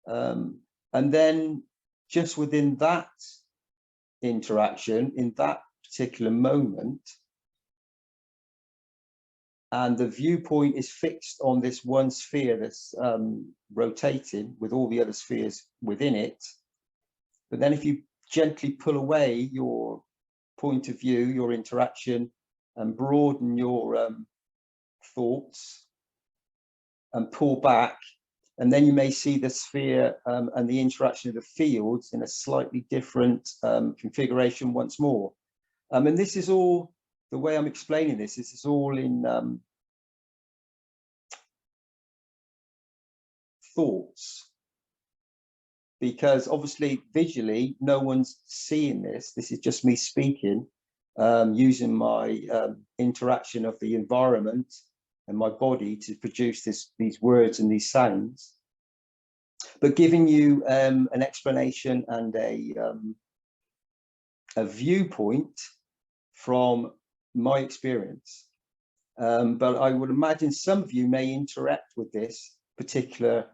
And then just within that interaction, in that particular moment, and the viewpoint is fixed on this one sphere that's rotating with all the other spheres within it. But then if you gently pull away your point of view, your interaction, and broaden your thoughts and pull back, and then you may see the sphere and the interaction of the fields in a slightly different configuration once more. And this is all, the way I'm explaining this is all in thoughts, because obviously visually no one's seeing this. This is just me speaking, using my interaction of the environment and my body to produce these words and these sounds, but giving you an explanation and a viewpoint from my experience. But I would imagine some of you may interact with this particular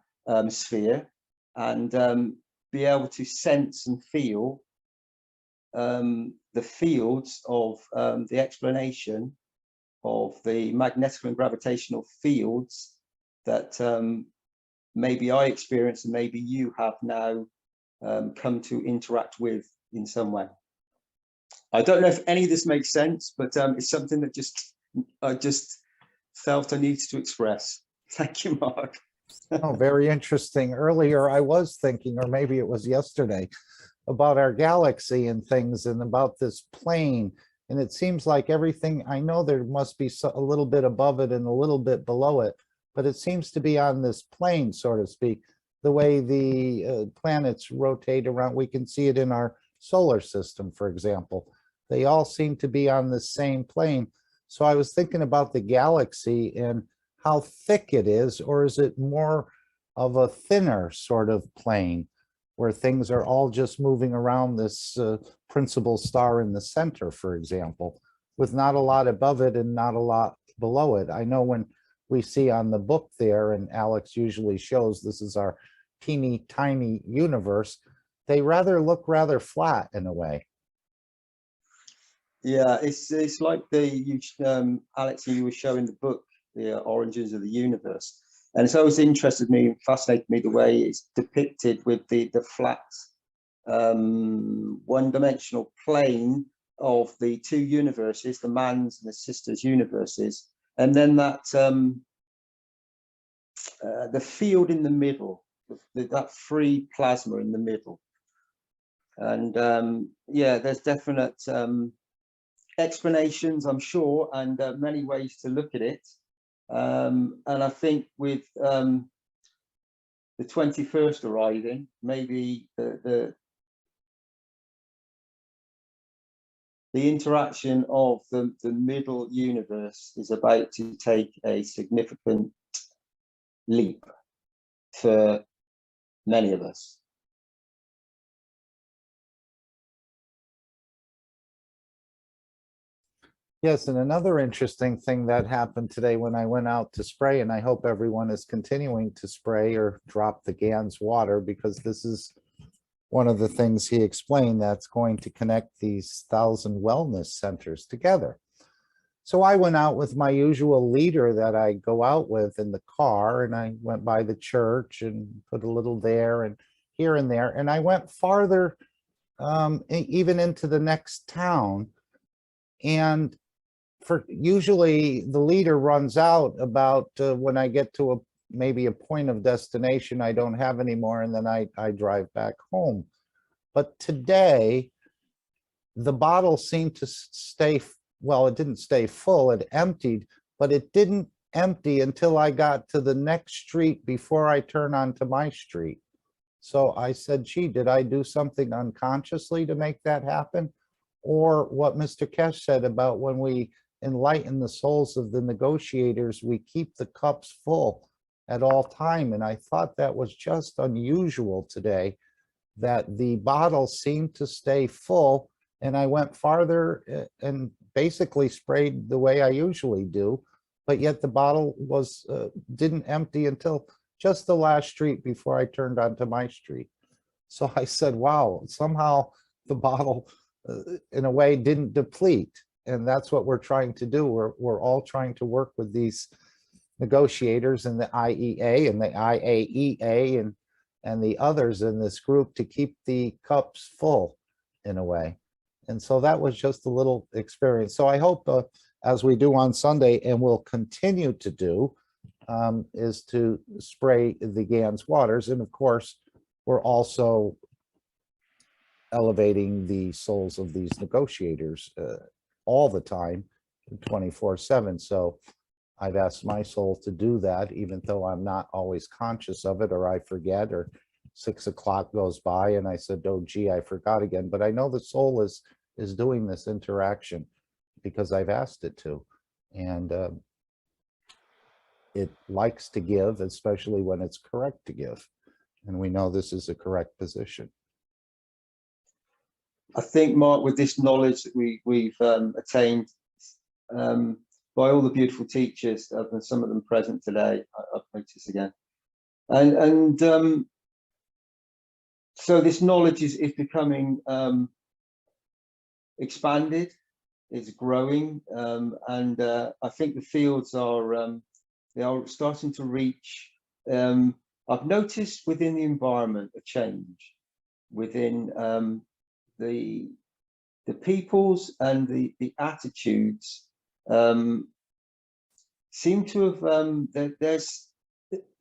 sphere and be able to sense and feel the fields of the explanation of the magnetic and gravitational fields that maybe I experienced and maybe you have now come to interact with in some way. I don't know if any of this makes sense, but it's something that I just felt I needed to express. Thank you, Mark. Oh, very interesting. Earlier, I was thinking, or maybe it was yesterday, about our galaxy and things and about this plane. And it seems like everything, I know there must be a little bit above it and a little bit below it, but it seems to be on this plane, so to speak, the way the planets rotate around. We can see it in our solar system, for example. They all seem to be on the same plane. So I was thinking about the galaxy and how thick it is, or is it more of a thinner sort of plane where things are all just moving around this principal star in the center, for example, with not a lot above it and not a lot below it. I know when we see on the book there, and Alex usually shows this is our teeny tiny universe, they look rather flat in a way. Yeah, it's like Alex, you were showing the book, the Origins of the Universe, and it's always interested me and fascinated me the way it's depicted with the flat one-dimensional plane of the two universes, the man's and the sister's universes, and then that the field in the middle, that free plasma in the middle. And yeah, there's definite explanations, I'm sure, and many ways to look at it. And I think with the 21st arriving, maybe the interaction of the middle universe is about to take a significant leap for many of us. Yes, and another interesting thing that happened today when I went out to spray, and I hope everyone is continuing to spray or drop the GANS water, because this is one of the things he explained that's going to connect these 1,000 wellness centers together. So I went out with my usual leader that I go out with in the car, and I went by the church and put a little there and here and there, and I went farther even into the next town. And usually the leader runs out about when I get to maybe a point of destination I don't have anymore, and then I drive back home. But today the bottle seemed to stay, well, it didn't stay full, it emptied, but it didn't empty until I got to the next street before I turn onto my street. So I said, gee, did I do something unconsciously to make that happen? Or what Mr. Kesh said about when we enlighten the souls of the negotiators, we keep the cups full at all time. And I thought that was just unusual today, that the bottle seemed to stay full, and I went farther and basically sprayed the way I usually do, but yet the bottle was didn't empty until just the last street before I turned onto my street. So I said, wow, somehow the bottle in a way didn't deplete. and that's what we're trying to do. We're all trying to work with these negotiators in the IEA and the IAEA and the others in this group to keep the cups full in a way. And so that was just a little experience. So I hope as we do on Sunday, and we'll continue to do, is to spray the GANS waters. And of course, we're also elevating the souls of these negotiators all the time, 24/7. So I've asked my soul to do that, even though I'm not always conscious of it, or I forget, or 6 o'clock goes by and I said, oh, gee, I forgot again. But I know the soul is doing this interaction because I've asked it to. And it likes to give, especially when it's correct to give. And we know this is a correct position. I think, Mark, with this knowledge that we've attained by all the beautiful teachers, and some of them present today, I've noticed again. And so this knowledge is becoming expanded, it's growing, and I think the fields are they are starting to reach. I've noticed within the environment a change within the peoples and the attitudes seem to have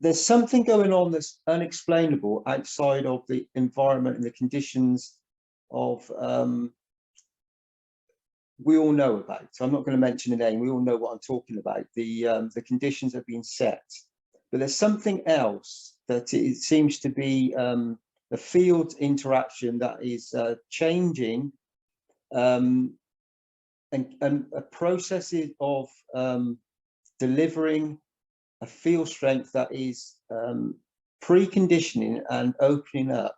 there's something going on that's unexplainable outside of the environment and the conditions of we all know about. So I'm not going to mention a name. We all know what I'm talking about. The conditions have been set, but there's something else that it seems to be a field interaction that is changing, and a process of delivering a field strength that is preconditioning and opening up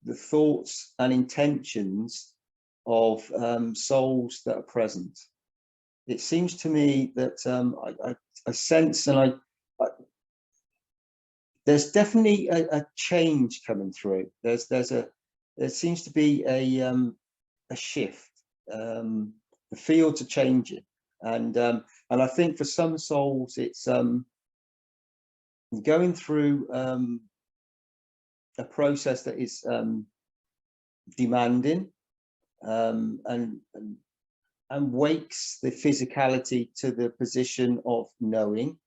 the thoughts and intentions of souls that are present. It seems to me that I sense, and there's definitely a change coming through. There seems to be a shift. The fields are changing, and I think for some souls it's going through a process that is demanding, and wakes the physicality to the position of knowing.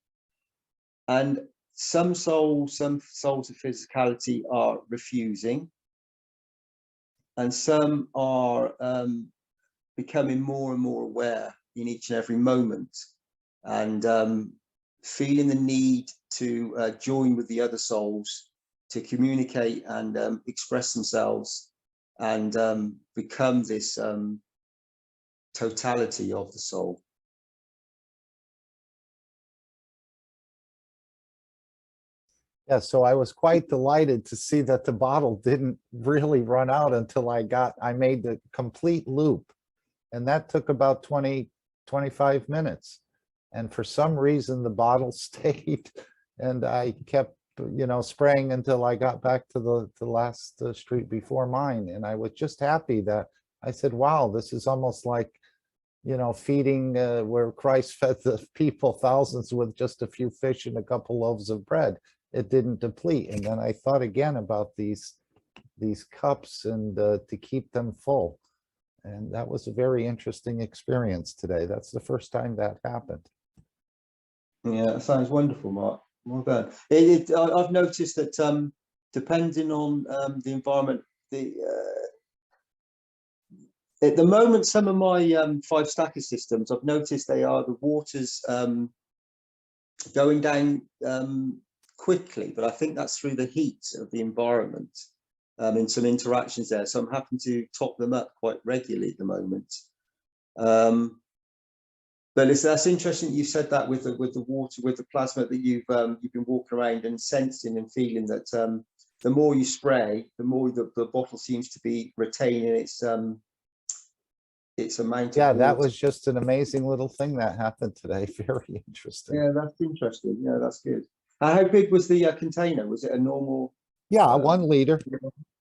And some souls of physicality are refusing, and some are becoming more and more aware in each and every moment, and feeling the need to join with the other souls to communicate and express themselves, and become this totality of the soul. Yeah, so I was quite delighted to see that the bottle didn't really run out until I made the complete loop. And that took about 25 minutes. And for some reason, the bottle stayed, and I kept, spraying until I got back to the last street before mine. And I was just happy that I said, wow, this is almost like, feeding where Christ fed the people, thousands, with just a few fish and a couple loaves of bread. It didn't deplete. And then I thought again about these cups and to keep them full. And that was a very interesting experience today. That's the first time that happened. Yeah, that sounds wonderful, Mark. Well done. I've noticed that depending on the environment, at the moment, some of my 5 stacker systems, I've noticed the water's going down quickly, but I think that's through the heat of the environment, in some interactions there. So I'm having to top them up quite regularly at the moment. But that's interesting you said that with the water, with the plasma, that you've been walking around and sensing and feeling that the more you spray, the more the bottle seems to be retaining its amount of water. That was just an amazing little thing that happened today. Very interesting. Yeah, that's interesting. Yeah, that's good. How big was the container? Was it a normal? Yeah, 1 liter,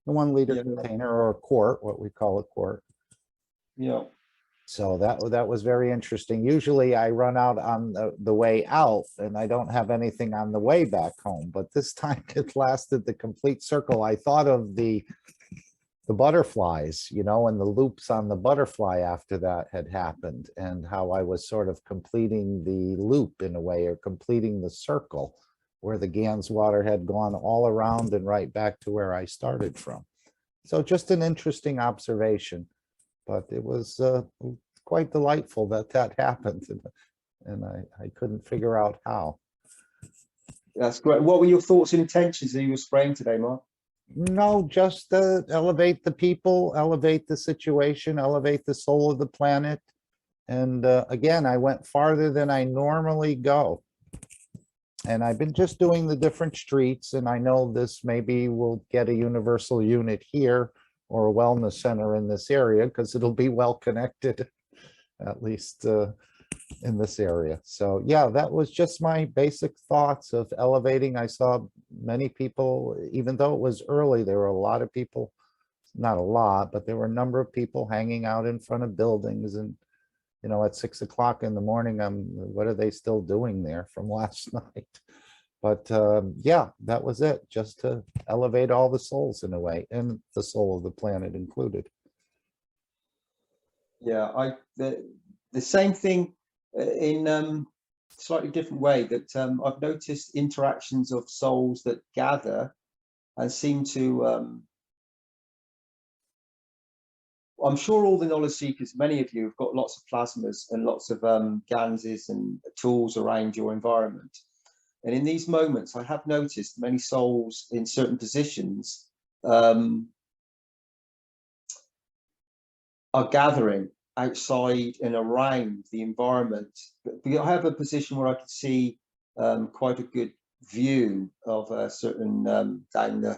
a 1 liter yeah. container, or a quart, what we call a quart. Yeah. So that was very interesting. Usually I run out on the way out and I don't have anything on the way back home, but this time it lasted the complete circle. I thought of the butterflies, you know, and the loops on the butterfly after that had happened, and how I was sort of completing the loop in a way, or completing the circle, where the Gans water had gone all around and right back to where I started from. So just an interesting observation, but it was quite delightful that that happened, and I couldn't figure out how. That's great. What were your thoughts and intentions that you were spraying today, Mark? No, just elevate the people, elevate the situation, elevate the soul of the planet. And again, I went farther than I normally go. And I've been just doing the different streets, and I know this maybe will get a universal unit here or a wellness center in this area, because it'll be well connected, at least in this area. So yeah, that was just my basic thoughts of elevating. I saw many people, even though it was early, there were a lot of people, not a lot, but there were a number of people hanging out in front of buildings. And, you know, at 6 o'clock in the morning, what are they still doing there from last night? But yeah, that was it, just to elevate all the souls in a way, and the soul of the planet included. Yeah, the same thing in slightly different way, that I've noticed interactions of souls that gather and seem to, I'm sure all the knowledge seekers, many of you have got lots of plasmas and lots of ganses and tools around your environment. And in these moments, I have noticed many souls in certain positions are gathering outside and around the environment. But I have a position where I can see quite a good view of a certain down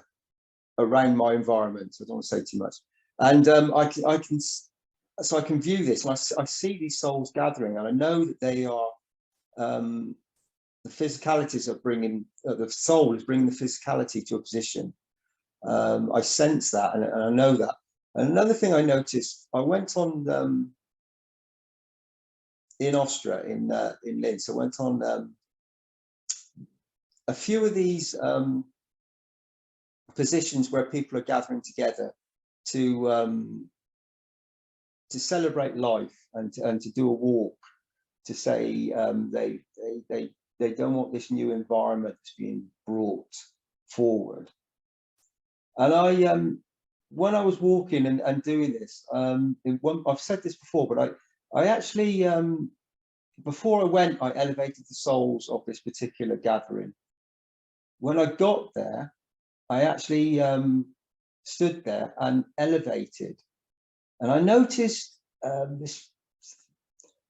around my environment. I don't want to say too much. And I can view this, and I see these souls gathering, and I know that they are the physicalities are bringing, the soul is bringing the physicality to a position. I sense that, and I know that. And another thing I noticed, I went on in Austria, in Linz. I went on a few of these positions where people are gathering together to celebrate life and to do a walk, to say they don't want this new environment being brought forward. And I when I was walking and doing this, I've said this before, but I actually before I went, I elevated the souls of this particular gathering. When I got there, I actually stood there and elevated, and I noticed this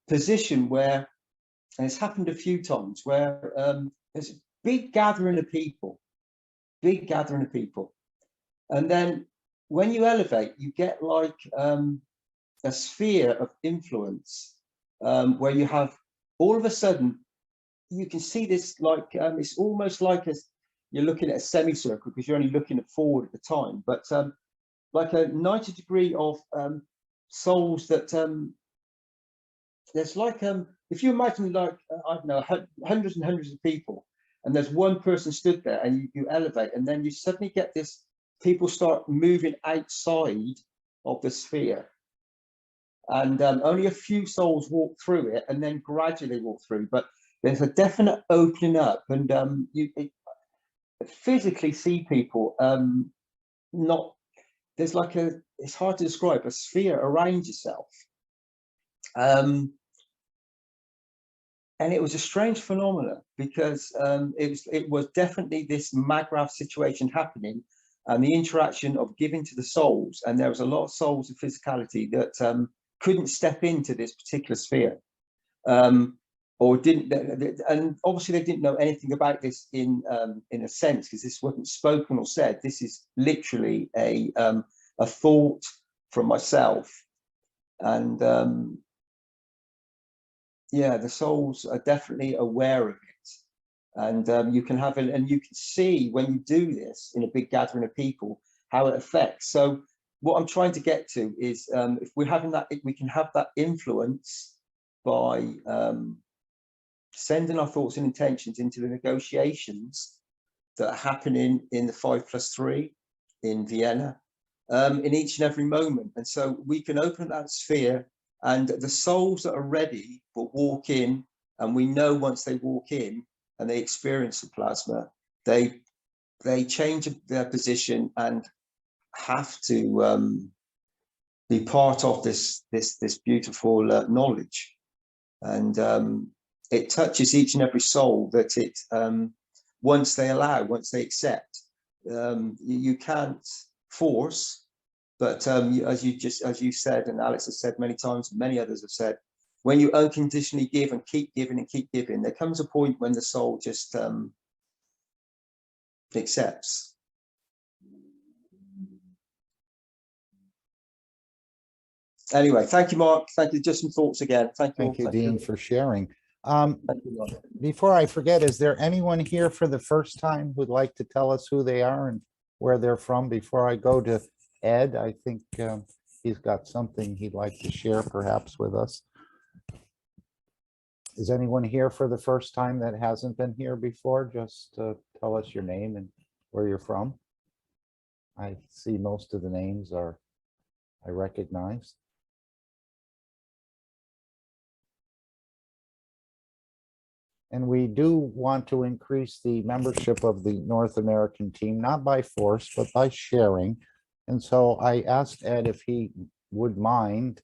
position where, and it's happened a few times, where there's a big gathering of people, and then when you elevate, you get like a sphere of influence, where you have, all of a sudden, you can see this, like it's almost like you're looking at a semicircle, because you're only looking at forward at the time, but like a 90 degree of souls that there's like if you imagine, like I don't know, hundreds and hundreds of people, and there's one person stood there, and you elevate, and then you suddenly get this, people start moving outside of the sphere, and only a few souls walk through it, and then gradually walk through, but there's a definite opening up, and you physically see people, not, there's like it's hard to describe, a sphere around yourself. And it was a strange phenomenon, because it was definitely this maggraph situation happening, and the interaction of giving to the souls, and there was a lot of souls of physicality that couldn't step into this particular sphere, or didn't, and obviously they didn't know anything about this in a sense, because this wasn't spoken or said. This is literally a thought from myself, and yeah, the souls are definitely aware of it, and you can have it, and you can see when you do this in a big gathering of people how it affects. So what I'm trying to get to is if we're having that, if we can have that influence by sending our thoughts and intentions into the negotiations that are happening in the 5+3 in Vienna, in each and every moment. And so we can open that sphere, and the souls that are ready will walk in, and we know once they walk in and they experience the plasma, they change their position and have to be part of this beautiful knowledge. And it touches each and every soul that it once they allow, once they accept. You can't force, but as you said, and Alex has said many times, and many others have said, when you unconditionally give and keep giving and keep giving, there comes a point when the soul just accepts. Anyway, thank you, Mark. Thank you. Just some thoughts again. Thank you. Thank you, Dean, for sharing. Thank you, Mark. Before I forget, is there anyone here for the first time who'd like to tell us who they are and where they're from? Before I go to Ed, I think he's got something he'd like to share perhaps with us. Is anyone here for the first time that hasn't been here before? Just tell us your name and where you're from. I see most of the names I recognize. And we do want to increase the membership of the North American team, not by force, but by sharing. And so I asked Ed if he would mind